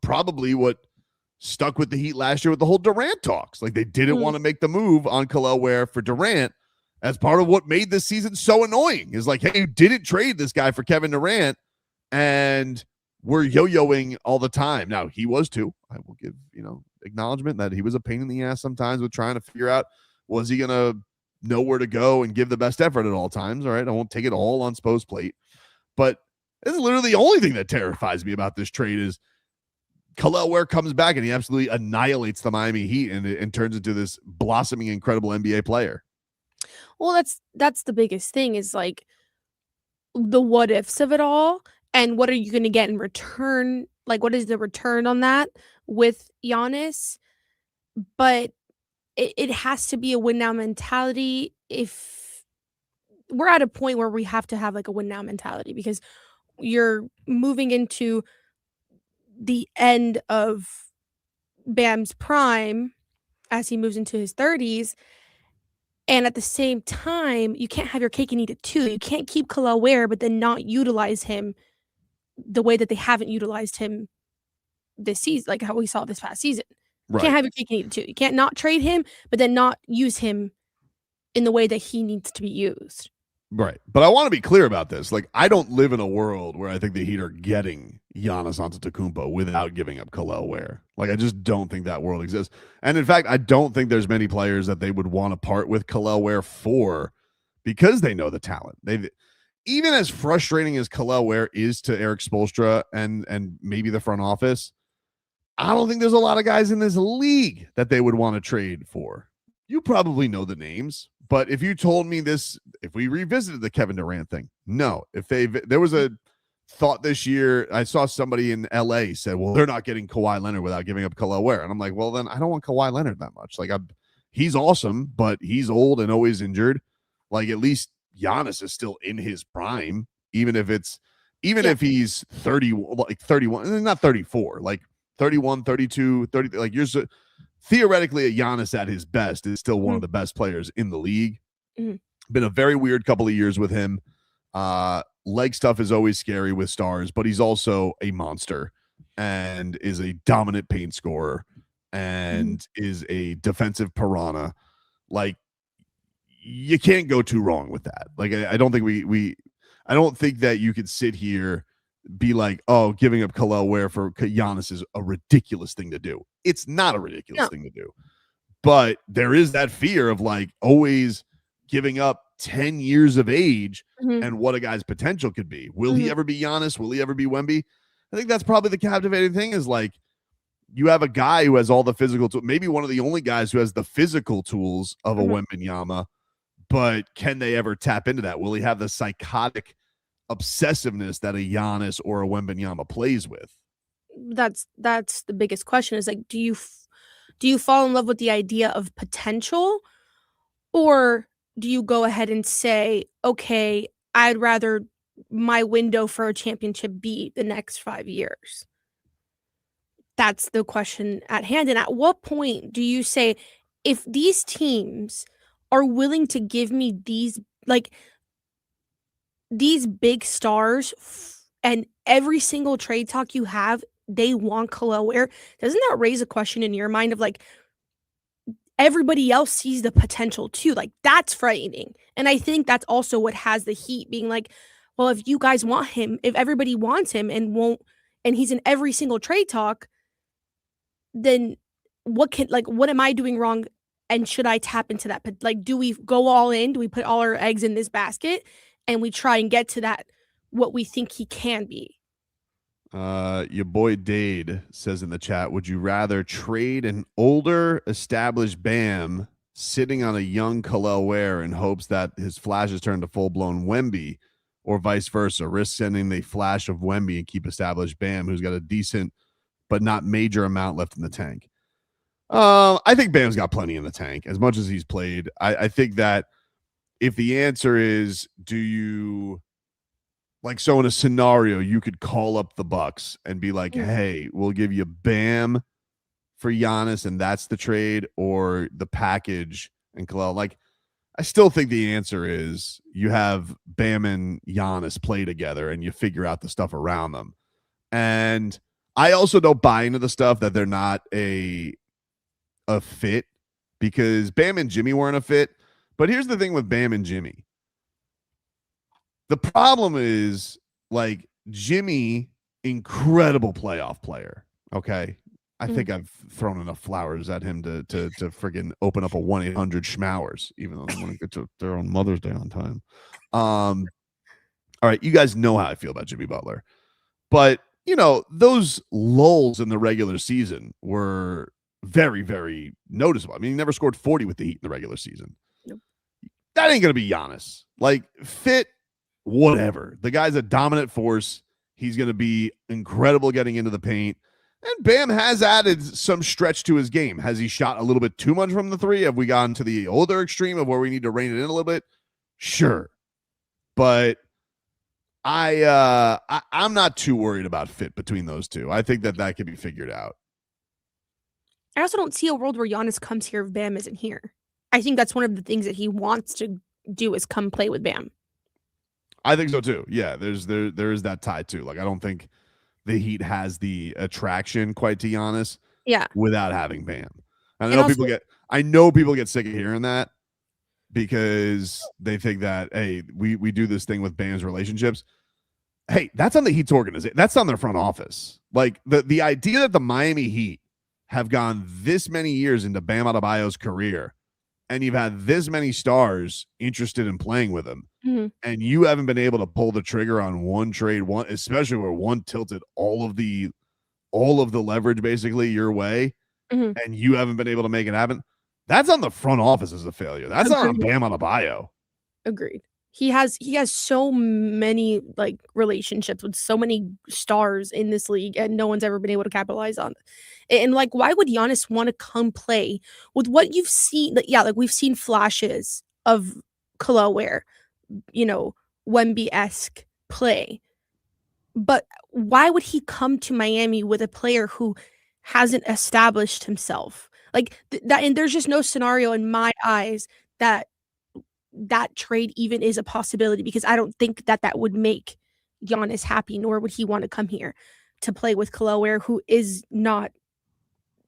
probably what stuck with the Heat last year with the whole Durant talks. They didn't want to make the move on Kel'el Ware for Durant as part of what made this season so annoying. Is hey, you didn't trade this guy for Kevin Durant, and we're yo-yoing all the time. Now, he was too. I will give, acknowledgement that he was a pain in the ass sometimes with trying to figure out, was he going to know where to go and give the best effort at all times? All right, I won't take it all on Spo's plate. But this is literally the only thing that terrifies me about this trade is Kel'el Ware comes back and he absolutely annihilates the Miami Heat and turns into this blossoming, incredible NBA player.
Well, that's the biggest thing is the what ifs of it all, and what are you going to get in return? What is the return on that with Giannis? But it has to be a win now mentality. If we're at a point where we have to have a win now mentality, because you're moving into the end of Bam's prime as he moves into his 30s. And at the same time, you can't have your cake and eat it too. You can't keep Kel'el Ware, but then not utilize him the way that they haven't utilized him this season, like how we saw this past season. You can't have your cake and eat it too. You can't not trade him, but then not use him in the way that he needs to be used.
Right. But I want to be clear about this. Like, I don't live in a world where I think the Heat are getting Giannis Antetokounmpo without giving up Kel'el Ware. Like, I just don't think that world exists. And in fact, I don't think there's many players that they would want to part with Kel'el Ware for because they know the talent. They've even as frustrating as Kel'el Ware is to Eric Spoelstra and maybe the front office, I don't think there's a lot of guys in this league that they would want to trade for. You probably know the names, but if you told me this, if we revisited the Kevin Durant thing, no. There was a thought this year, I saw somebody in LA said, well, they're not getting Kawhi Leonard without giving up Kel'el Ware. And I'm like, well, then I don't want Kawhi Leonard that much. Like, he's awesome, but he's old and always injured. Like, at least Giannis is still in his prime, even if he's 30, like 31, not 34, like 31, 32, 30, like you're theoretically a Giannis at his best is still one of the best players in the league. Been a very weird couple of years with him. Leg stuff is always scary with stars, but he's also a monster and is a dominant paint scorer and is a defensive piranha. Like, you can't go too wrong with that. Like, I don't think I don't think that you could sit here be like, oh, giving up Kel'el Ware for Giannis is a ridiculous thing to do. It's not a ridiculous thing to do. But there is that fear of like always giving up 10 years of age and what a guy's potential could be. Will he ever be Giannis? Will he ever be Wemby? I think that's probably the captivating thing is like you have a guy who has all the physical tools, maybe one of the only guys who has the physical tools of a Wembanyama, but can they ever tap into that? Will he have the psychotic obsessiveness that a Giannis or a Wembanyama plays with?
That's the biggest question is like, do you fall in love with the idea of potential, or do you go ahead and say, okay, I'd rather my window for a championship be the next 5 years? That's the question at hand. And at what point do you say, if these teams are willing to give me these big stars and every single trade talk you have, they want Kel'el Ware, doesn't that raise a question in your mind of like, everybody else sees the potential too? Like, that's frightening. And I think that's also what has the Heat being like, well, if you guys want him, if everybody wants him and he's in every single trade talk, then what am I doing wrong? And should I tap into that? Like, do we go all in? Do we put all our eggs in this basket and we try and get to that, what we think he can be?
Your boy Dade says in the chat, would you rather trade an older established Bam sitting on a young Kel'el Ware in hopes that his flashes turn to full-blown Wemby, or vice versa, risk sending the flash of Wemby and keep established Bam, who's got a decent but not major amount left in the tank? I think Bam's got plenty in the tank as much as he's played. I think that if the answer is, do you like, so in a scenario, you could call up the Bucks and be like, hey, we'll give you Bam for Giannis, and that's the trade, or the package and Kel'el. Like, I still think the answer is you have Bam and Giannis play together and you figure out the stuff around them. And I also don't buy into the stuff that they're not a fit, because Bam and Jimmy weren't a fit. But here's the thing with Bam and Jimmy. The problem is, like, Jimmy, incredidill playoff player. Okay. I think I've thrown enough flowers at him to friggin' open up a 1-800-SCHMOWERS, even though they want to get to their own Mother's Day on time. All right. You guys know how I feel about Jimmy Butler. But, you know, those lulls in the regular season were very, very noticeable. I mean, he never scored 40 with the Heat in the regular season.
Nope.
That ain't going to be Giannis. Like, fit, whatever. The guy's a dominant force. He's going to be incredible getting into the paint. And Bam has added some stretch to his game. Has he shot a little bit too much from the three? Have we gone to the older extreme of where we need to rein it in a little bit? Sure. But
I'm not too worried about fit between those two. I think that could be figured out.
I also don't see a world where Giannis comes here if Bam isn't here. I think that's one of the things that he wants to do is come play with Bam.
I think so too. Yeah, there is that tie too. Like I don't think the Heat has the attraction quite to Giannis.
Yeah.
Without having Bam. And I
also,
know people get sick of hearing that because they think that, hey, we do this thing with Bam's relationships. Hey, that's on the Heat's organization. That's on their front office. Like the idea that the Miami Heat have gone this many years into Bam Adebayo's career and you've had this many stars interested in playing with him, and you haven't been able to pull the trigger on one trade, especially where one tilted all of the leverage basically your way, and you haven't been able to make it happen. That's on the front office as a failure. That's not on Bam Adebayo.
Agreed. He has so many like relationships with so many stars in this league, and no one's ever been able to capitalize on it. And like, why would Giannis want to come play with what you've seen? Like we've seen flashes of Kel'el Ware, Wemby-esque play. But why would he come to Miami with a player who hasn't established himself? Like that, and there's just no scenario in my eyes that trade even is a possibility, because I don't think that would make Giannis happy, nor would he want to come here to play with Kel'el Ware, who is not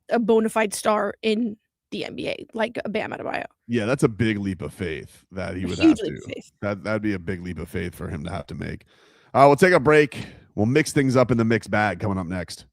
a bona fide star in the NBA like Bam Adebayo.
Yeah, that's a big leap of faith that he would have to. That'd be a big leap of faith for him to have to make. We'll take a break. We'll mix things up in the mixed bag coming up next.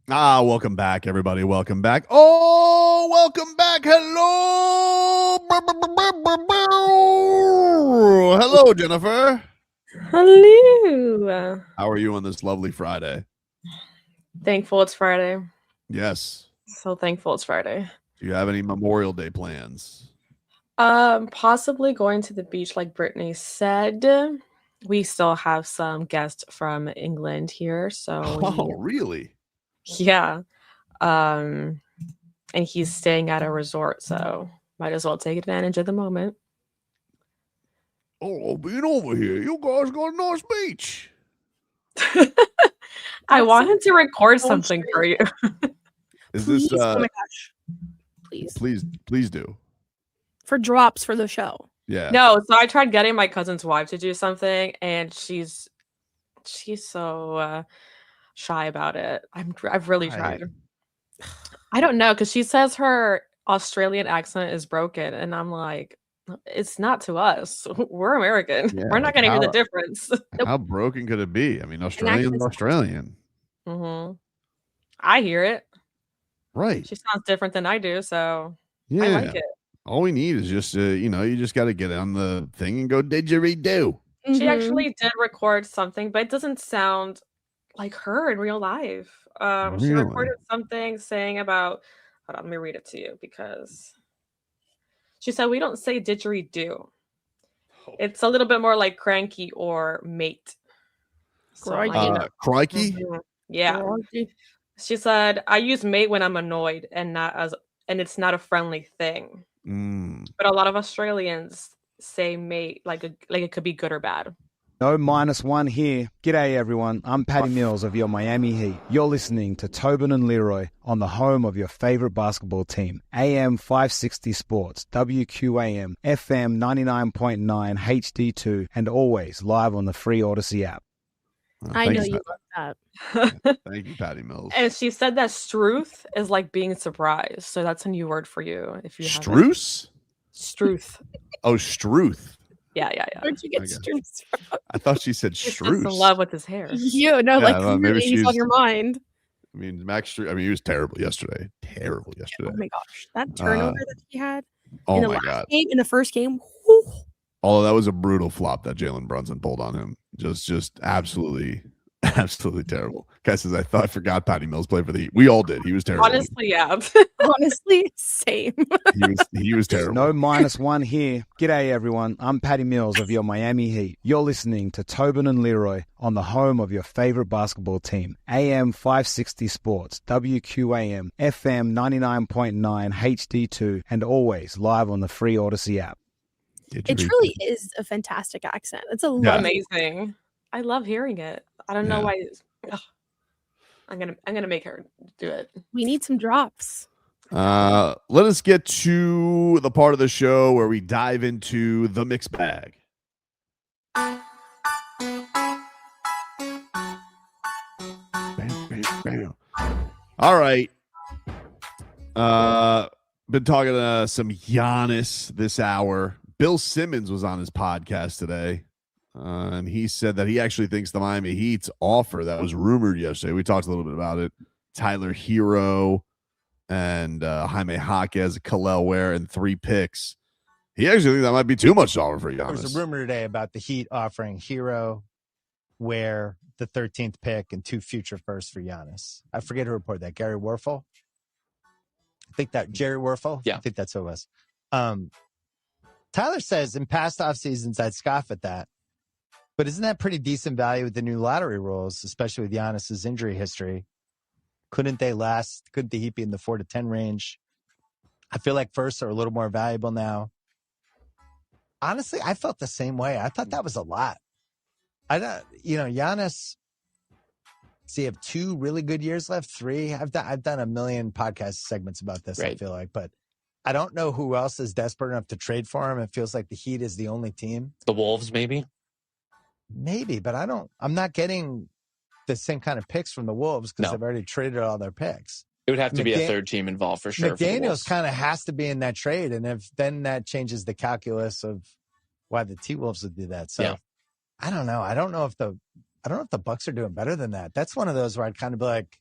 Welcome back, everybody. Welcome back. Oh, welcome back. Hello. Hello, Jennifer.
Hello.
How are you on this lovely Friday?
Thankful it's Friday.
Yes.
So thankful it's Friday.
Do you have any Memorial Day plans?
Possibly going to the beach like Brittany said. We still have some guests from England here, so
Really?
yeah. And he's staying at a resort, so might as well take advantage of the moment.
Oh, being over here, you guys got a nice beach.
I want him to record something for you.
Is
Please,
this
oh my gosh.
please do.
For drops for the show.
Yeah.
No, so I tried getting my cousin's wife to do something, and she's so shy about it. I've really tried. I don't know, because she says her Australian accent is broken, and I'm like, it's not to us. We're American.
Yeah,
We're not going to hear the difference.
How broken could it be? I mean, Australian.
Mm-hmm. I hear it.
Right.
She sounds different than I do, so
Yeah.
I like it.
All we need is just, you just got to get on the thing and go didgeridoo.
She actually did record something, but it doesn't sound like her in real life. She recorded something saying about, hold on, let me read it to you, because she said, we don't say didgeridoo. It's a little bit more like cranky or mate. So
crikey?
Mhm. Yeah. She said, I use mate when I'm annoyed and it's not a friendly thing. But a lot of Australians say mate like it could be good or bad.
No -1 here. G'day everyone. I'm Patty Mills of your Miami Heat. You're listening to Tobin and Leroy on the home of your favorite basketball team. AM 560 Sports, WQAM, FM 99.9 HD2, and always live on the free Odyssey app.
I know you love that.
Thank you, Patty Mills.
And she said that struth is like being surprised. So that's a new word for you. If you
Struth?
Struth.
Oh, struth.
Yeah.
Where'd you get struth from?
I thought she said
He's
struth.
in love with his hair.
Maybe
he's on your mind.
I mean, Max Struth. I mean, he was terrible yesterday. Oh
my gosh, that turnover that he had.
Oh
in the
my
last
god!
Game, in the first game. Whew.
Although that was a brutal flop that Jalen Brunson pulled on him. Just absolutely terrible. Guy says, I forgot Patty Mills played for the Heat. We all did. He was terrible.
Honestly, yeah.
Honestly, same.
He was terrible.
No -1 here. G'day everyone. I'm Patty Mills of your Miami Heat. You're listening to Tobin and Leroy on the home of your favorite basketball team. AM 560 Sports, WQAM, FM 99.9 HD2, and always live on the free Odyssey app.
It truly is a fantastic accent. It's
amazing. I love hearing it. I don't know why. I'm gonna make her do it.
We need some drops.
Let us get to the part of the show where we dive into the mixed bag. Bam. All right. Been talking to some Giannis this hour. Bill Simmons was on his podcast today. And he said that he actually thinks the Miami Heat's offer that was rumored yesterday, we talked a little bit about it, Tyler Herro and Jaime Jaquez, Kel'el Ware, and 3 picks. He actually thinks that might be too much to offer for Giannis.
There was a rumor today about the Heat offering Herro, Ware, the 13th pick, and 2 future firsts for Giannis. I forget who reported that. Gary Werfel? I think that Jerry Werfel?
Yeah.
I think that's who it was. Tyler says in past off seasons, I'd scoff at that. But isn't that pretty decent value with the new lottery rules, especially with Giannis's injury history? Couldn't they last? Couldn't the Heat be in the 4 to 10 range? I feel like firsts are a little more valuable now. Honestly, I felt the same way. I thought that was a lot. Giannis, does he have 2 really good years left? 3? I've done a million podcast segments about this,
right.
I feel like. But I don't know who else is desperate enough to trade for him. It feels like the Heat is the only team.
The Wolves, maybe?
Maybe, but I'm not getting the same kind of picks from the Wolves because they've already traded all their picks.
It would have to be a third team involved for sure.
McDaniels kind of has to be in that trade. And then that changes the calculus of why the T-Wolves would do that. So I don't know. I don't know if the Bucks are doing better than that. That's one of those where I'd kind of be like,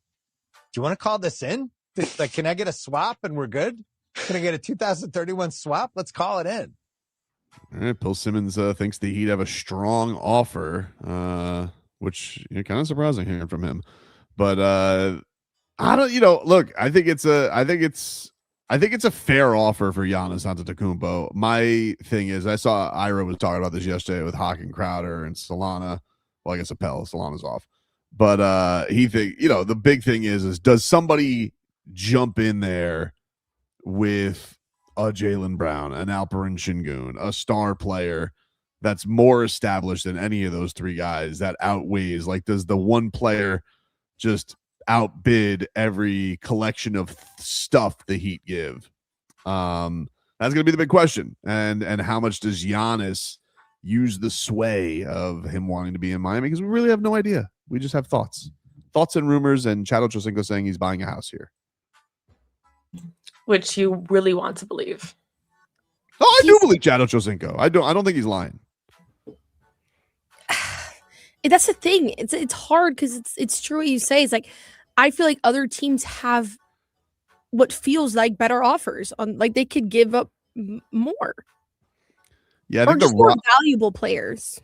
Do you want to call this in? Like, can I get a swap and we're good? Can I get a 2031 swap? Let's call it in.
All right, Bill Simmons thinks the Heat have a strong offer, which kind of surprising hearing from him. But I don't, look, I think it's a fair offer for Giannis Antetokounmpo. My thing is, I saw Ira was talking about this yesterday with Hawk and Crowder and Solana. Well, I guess Appel, Solana's off. But he think, the big thing is does somebody jump in there with a Jaylen Brown, an Alperen Şengün, a star player that's more established than any of those three guys that outweighs? Like, does the one player just outbid every collection of stuff the Heat give? That's going to be the big question. And how much does Giannis use the sway of him wanting to be in Miami? Because we really have no idea. We just have thoughts and rumors, and Chad Ochocinco saying he's buying a house here,
which you really want to believe.
Oh, I do believe Chad Ochocinco. I don't think he's lying.
That's the thing. It's hard because it's true what you say. It's like I feel like other teams have what feels like better offers on, like they could give up more.
Yeah, I
or
think
just more valuable players.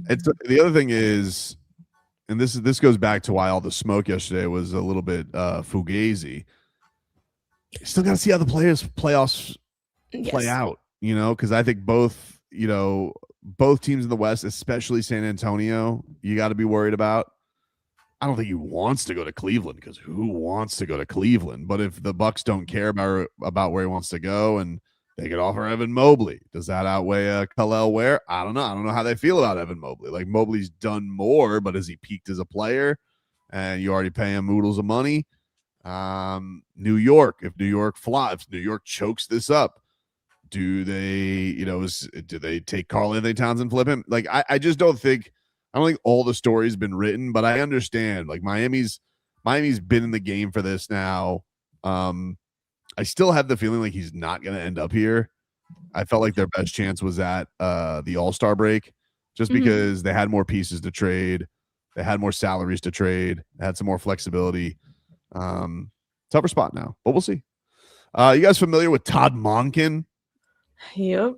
It's the other thing is, and this goes back to why all the smoke yesterday was a little bit fugazi. You still got to see how the playoffs play out, because I think both teams in the West, especially San Antonio, you got to be worried about. I don't think he wants to go to Cleveland, because who wants to go to Cleveland? But if the Bucks don't care about where he wants to go and they could offer Evan Mobley, does that outweigh Kel'el Ware? I don't know. I don't know how they feel about Evan Mobley. Like, Mobley's done more, but has he peaked as a player? And you already pay him oodles of money. New York, if New York flops, New York chokes this up, do they take Karl-Anthony Towns and flip him? Like, I just don't think all the story's been written, but I understand, like, Miami's been in the game for this now. I still have the feeling like he's not going to end up here. I felt like their best chance was at the All-Star break, just because they had more pieces to trade. They had more salaries to trade. They had some more flexibility. Tougher spot now, but we'll see. You guys familiar with Todd Monken?
Yep.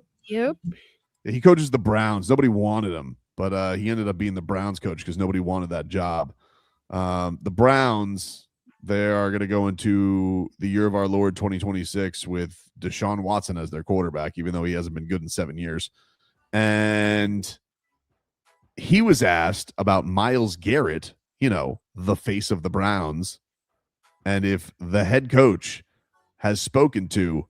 He coaches the Browns. Nobody wanted him, but he ended up being the Browns coach because nobody wanted that job. The Browns, they are going to go into the year of our Lord 2026 with Deshaun Watson as their quarterback, even though he hasn't been good in 7 years. And he was asked about Myles Garrett, the face of the Browns, and if the head coach has spoken to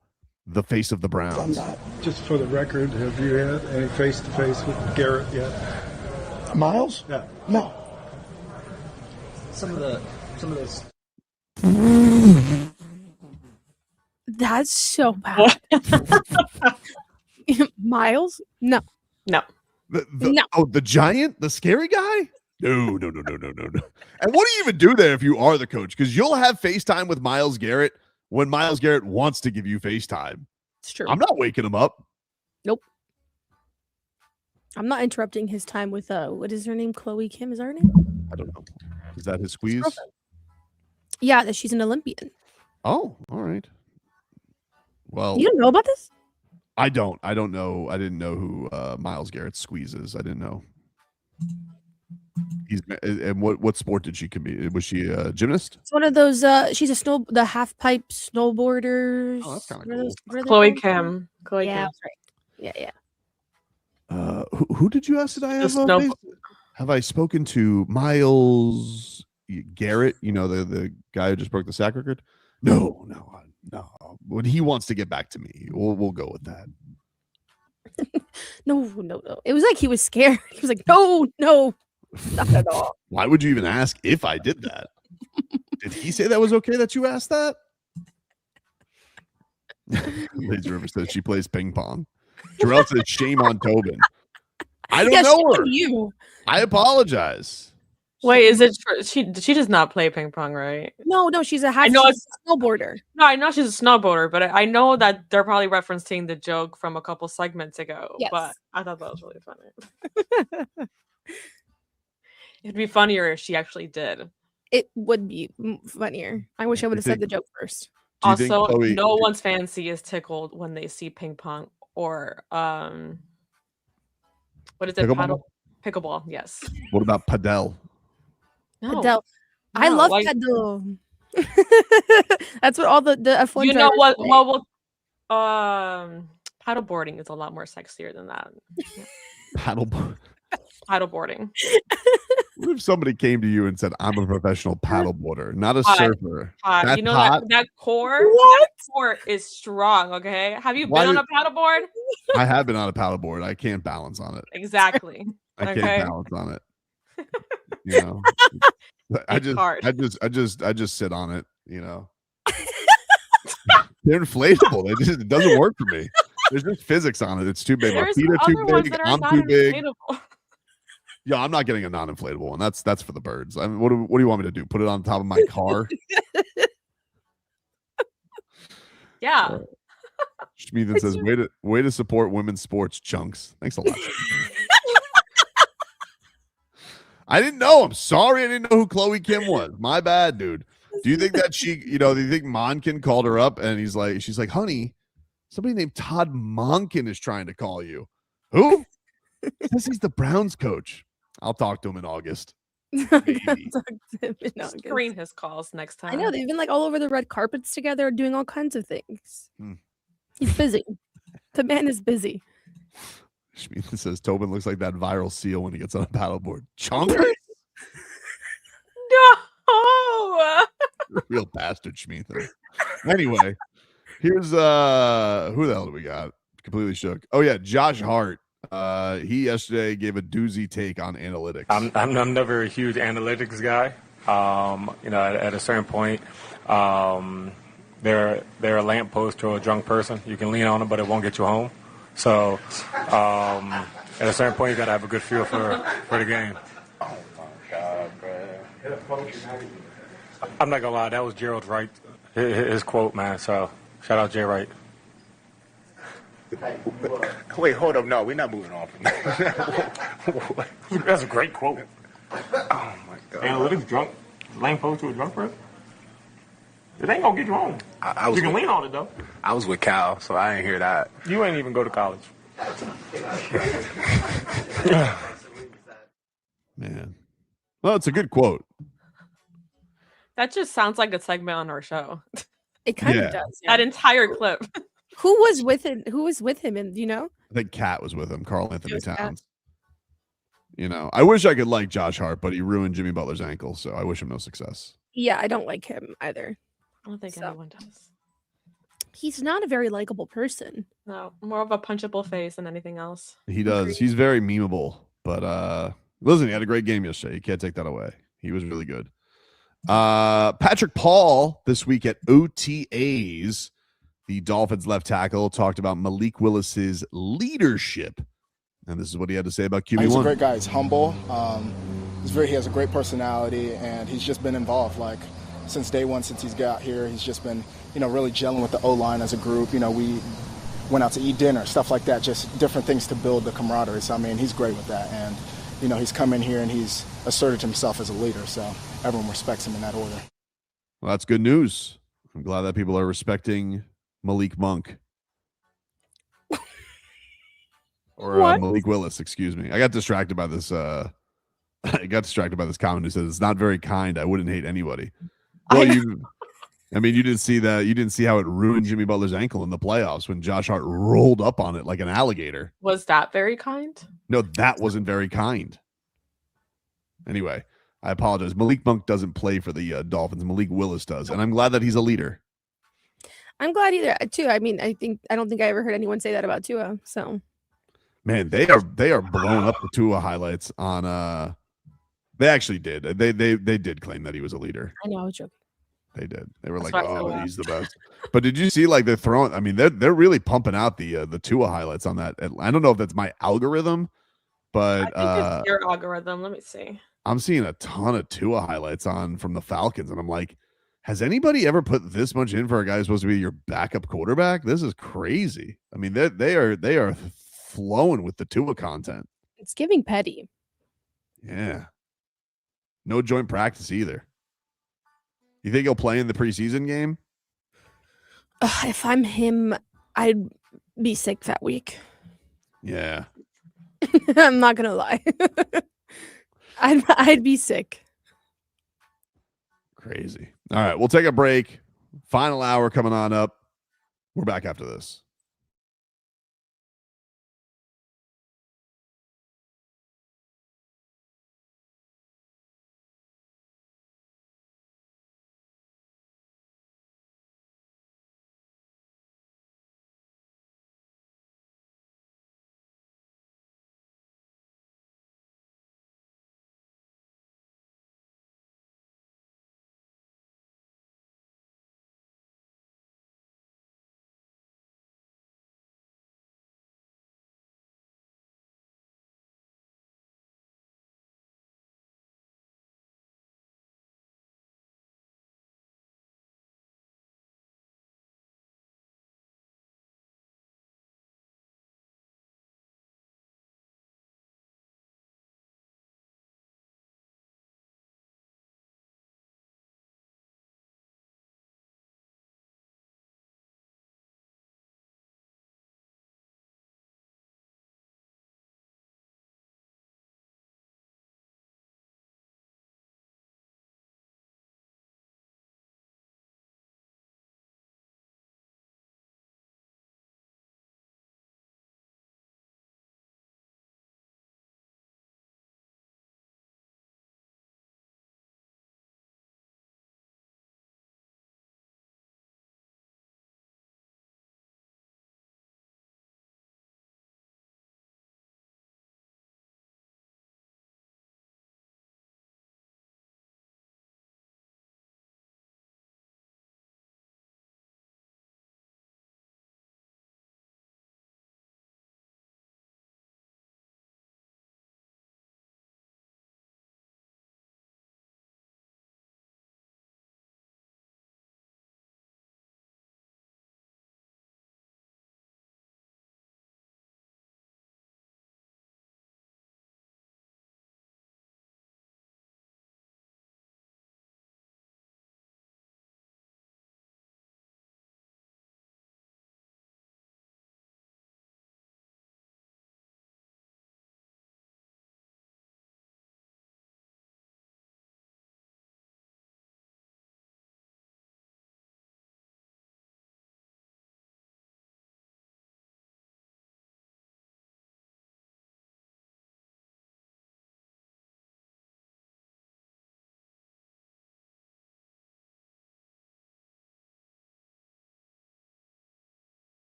the face of the Browns.
Just for the record, have you had any face-to-face with Garrett yet?
Miles?
Yeah.
No.
Some of those.
That's so bad. Miles? No.
No.
No.
Oh, the giant? The scary guy? No. And what do you even do there if you are the coach? Because you'll have FaceTime with Myles Garrett when Myles Garrett wants to give you FaceTime.
It's true.
I'm not waking him up.
Nope. I'm not interrupting his time with what is her name? Chloe Kim, is that her name?
I don't know. Is that his squeeze?
Yeah, that she's an Olympian.
Oh, all right. Well,
you don't know about this?
I don't know. I didn't know who Myles Garrett's squeeze is. I didn't know. And what sport did she compete? Was she a gymnast?
It's one of those. She's the half pipe snowboarders.
Oh, that's kind of cool.
Chloe Kim. Chloe
yeah,
Kim.
that's right. Yeah.
Who did you ask? Did I have I spoken to Myles Garrett? The guy who just broke the sack record. No. When he wants to get back to me, we'll go with that.
No. It was like he was scared. He was like, no, not at all.
Why would you even ask if I did that? Did he say that was okay that you asked that? Laser River says she plays ping pong. Jarrell says shame on Tobin. I don't know her.
You.
I apologize.
Wait, is it true? She does not play ping pong, right?
No, she's a snowboarder.
No, I know she's a snowboarder, but I know that they're probably referencing the joke from a couple segments ago.
Yes.
But I thought that was really funny. It'd be funnier if she actually did.
It would be funnier. I wish I would have said the joke first.
Also, no one's fancy is tickled when they see ping pong or what is it? Pickleball. Yes.
What about padel?
No.
Padel. I love padel. That's what all the F1
You know what?
play.
Well, paddleboarding is a lot more sexier than that. Paddleboarding.
What if somebody came to you and said, "I'm a professional paddleboarder, not a surfer"?
You know that core?
What?
That core is strong. Okay. Have you been on a paddleboard?
I have been on a paddleboard. I can't balance on it.
Exactly.
I can't balance on it. You know, I just sit on it. You know, they're inflatable. It doesn't work for me. There's just physics on it. It's too big. My feet are too big. I'm too big. Yeah, I'm not getting a non-inflatable one. That's for the birds. I mean, what do you want me to do? Put it on top of my car?
Yeah.
Schmeathan says, way to support women's sports, chunks. Thanks a lot. I didn't know. I'm sorry. I didn't know who Chloe Kim was. My bad, dude. Do you think that do you think Monken called her up and she's like, honey, somebody named Todd Monken is trying to call you. Who? Says he's the Browns coach. I'll talk to him in August.
Screen his calls next time.
I know they've been like all over the red carpets together, doing all kinds of things. He's busy. The man is busy.
Schmeathan says Tobin looks like that viral seal when he gets on a paddleboard. Chunker?
No.
Real bastard, Schmeathan. Anyway, here's who the hell do we got? Completely shook. Oh yeah, Josh Hart. He yesterday gave a doozy take on analytics.
I'm never a huge analytics guy. At a certain point, they're a lamppost to a drunk person. You can lean on them, but it won't get you home. So, at a certain point, you got to have a good feel for the game. Oh my God, bro! I'm not gonna lie, that was Gerald Wright, his quote, man. So, shout out Jay Wright.
Wait, hold up. No, we're not moving on from that.
That's a great quote. Oh, my God. Analytics drunk? Lamppost to a drunk person? It ain't going to get you home. You can lean on it, though.
I was with Cal, so I ain't hear that.
You ain't even go to college.
Man. Well, it's a good quote.
That just sounds like a segment on our show.
It kind of does.
That entire clip.
Who was with him? Who was with him? And
I think Kat was with him. Carl Anthony Towns. I wish I could like Josh Hart, but he ruined Jimmy Butler's ankle, so I wish him no success.
Yeah, I don't like him either.
I don't think anyone does.
He's not a very likable person.
No, more of a punchable face than anything else.
He does.
Agreed.
He's very memeable, but listen, he had a great game yesterday. You can't take that away. He was really good. Patrick Paul this week at OTAs. The Dolphins left tackle talked about Malik Willis's leadership, and this is what he had to say about QB1.
He's a great guy. He's humble. He has a great personality, and he's just been involved. Like since day one, since he's got here, he's just been, really gelling with the O-line as a group. We went out to eat dinner, stuff like that, just different things to build the camaraderie. So he's great with that, and he's come in here and he's asserted himself as a leader. So everyone respects him in that order.
Well, that's good news. I'm glad that people are respecting Malik Monk or Malik Willis, excuse me. I got distracted by this comment who says it's not very kind. I wouldn't hate anybody. Well, you didn't see that. You didn't see how it ruined Jimmy Butler's ankle in the playoffs when Josh Hart rolled up on it like an alligator.
Was that very kind?
No, that wasn't very kind. Anyway, I apologize. Malik Monk doesn't play for the Dolphins. Malik Willis does, and I'm glad that he's a leader.
I'm glad either too. I don't think I ever heard anyone say that about Tua. So,
man, they are blowing up the Tua highlights on. They actually did. They did claim that he was a leader.
I know. I was joking.
They did. They were like, "Oh, he's the best." But did you see they're throwing? I mean, they're really pumping out the Tua highlights on that. I don't know if that's my algorithm, but
I think it's your algorithm. Let me see.
I'm seeing a ton of Tua highlights from the Falcons, and I'm like, has anybody ever put this much in for a guy who's supposed to be your backup quarterback? This is crazy. I mean, they are flowing with the Tua content.
It's giving petty.
Yeah. No joint practice either. You think he'll play in the preseason game?
If I'm him, I'd be sick that week.
Yeah.
I'm not gonna lie. I'd be sick.
Crazy. All right, we'll take a break. Final hour coming on up. We're back after this.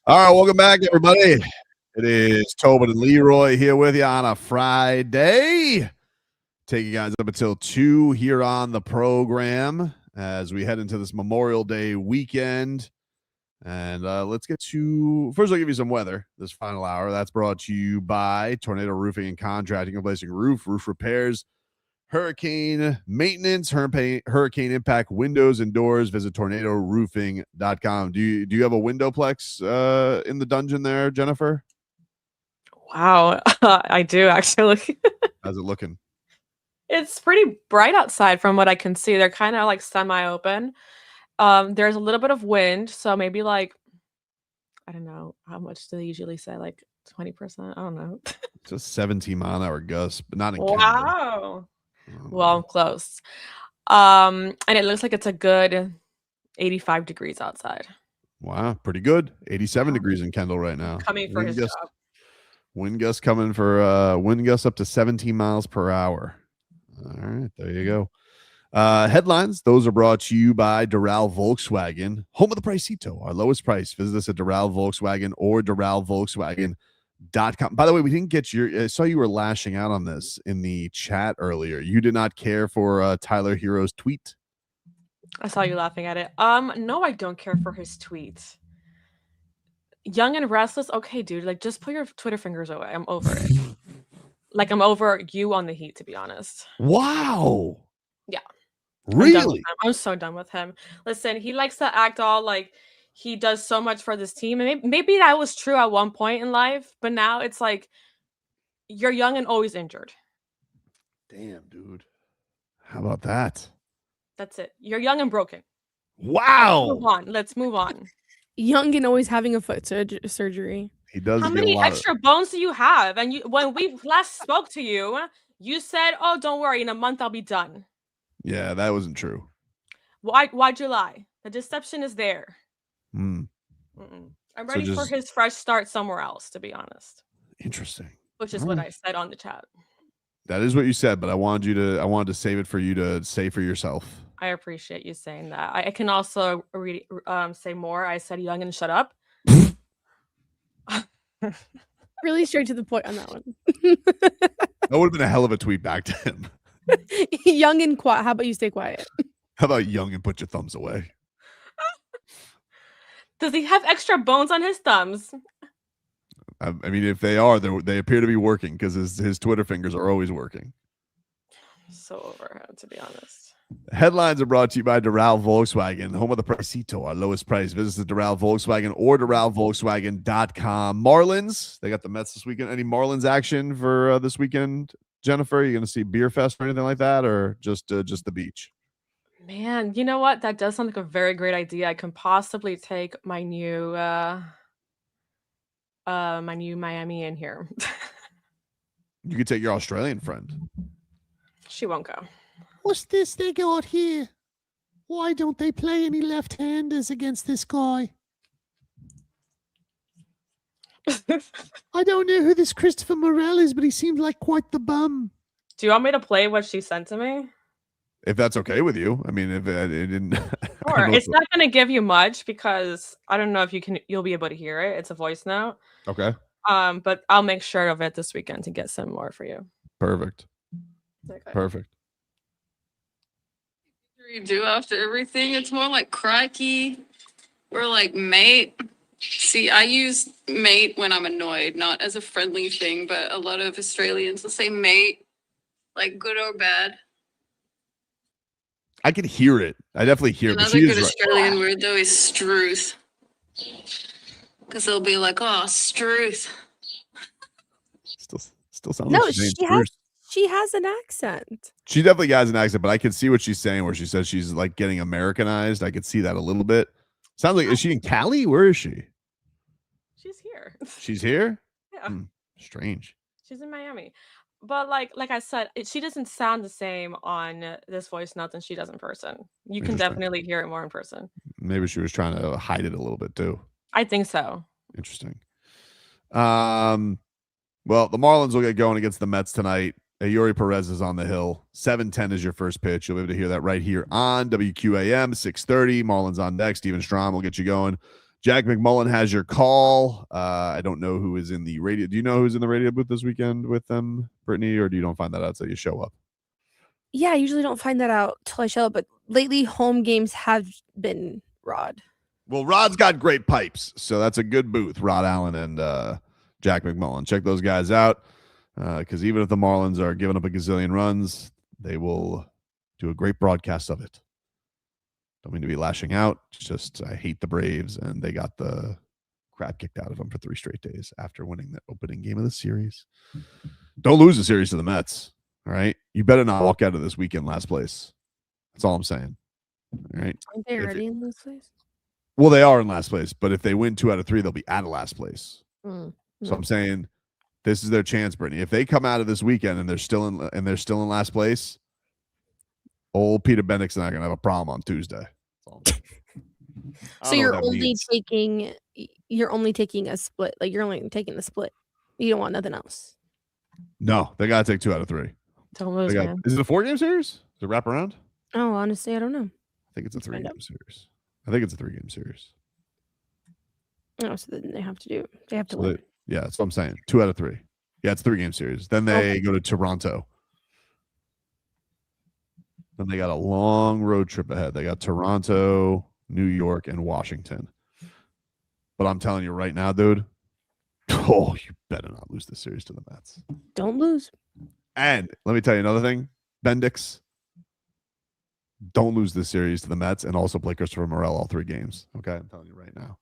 All right, welcome back, everybody. It is Tobin and Leroy here with you on a Friday. Take you guys up until 2 here on the program as we head into this Memorial Day weekend. And let's get to, first I'll give you some weather this final hour. That's brought to you by Tornado Roofing and Contracting, replacing roof repairs, hurricane maintenance, hurricane impact windows and doors. Visit tornadoroofing.com. Do you have a windowplex in the dungeon there, Jennifer?
Wow, I do actually.
How's it looking?
It's pretty bright outside from what I can see. They're kind of like semi-open. There's a little bit of wind, so maybe like, I don't know, how much do they usually say? Like 20%? I don't know.
Just 17-mile-an-hour gusts, but not in
Wow. Well, I'm close. And it looks like it's a good 85 degrees outside.
Wow, pretty good. 87 degrees in Kendall right now.
Coming for his job.
Wind gusts coming for wind gusts up to 17 miles per hour. All right, there you go. Headlines, those are brought to you by Doral Volkswagen, home of the Pricito, our lowest price. Visit us at Doral Volkswagen or DoralVolkswagen.com. By the way, we didn't get I saw you were lashing out on this in the chat earlier. You did not care for Tyler Herro's tweet.
I saw you laughing at it. No, I don't care for his tweets. Young and restless. Okay, dude, like just put your Twitter fingers away. I'm over it. Like I'm over you on the Heat, to be honest.
Wow.
Yeah.
Really?
I'm so done with him. Listen, he likes to act all like he does so much for this team. And maybe that was true at one point in life, but now it's like you're young and always injured.
Damn, dude. How about that?
That's it. You're young and broken.
Wow.
Let's move on.
Young and always having a foot surgery.
He does.
How many extra bones do you have? And when we last spoke to you, you said, "Oh, don't worry. In a month, I'll be done."
Yeah, that wasn't true.
Why'd you lie? The deception is there.
I'm
ready for his fresh start somewhere else, to be honest.
Interesting.
Which is what I said on the chat.
That is what you said, but I wanted to save it for you to say for yourself.
I appreciate you saying that. I can also say more. I said young and shut up.
Really straight to the point on that one.
That would have been a hell of a tweet back to him.
Young and quiet. How about you stay quiet?
How about young and put your thumbs away?
Does he have extra bones on his thumbs?
I mean, if they are, they appear to be working because his Twitter fingers are always working.
So over him, to be honest.
Headlines are brought to you by Doral Volkswagen, home of the Pricito, our lowest price. Visit Doral Volkswagen or DoralVolkswagen.com. Marlins, they got the Mets this weekend. Any Marlins action for this weekend, Jennifer? Are you going to see Beer Fest or anything like that, or just the beach?
Man, you know what? That does sound like a very great idea. I can possibly take my new Miami in here.
You could take your Australian friend.
She won't go.
What's this they got here? Why don't they play any left-handers against this guy? I don't know who this Christopher Morel is, but he seems like quite the bum.
Do you want me to play what she sent to me?
If that's okay with you. I mean, if it didn't.
Sure. It's not going to give you much because I don't know if you'll be able to hear it. It's a voice note.
Okay.
But I'll make sure of it this weekend to get some more for you.
Perfect.
Okay.
Perfect.
You do after everything. It's more like crikey or like mate. See, I use mate when I'm annoyed, not as a friendly thing, but a lot of Australians will say mate, like good or bad.
I can hear it. I definitely hear it.
Another good Australian word though is struth. Because they'll be like, oh, struth.
Still sounds
No,
like
she has an accent.
She definitely has an accent, but I can see what she's saying where she says she's like getting Americanized. I could see that a little bit. Sounds like, is she in Cali? Where is she?
She's here.
She's here?
Yeah.
Strange.
She's in Miami. But like I said, she doesn't sound the same on this voice note than she does in person. You can definitely hear it more in person.
Maybe she was trying to hide it a little bit too.
I think so.
Interesting. Well, the Marlins will get going against the Mets tonight. Yuri Perez is on the hill. 7:10 is your first pitch. You'll be able to hear that right here on WQAM 6:30. Marlins on next. Steven Strom will get you going. Jack McMullen has your call. I don't know who is in the radio. Do you know who's in the radio booth this weekend with them, Brittany, or do you don't find that out until you show up?
Yeah, I usually don't find that out till I show up, but lately home games have been Rod.
Well, Rod's got great pipes, so that's a good booth. Rod Allen and Jack McMullen. Check those guys out, because even if the Marlins are giving up a gazillion runs, they will do a great broadcast of it. Don't mean to be lashing out. It's just I hate the Braves, and they got the crap kicked out of them for 3 straight days after winning the opening game of the series. Don't lose the series to the Mets, all right? You better not walk out of this weekend last place. That's all I'm saying, all right?
Aren't they already in this place?
Well, they are in last place, but if they win 2 out of 3, they'll be out of last place.
Mm.
So I'm saying this is their chance, Brittany. If they come out of this weekend and they're still in last place, old Peter Bendix is not going to have a problem on Tuesday.
So you're only taking a split. Like you're only taking the split. You don't want nothing else.
No, they got to take 2 out of 3.
Don't lose, man.
Is it a 4-game series? Does it wrap around?
Oh, honestly, I don't know.
I think it's a 3-game series. I think it's a 3-game series.
Oh, so then they have to win.
Yeah, that's what I'm saying. 2 out of 3. Yeah, it's a 3-game series. Then they go to Toronto. Then they got a long road trip ahead. They got Toronto, New York, and Washington. But I'm telling you right now, dude, you better not lose this series to the Mets.
Don't lose.
And let me tell you another thing, Bendix, don't lose this series to the Mets and also play Christopher Morel all 3 games. Okay, I'm telling you right now.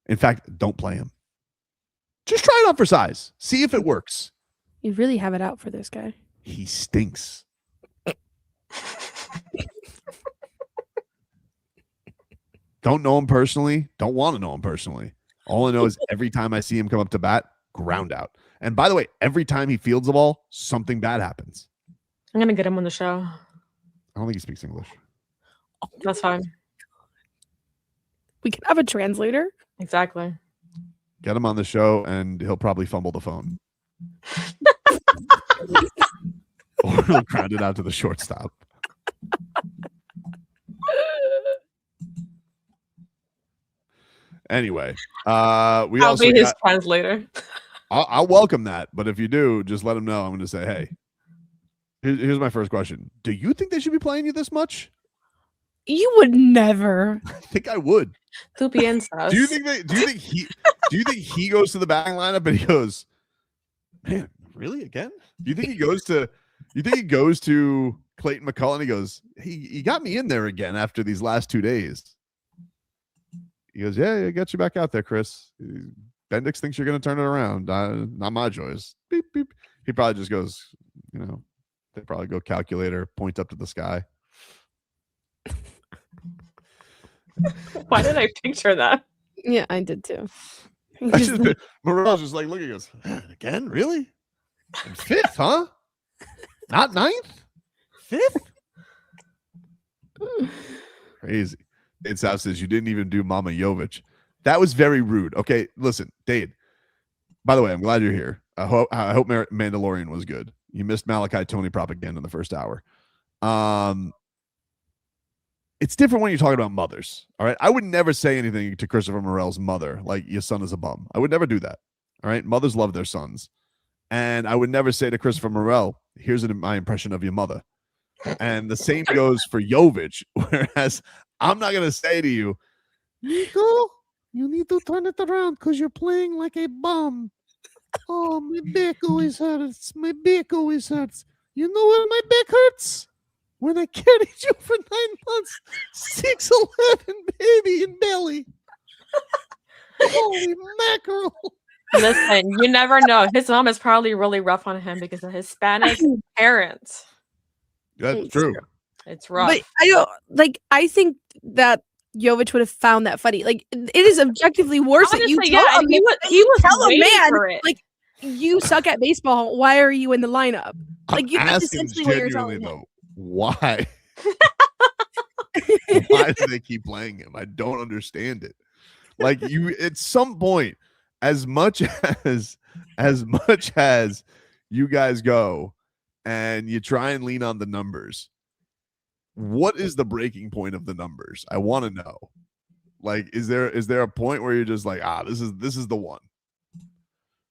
In fact, don't play him. Just try it out for size. See if it works.
You really have it out for this guy.
He stinks. Don't know him personally. Don't want to know him personally. All I know is every time I see him come up to bat, ground out. And by the way, every time he fields the ball, something bad happens.
I'm going to get him on the show.
I don't think he speaks English.
That's fine.
We can have a translator.
Exactly.
Get him on the show, and he'll probably fumble the phone. Or he'll ground it out to the shortstop. Anyway,
I'll be his translator.
I'll welcome that, but if you do, just let him know. I'm going to say, hey, here's my first question. Do you think they should be playing you this much?
You would never.
I think I would.
Tú piensas.
Do you think he goes to the batting lineup and he goes, man, really again? Do you think he goes to Clayton McCullough and he goes, he got me in there again after these last 2 days? He goes, yeah, I got you back out there, Chris. Bendix thinks you're going to turn it around. Not my choice. Beep, beep. He probably just goes, they probably go calculator, point up to the sky.
Why did I picture that?
Yeah, I did too.
Morel's just like, look, he goes, again? Really? And 5th, huh? Not 9th? 5th? Crazy. It's South says you didn't even do Mama Jovic. That was very rude. Okay, listen, Dade. By the way, I'm glad you're here. I hope Mandalorian was good. You missed Malachi Toney propaganda in the first hour. It's different when you're talking about mothers. All right. I would never say anything to Christopher Morel's mother like your son is a bum. I would never do that. All right. Mothers love their sons. And I would never say to Christopher Morel, here's my impression of your mother. And the same goes for Jovic. Whereas I'm not going to say to you,
Nico, you need to turn it around because you're playing like a bum. Oh, my back always hurts. My back always hurts. You know where my back hurts? When I carried you for 9 months, 6'11", baby in belly. Holy mackerel.
Listen, you never know. His mom is probably really rough on him because of Hispanic parents.
That's true.
It's rough.
But I think that Jovic would have found that funny. Like, it is objectively worse that you tell him.
He was
tell a
waiting
man,
for it.
like, you suck at baseball. Why are you in the lineup? Like, that's
asking
essentially what you're telling him.
Why? Why do they keep playing him? I don't understand it. Like, you, at some point, as much as you guys go and you try and lean on the numbers, what is the breaking point of the numbers? I want to know. Like, is there a point where you're just like, this is the one.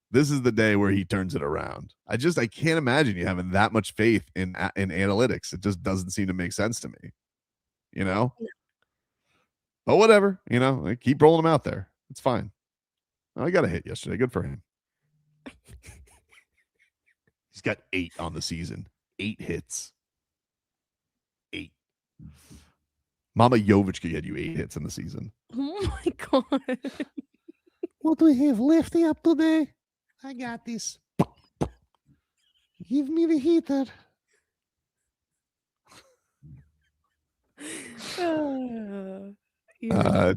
This is the day where he turns it around. I can't imagine you having that much faith in analytics. It just doesn't seem to make sense to me. You know? But whatever, like, keep rolling him out there. It's fine. Oh, he got a hit yesterday. Good for him. He's got 8 on the season. 8 hits. 8. Mama Jovic could get you 8 hits in the season.
Oh my god.
What do we have? Lefty up today? I got this. Give me the heater.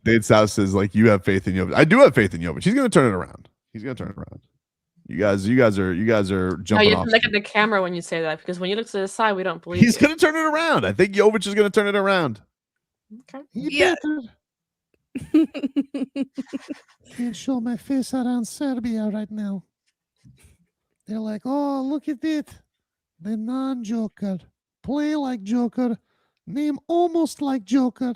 Dade South says, like, you have faith in Jovic. I do have faith in Jovic. He's gonna turn it around. You guys are jumping
no, you have
off.
to look at the camera when you say that, because when you look to the side, we don't believe
He's gonna turn it around. I think Jovic is gonna turn it around.
Okay.
Yeah. Can't show my face around Serbia right now. They're like, oh, look at it. The non-Joker. Play like Joker. Name almost like Joker.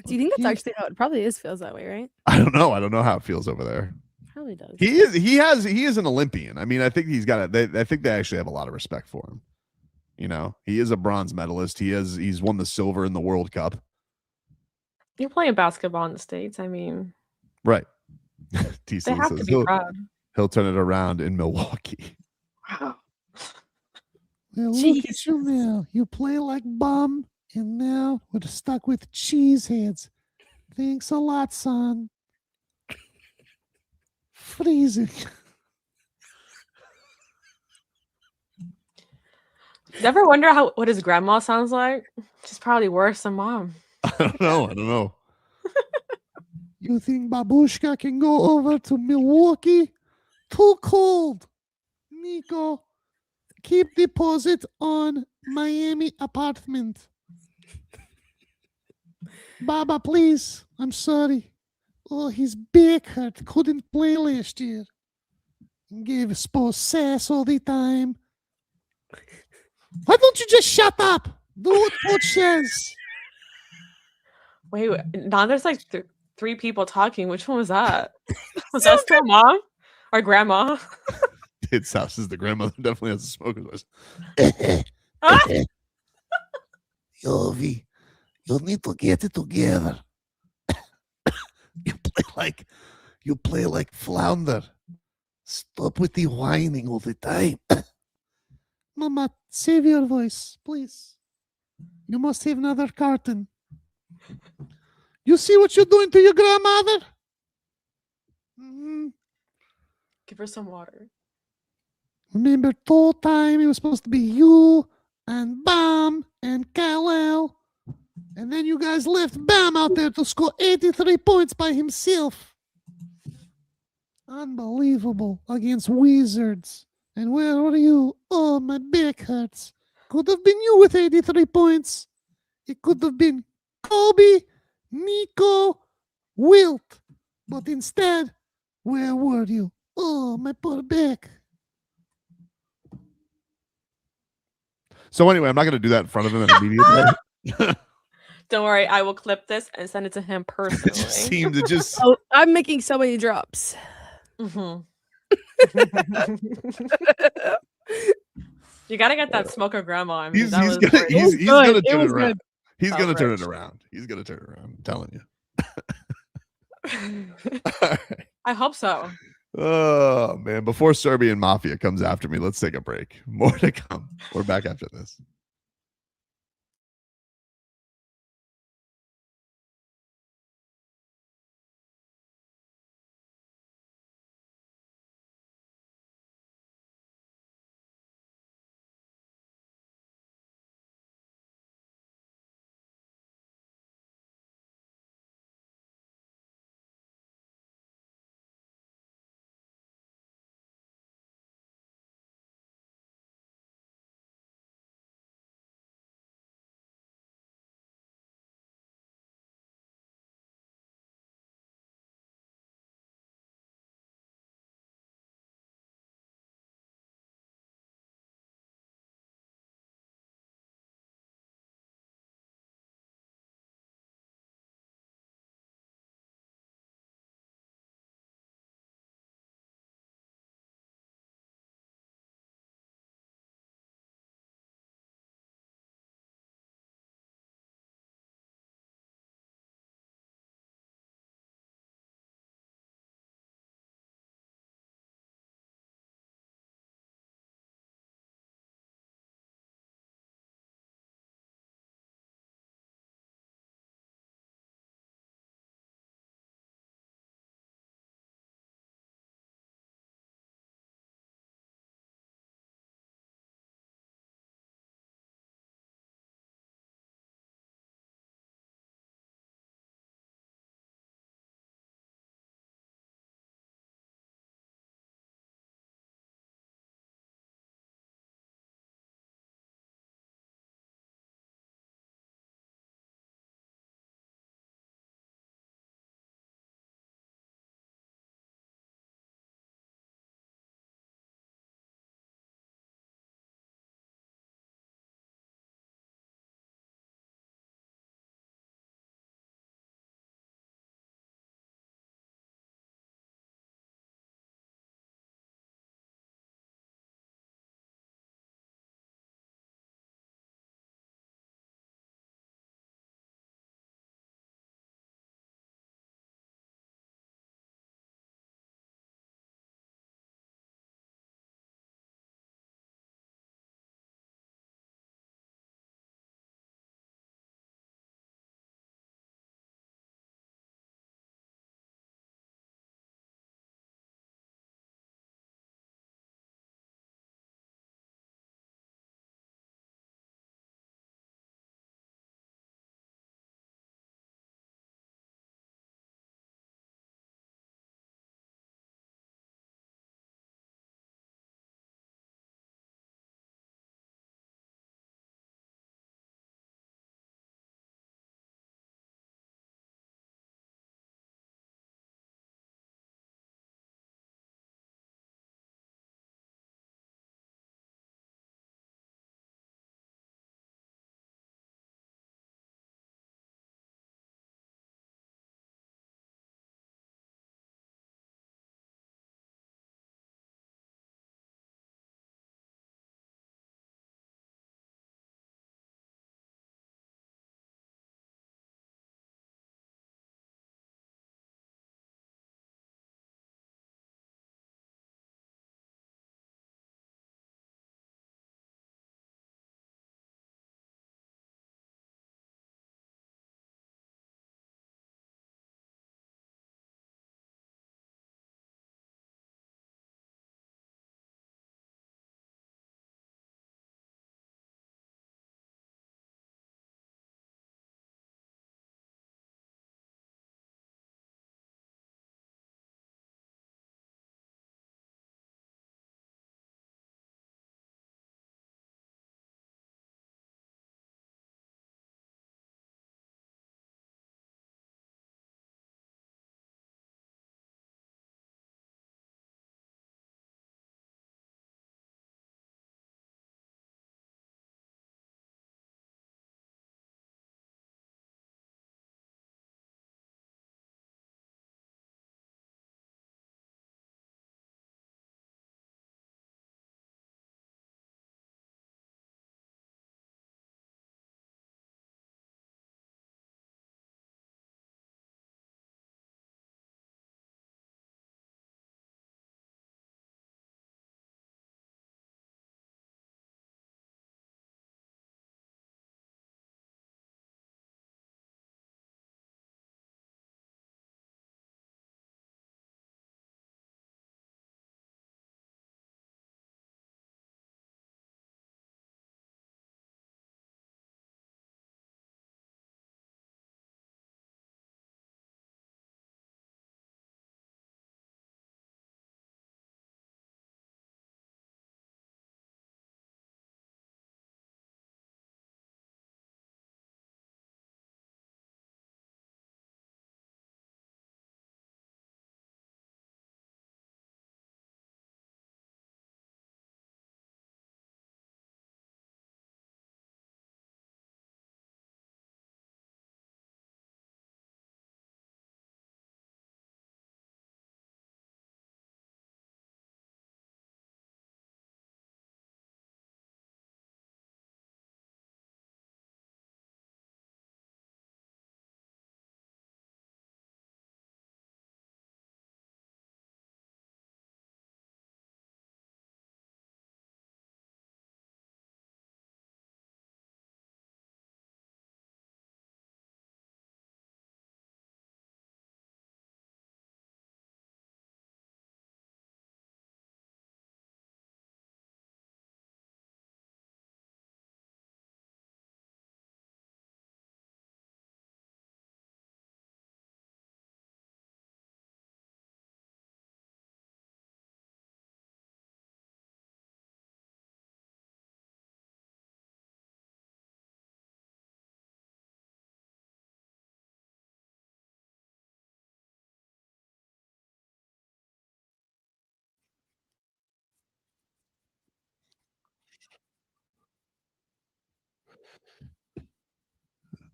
Do you think that's actually how it probably feels that way, right?
I don't know. I don't know how it feels over there.
Probably does.
He is an Olympian. I mean, I think he's got it. I think they actually have a lot of respect for him. He is a bronze medalist. He's won the silver in the World Cup.
You're playing basketball in the States. I mean,
right.
They have to be proud.
He'll turn it around in Milwaukee.
Wow.
Well, look at you now. You play like bum, and now we're stuck with cheese heads. Thanks a lot, son. Freezing.
Never wonder what his grandma sounds like? She's probably worse than mom.
I don't know.
You think Babushka can go over to Milwaukee? Too cold. Nico, keep deposit on Miami apartment. Baba, please. I'm sorry. Oh, his back hurt. Couldn't play last year. Gave Spo sass all the time. Why don't you just shut up? Do what coach says.
Wait, now there's like 3 people talking. Which one was that? Was that still mom or grandma?
It's house is the grandmother. Definitely has a smoker's voice.
Yovi, you need to get it together. You play like flounder. Stop with the whining all the time. Mama, save your voice, please. You must have another carton. You see what you're doing to your grandmother?
Give her some water.
Remember, the whole time it was supposed to be you and Bam and Kel'el. And then you guys left Bam out there to score 83 points by himself. Unbelievable against Wizards. And where are you? Oh, my back hurts. Could have been you with 83 points. It could have been Kobe, Nico, Wilt. But instead, where were you? Oh, my poor back.
So anyway, I'm not going to do that in front of him immediately.
Don't worry, I will clip this and send it to him personally.
Oh, I'm making so many drops.
Mm-hmm. You gotta get that smoker grandma. I mean,
He's gonna turn it around. He's
Oh,
gonna turn
Rich.
it around. He's gonna turn it around. I'm telling you.
I hope so.
Oh man! Before Serbian Mafia comes after me, let's take a break. More to come. We're back after this.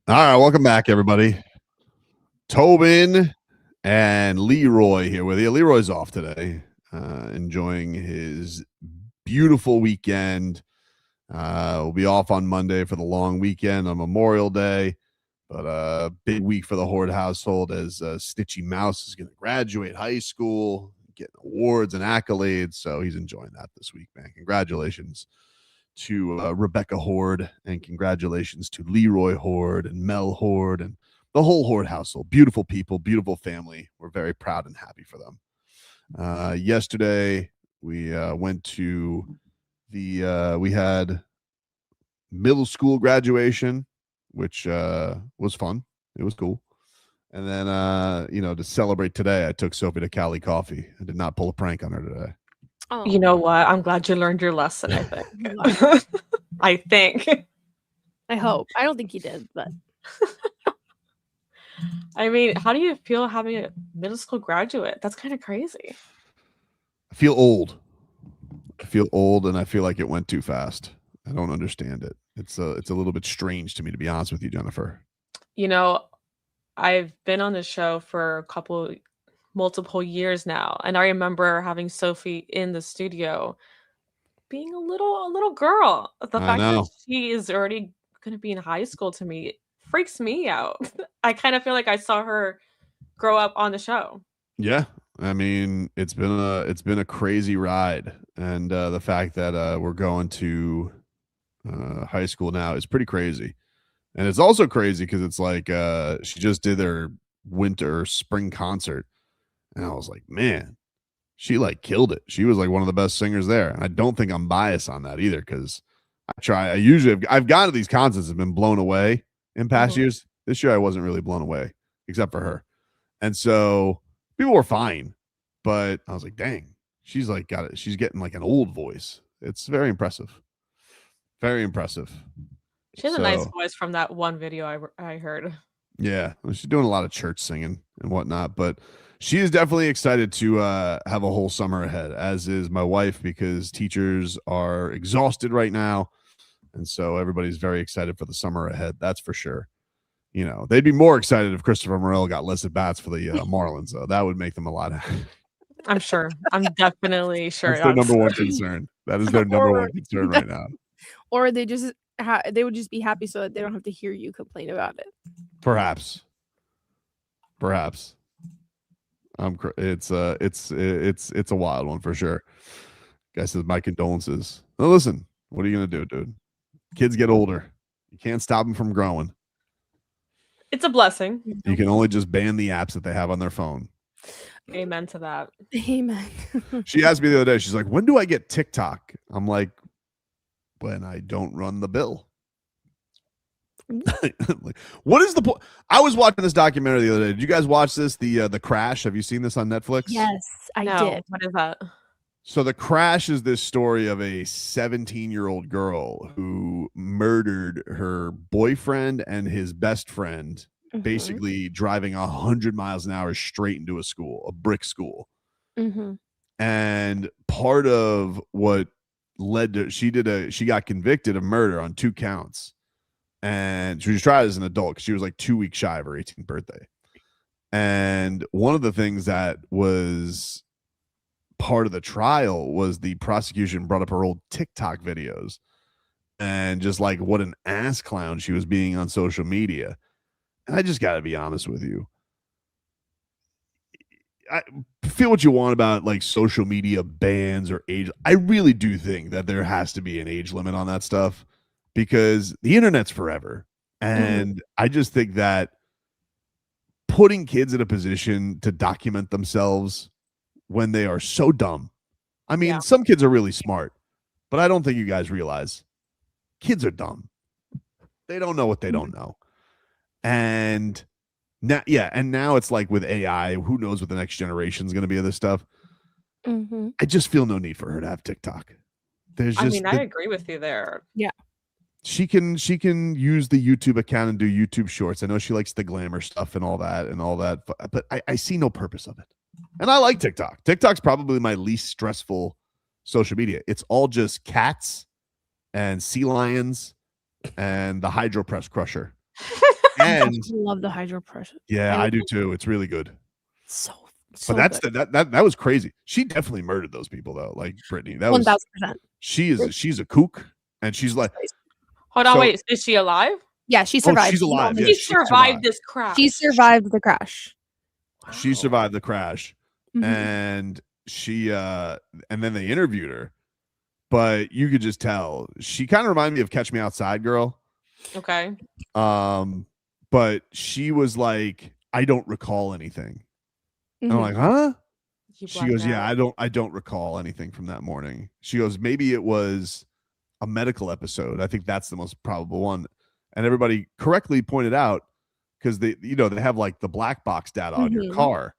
All right, welcome back, everybody. Tobin and Leroy here with you. Leroy's off today, enjoying his beautiful weekend. We'll be off on Monday for the long weekend on Memorial Day, but a big week for the Horde household as Stitchy Mouse is going to graduate high school, getting awards and accolades, so he's enjoying that this week, man. Congratulations to Rebecca Horde, and congratulations to Leroy Horde and Mel Horde and the whole Horde household. Beautiful people, beautiful family. We're very proud and happy for them. Yesterday, we went to we had middle school graduation, which was fun. It was cool. And then, to celebrate today, I took Sophie to Cali Coffee. I did not pull a prank on her today.
Oh. You know what? I'm glad you learned your lesson, I think. I think.
I hope. I don't think he did, but.
I mean, how do you feel having a middle school graduate? That's kind of crazy.
I feel old. And I feel like it went too fast. I don't understand it. It's a little bit strange to me, to be honest with you, Jennifer.
You know, I've been on the show for multiple years now, and I remember having Sophie in the studio being a little girl. The fact that she is already going to be in high school, to me, freaks me out. I kind of feel like I saw her grow up on the show.
Yeah, I mean, it's been a crazy ride, and the fact that we're going to high school now is pretty crazy. And it's also crazy because it's like she just did their spring concert, and I was like, man, she like killed it. She was like one of the best singers there. And I don't think I'm biased on that either, because I've gone to these concerts and been blown away in past years. This year I wasn't really blown away, except for her. And so people were fine, but I was like, dang, she's like got it. She's getting like an old voice. It's very impressive. Very impressive.
She has a nice voice from that one video I heard.
Yeah, she's doing a lot of church singing and whatnot, but she is definitely excited to have a whole summer ahead, as is my wife, because teachers are exhausted right now. And so everybody's very excited for the summer ahead. That's for sure. You know, they'd be more excited if Christopher Morel got less at bats for the Marlins, though. That would make them a lot happy.
I'm sure. I'm definitely sure.
That's their number one concern. That is their number one concern right now.
Or they just they would just be happy so that they don't have to hear you complain about it.
Perhaps. It's a wild one for sure. Guy says, my condolences. Now listen, what are you gonna do, dude? Kids get older. You can't stop them from growing.
It's a blessing.
You can only just ban the apps that they have on their phone.
Amen to that.
Amen.
She asked me the other day, she's like, when do I get TikTok? I'm like, when I don't run the bill. Like, what is the point? I was watching this documentary the other day. Did you guys watch this? The Crash. Have you seen this on Netflix?
Yes, I did.
What is that?
So The Crash is this story of a 17-year-old girl who murdered her boyfriend and his best friend, basically driving 100 miles an hour straight into a brick school. And part of what led to she got convicted of murder on 2 counts. And she was tried as an adult because she was like 2 weeks shy of her 18th birthday. And one of the things that was part of the trial was the prosecution brought up her old TikTok videos and just like what an ass clown she was being on social media. And I just got to be honest with you. I feel what you want about like social media bans or age. I really do think that there has to be an age limit on that stuff, because the internet's forever. And I just think that putting kids in a position to document themselves when they are so dumb. I mean, some kids are really smart, but I don't think you guys realize kids are dumb. They don't know what they don't know. And now it's like with AI, who knows what the next generation is going to be of this stuff. I just feel no need for her to have TikTok.
I agree with you there.
Yeah.
She can use the YouTube account and do YouTube shorts. I know she likes the glamour stuff and all that, but I see no purpose of it. And I like TikTok. TikTok's probably my least stressful social media. It's all just cats and sea lions and the Hydro Press Crusher. And
I love the Hydro Press.
Yeah, I do too. It's really good.
So
but that's
good.
that was crazy. She definitely murdered those people though. Like Brittney, that
1000%.
She's a kook, and she's like,
hold on, wait, is she alive?
Yeah, she survived.
She's alive.
She
Yeah,
survived this crash.
She survived the crash.
She survived the crash,
Mhm.
and she and then they interviewed her, but you could just tell she kind of reminded me of Catch Me Outside girl.
Okay.
But she was like, I don't recall anything. And I'm
Mhm.
like, huh?
She
She goes,
blacked
yeah,
out.
I don't recall anything from that morning. She goes, maybe it was a medical episode. I think that's the most probable one. And everybody correctly pointed out, because they have like the black box data on your
Mhm.
car.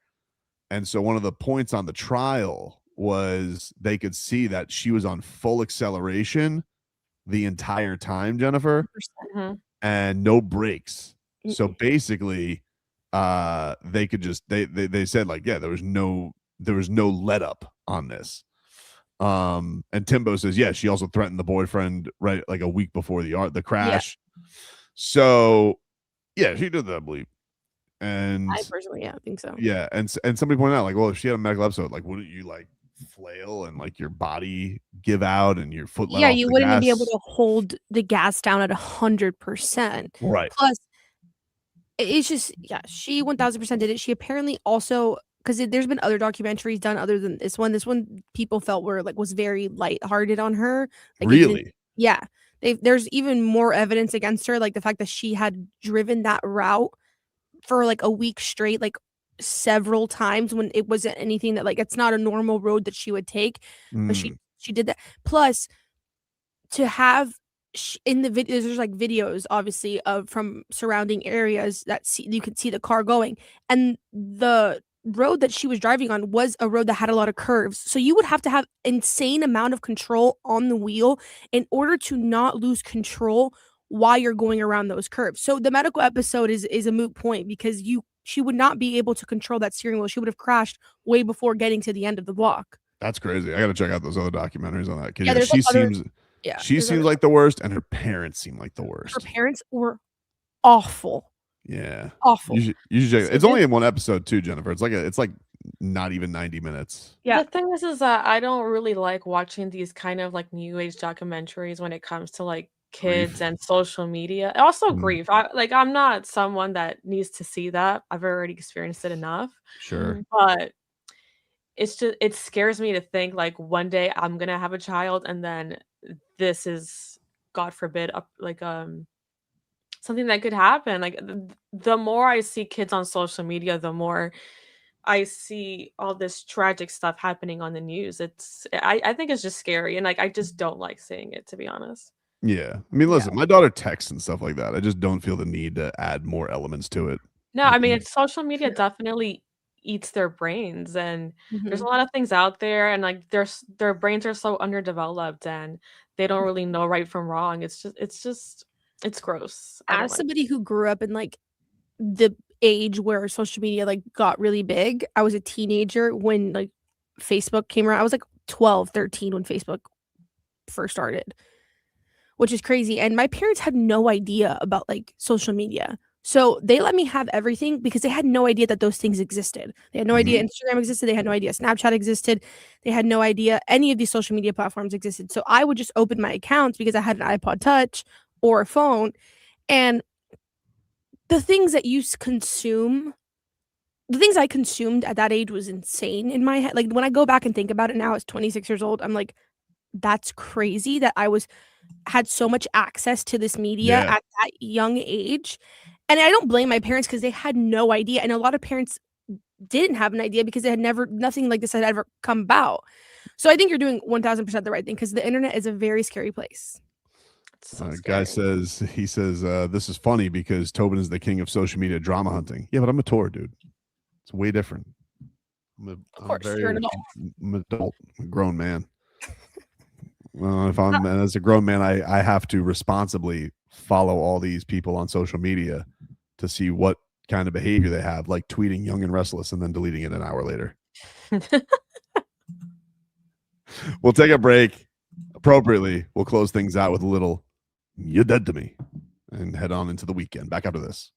And so one of the points on the trial was they could see that she was on full acceleration the entire time, Jennifer,
Mhm.
and no brakes. So basically, they could just they said like, yeah, there was no let up on this. And Timbo says, yeah, she also threatened the boyfriend right like a week before the crash. So yeah, she did that, I believe. And
I personally, I think so.
yeah, and somebody pointed out like, well, if she had a medical episode, like, wouldn't you like flail and like your body give out and your foot let
Yeah,
off
you
the
wouldn't even be
gas?
able to hold the gas down at 100%.
Right.
Plus, it's just she 1000% did it. She apparently also, because there's been other documentaries done other than this one. This one people felt was very lighthearted on her. Like
Really?
Yeah. There's even more evidence against her, like the fact that she had driven that route for like a week straight, like several times when it wasn't anything that like it's not a normal road that she would take, but she did that. Plus, to have in the videos, there's like videos obviously of from surrounding areas that you can see the car going, and the road that she was driving on was a road that had a lot of curves, so you would have to have insane amount of control on the wheel in order to not lose control while you're going around those curves. So the medical episode is a moot point because she would not be able to control that steering wheel. She would have crashed way before getting to the end of the block.
That's crazy. I got to check out those other documentaries on that. 'Cause,
Yeah,
yeah,
there's,
she
like, other-
seems
Yeah,
she
there's
seems
other-
like the worst, and her parents seem like the worst.
Her parents were awful.
Yeah,
Awful.
You should check it.
So
It's only
this-
in one episode too, Jennifer. It's like not even 90 minutes.
Yeah. The thing is that I don't really like watching these kind of like new age documentaries when it comes to like kids and social media. Also grief. I'm not someone that needs to see that. I've already experienced it enough.
Sure.
But it scares me to think like one day I'm gonna have a child and then this is, God forbid, something that could happen. Like the more I see kids on social media, the more I see all this tragic stuff happening on the news. I think it's just scary, and like I just don't like seeing it, to be honest.
Yeah, I mean, listen, my daughter texts and stuff like that. I just don't feel the need to add more elements to it.
No, I mean, social media definitely eats their brains, and there's a lot of things out there, and like their brains are so underdeveloped, and they don't really know right from wrong. It's gross. I don't
As
like
somebody who grew up in like the age where social media like got really big, I was a teenager when like Facebook came around. I was like 12, 13 when Facebook first started, which is crazy. And my parents had no idea about like social media. So they let me have everything because they had no idea that those things existed. They had no idea Instagram existed. They had no idea Snapchat existed. They had no idea any of these social media platforms existed. So I would just open my accounts because I had an iPod Touch or a phone. And the things that you consume, the things I consumed at that age was insane in my head. Like when I go back and think about it now as 26 years old, I'm like, that's crazy that I had so much access to this media at that young age. And I don't blame my parents because they had no idea. And a lot of parents didn't have an idea because they had nothing like this had ever come about. So I think you're doing 1000% the right thing because the internet is a very scary place.
Guy says, this is funny because Tobin is the king of social media drama hunting. Yeah, but I'm a tour, dude. It's way different.
Of course, you're an adult.
I'm an adult, a grown man. Well, if I'm as a grown man, I have to responsibly follow all these people on social media to see what kind of behavior they have, like tweeting young and restless and then deleting it an hour later. We'll take a break. Appropriately, we'll close things out with a little You're dead to me. And head on into the weekend. Back after this.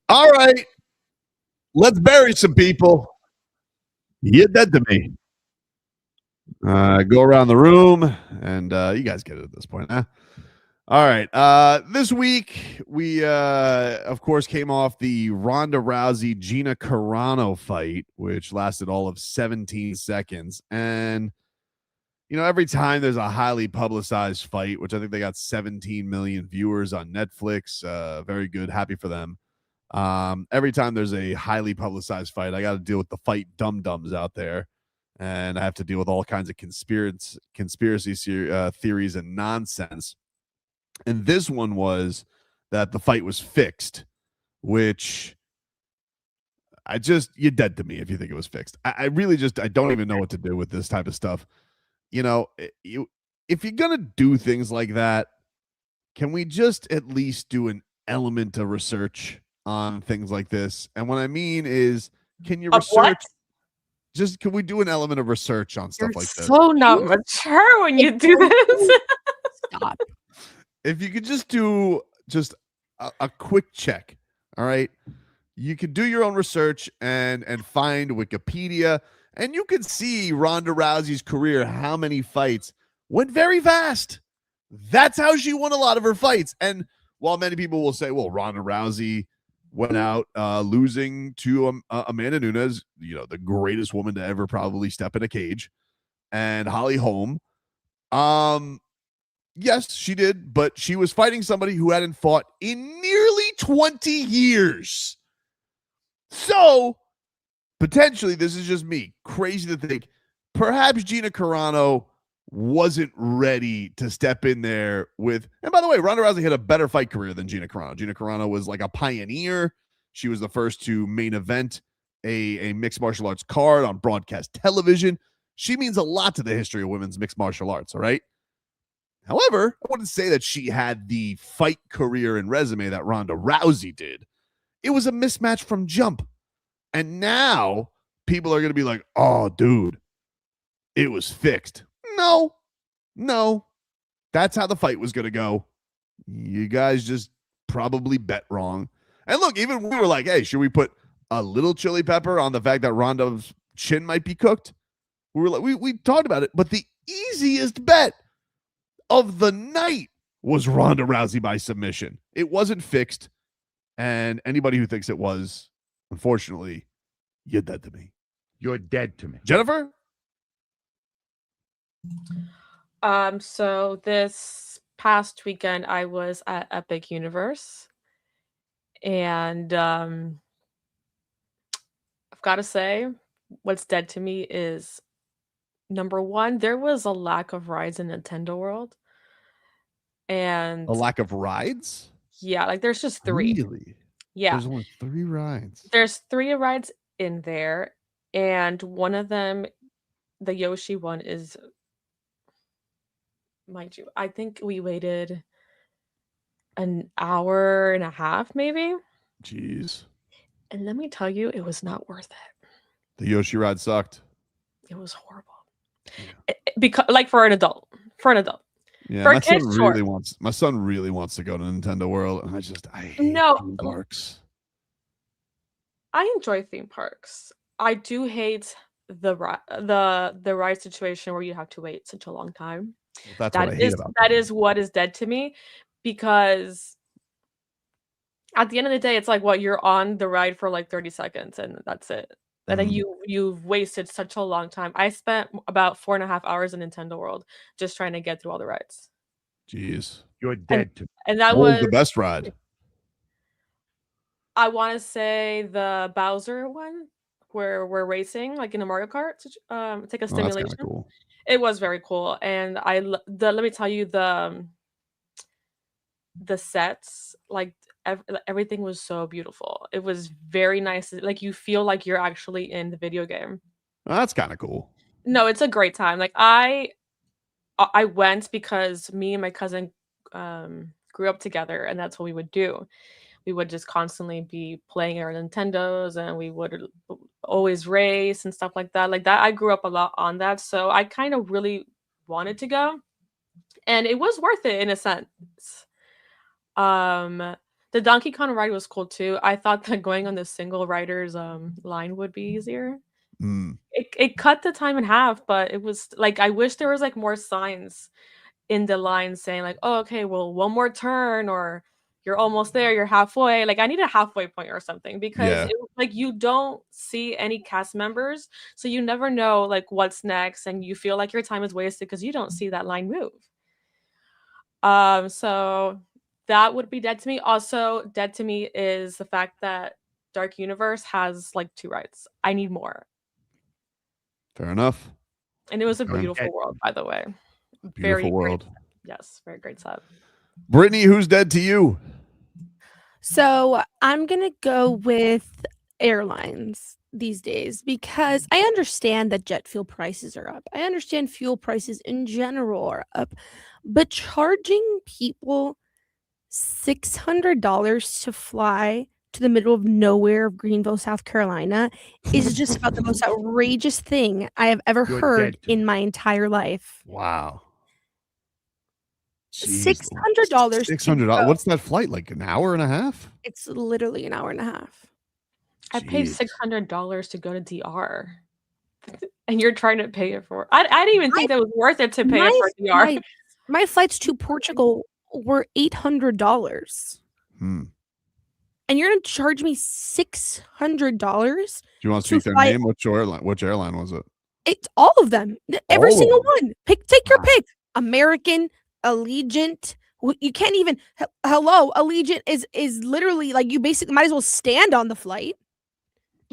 All right. Let's bury some people. You're dead to me. Go around the room, and you guys get it at this point, huh? All right. This week, we, of course, came off the Ronda Rousey Gina Carano fight, which lasted all of 17 seconds. And, you know, every time there's a highly publicized fight, which I think they got 17 million viewers on Netflix, very good. Happy for them. Every time there's a highly publicized fight, I got to deal with the fight dum-dums out there. And I have to deal with all kinds of conspiracy theories and nonsense. And this one was that the fight was fixed, which you're dead to me if you think it was fixed. I really I don't even know what to do with this type of stuff. You know, if you're going to do things like that, can we just at least do an element of research on things like this? And what I mean is, can you research? Can we do an element of research on stuff like this?
So not mature when you do this.
Stop.
If you could just do a quick check, all right? You could do your own research and find Wikipedia, and you could see Ronda Rousey's career, how many fights went very fast. That's how she won a lot of her fights. And while many people will say, well, Ronda Rousey went out losing to Amanda Nunes, you know, the greatest woman to ever probably step in a cage, and Holly Holm. Yes, she did, but she was fighting somebody who hadn't fought in nearly 20 years. So, potentially, this is just me, crazy to think, perhaps Gina Carano wasn't ready to step in there with, and by the way, Ronda Rousey had a better fight career than Gina Carano. Gina Carano was like a pioneer. She was the first to main event a mixed martial arts card on broadcast television. She means a lot to the history of women's mixed martial arts, all right? However, I wouldn't say that she had the fight career and resume that Ronda Rousey did. It was a mismatch from jump. And now people are going to be like, oh, dude, it was fixed. No. That's how the fight was going to go. You guys just probably bet wrong. And look, even we were like, hey, should we put a little chili pepper on the fact that Ronda's chin might be cooked? We were like, we talked about it, but the easiest bet of the night was Ronda Rousey by submission. It wasn't fixed, and anybody who thinks it was, unfortunately, you're dead to me.
You're dead to me.
Jennifer?
So this past weekend I was at Epic Universe, and I've got to say, what's dead to me is, number one, there was a lack of rides in Nintendo World. And
a lack of rides?
Yeah, like there's just 3.
Really?
Yeah.
There's only 3 rides.
There's 3 rides in there, and one of them, the Yoshi one, is, mind you, I think we waited an hour and a half, maybe.
Jeez.
And let me tell you, it was not worth it.
The Yoshi ride sucked.
It was horrible. Because, like, for an adult.
Yeah,
for
my son
kids,
really wants to go to Nintendo World, and I hate theme parks.
I enjoy theme parks. I do hate the ride situation where you have to wait such a long time.
Well, that's what I hate about
that is what is dead to me, because at the end of the day, it's like, what, you're on the ride for like 30 seconds and that's it. And then you've wasted such a long time. I spent about 4.5 hours in Nintendo World just trying to get through all the rides.
Jeez.
You're dead.
And that
was the best ride.
I want to say the Bowser one, where we're racing like in a Mario Kart. It's like a stimulation.
That's cool.
It was very cool, and let me tell you, the sets, like everything was so beautiful. It was very nice. Like, you feel like you're actually in the video game.
Oh, that's kind of cool.
No, it's a great time. Like, I went because me and my cousin grew up together, and that's what we would do. We would just constantly be playing our Nintendos, and we would always race and stuff like that. Like that, I grew up a lot on that, so I kind of really wanted to go, and it was worth it in a sense. The Donkey Kong ride was cool too. I thought that going on the single rider's line would be easier. It cut the time in half, but it was like I wish there was like more signs in the line saying like, oh, okay, well, one more turn, or you're almost there, you're halfway. Like I need a halfway point or something, because like you don't see any cast members, so you never know like what's next, and you feel like your time is wasted because you don't see that line move. So that would be dead to me. Also, dead to me is the fact that Dark Universe has like 2 rides. I need more.
Fair enough.
And it was a beautiful world, by the way.
Beautiful world.
Yes, very great set.
Brittney, who's dead to you?
So I'm going to go with airlines these days, because I understand that jet fuel prices are up. I understand fuel prices in general are up, but charging people $600 to fly to the middle of nowhere of Greenville, South Carolina is just about the most outrageous thing I have ever heard in my entire life.
Wow.
$600.
$600. What's that flight, like an hour and a half?
It's literally an hour and a half.
I paid $600 to go to DR, and you're trying to pay it for. I didn't even think that was worth it to pay it for DR.
My flights to Portugal were $800. And you're gonna charge me $600?
Do you want to speak their name? Which airline was it?
It's all of them. Every single one. Take your pick. American, Allegiant. You can't even. Hello, Allegiant is literally like you basically might as well stand on the flight.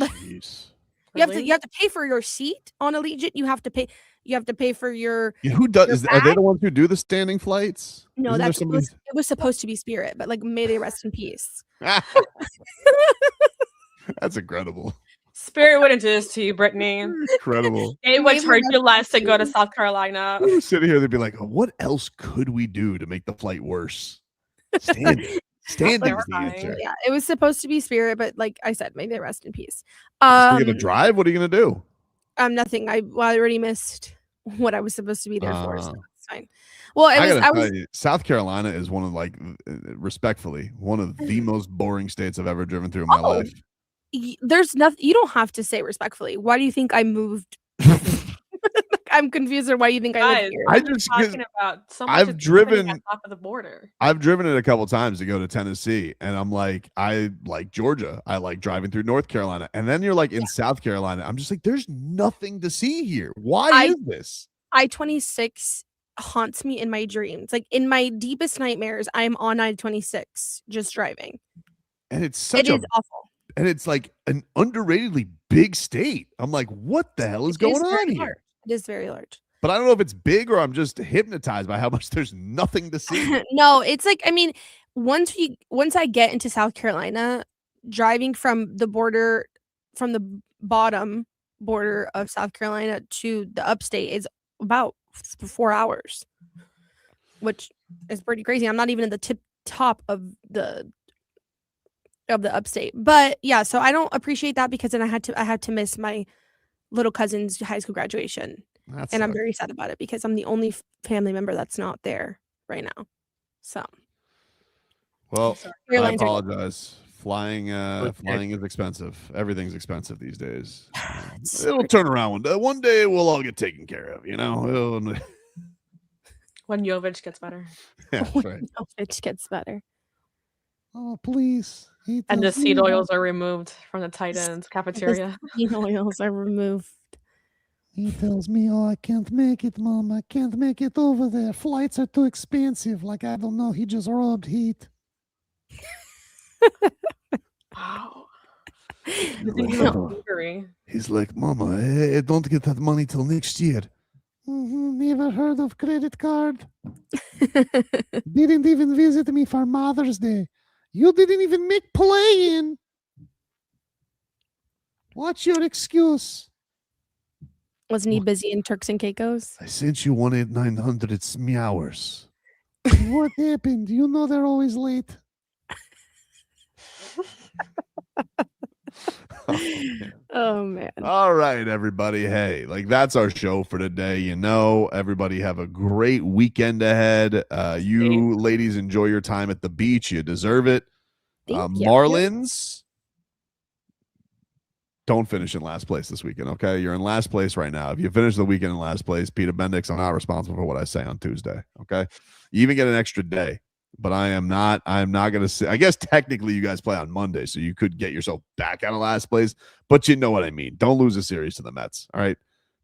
Jeez.
You have to pay for your seat on Allegiant. You have to pay for your.
Who does? Are they the ones who do the standing flights?
No, it was supposed to be Spirit, but like may they rest in peace.
That's incredible.
Spirit wouldn't do this to you, Brittney.
Incredible.
It would charge you less to go to South Carolina.
We were sitting here, they'd be like, oh, what else could we do to make the flight worse? Standing is the answer.
Yeah, it was supposed to be Spirit, but like I said, may they rest in peace.
You're gonna drive? What are you gonna do?
Nothing. I already missed what I was supposed to be there for, so it's fine. Well, I was
South Carolina is one of respectfully, one of the most boring states I've ever driven through in my life.
There's nothing. You don't have to say respectfully. Why do you think I moved? I'm confused on why you think I live here.
I just
talking about so much.
I've driven
on top of the border.
I've driven it a couple times to go to Tennessee, and I'm like, I like Georgia. I like driving through North Carolina, and then you're like in South Carolina. I'm just like, there's nothing to see here. Why is this?
I-26 haunts me in my dreams. Like in my deepest nightmares, I'm on I-26 just driving,
and it's awful. And it's like an underratedly big state. I'm like, what the hell is going on here?
It is very large.
But I don't know if it's big or I'm just hypnotized by how much there's nothing to see.
No, it's like, I mean, once I get into South Carolina, driving from the bottom border of South Carolina to the upstate is about 4 hours, which is pretty crazy. I'm not even in the top of the upstate, but yeah, so I don't appreciate that because then I had to miss my little cousin's high school graduation, and I'm very sad about it because I'm the only family member that's not there right now. So,
well, I apologize. Flying is expensive. Everything's expensive these days. It'll turn around one day. We'll all get taken care of. You know,
when Jovic gets better.
Yeah, right.
Jovic gets better.
Oh, please.
And the seed oils are removed from the Titans cafeteria.
The seed oils are removed.
He tells me, oh, I can't make it, Mom. I can't make it over there. Flights are too expensive. Like, I don't know. He just robbed heat.
Wow.
He's like, Mama, I don't get that money till next year.
Never heard of credit card. Didn't even visit me for Mother's Day. You didn't even make play-in. What's your excuse?
Wasn't he busy in Turks and Caicos?
I sent you 1-800 meowers.
What happened? You know they're always late.
Oh man.
All right, everybody. Hey, like that's our show for today. You know, everybody have a great weekend ahead. You ladies enjoy your time at the beach. You deserve it.
Thank you.
Marlins, don't finish in last place this weekend, okay? You're in last place right now. If you finish the weekend in last place, Peter Bendix, I'm not responsible for what I say on Tuesday, okay? You even get an extra day, but I'm not going to say. I guess technically you guys play on Monday, so you could get yourself back out of last place, but you know what I mean. Don't lose a series to the Mets, all right?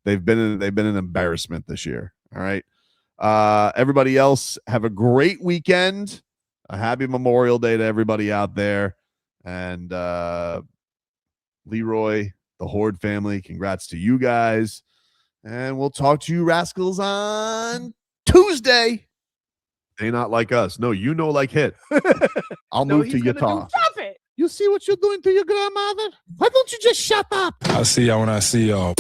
They've been an embarrassment this year, all right? Everybody else, have a great weekend. A happy Memorial Day to everybody out there. And Leroy, the Horde family, congrats to you guys. And we'll talk to you rascals on Tuesday. They not like us. No, you know like hit. I'll move to Utah.
Stop it.
You see what you're doing to your grandmother? Why don't you just shut up?
I'll see y'all when I see y'all.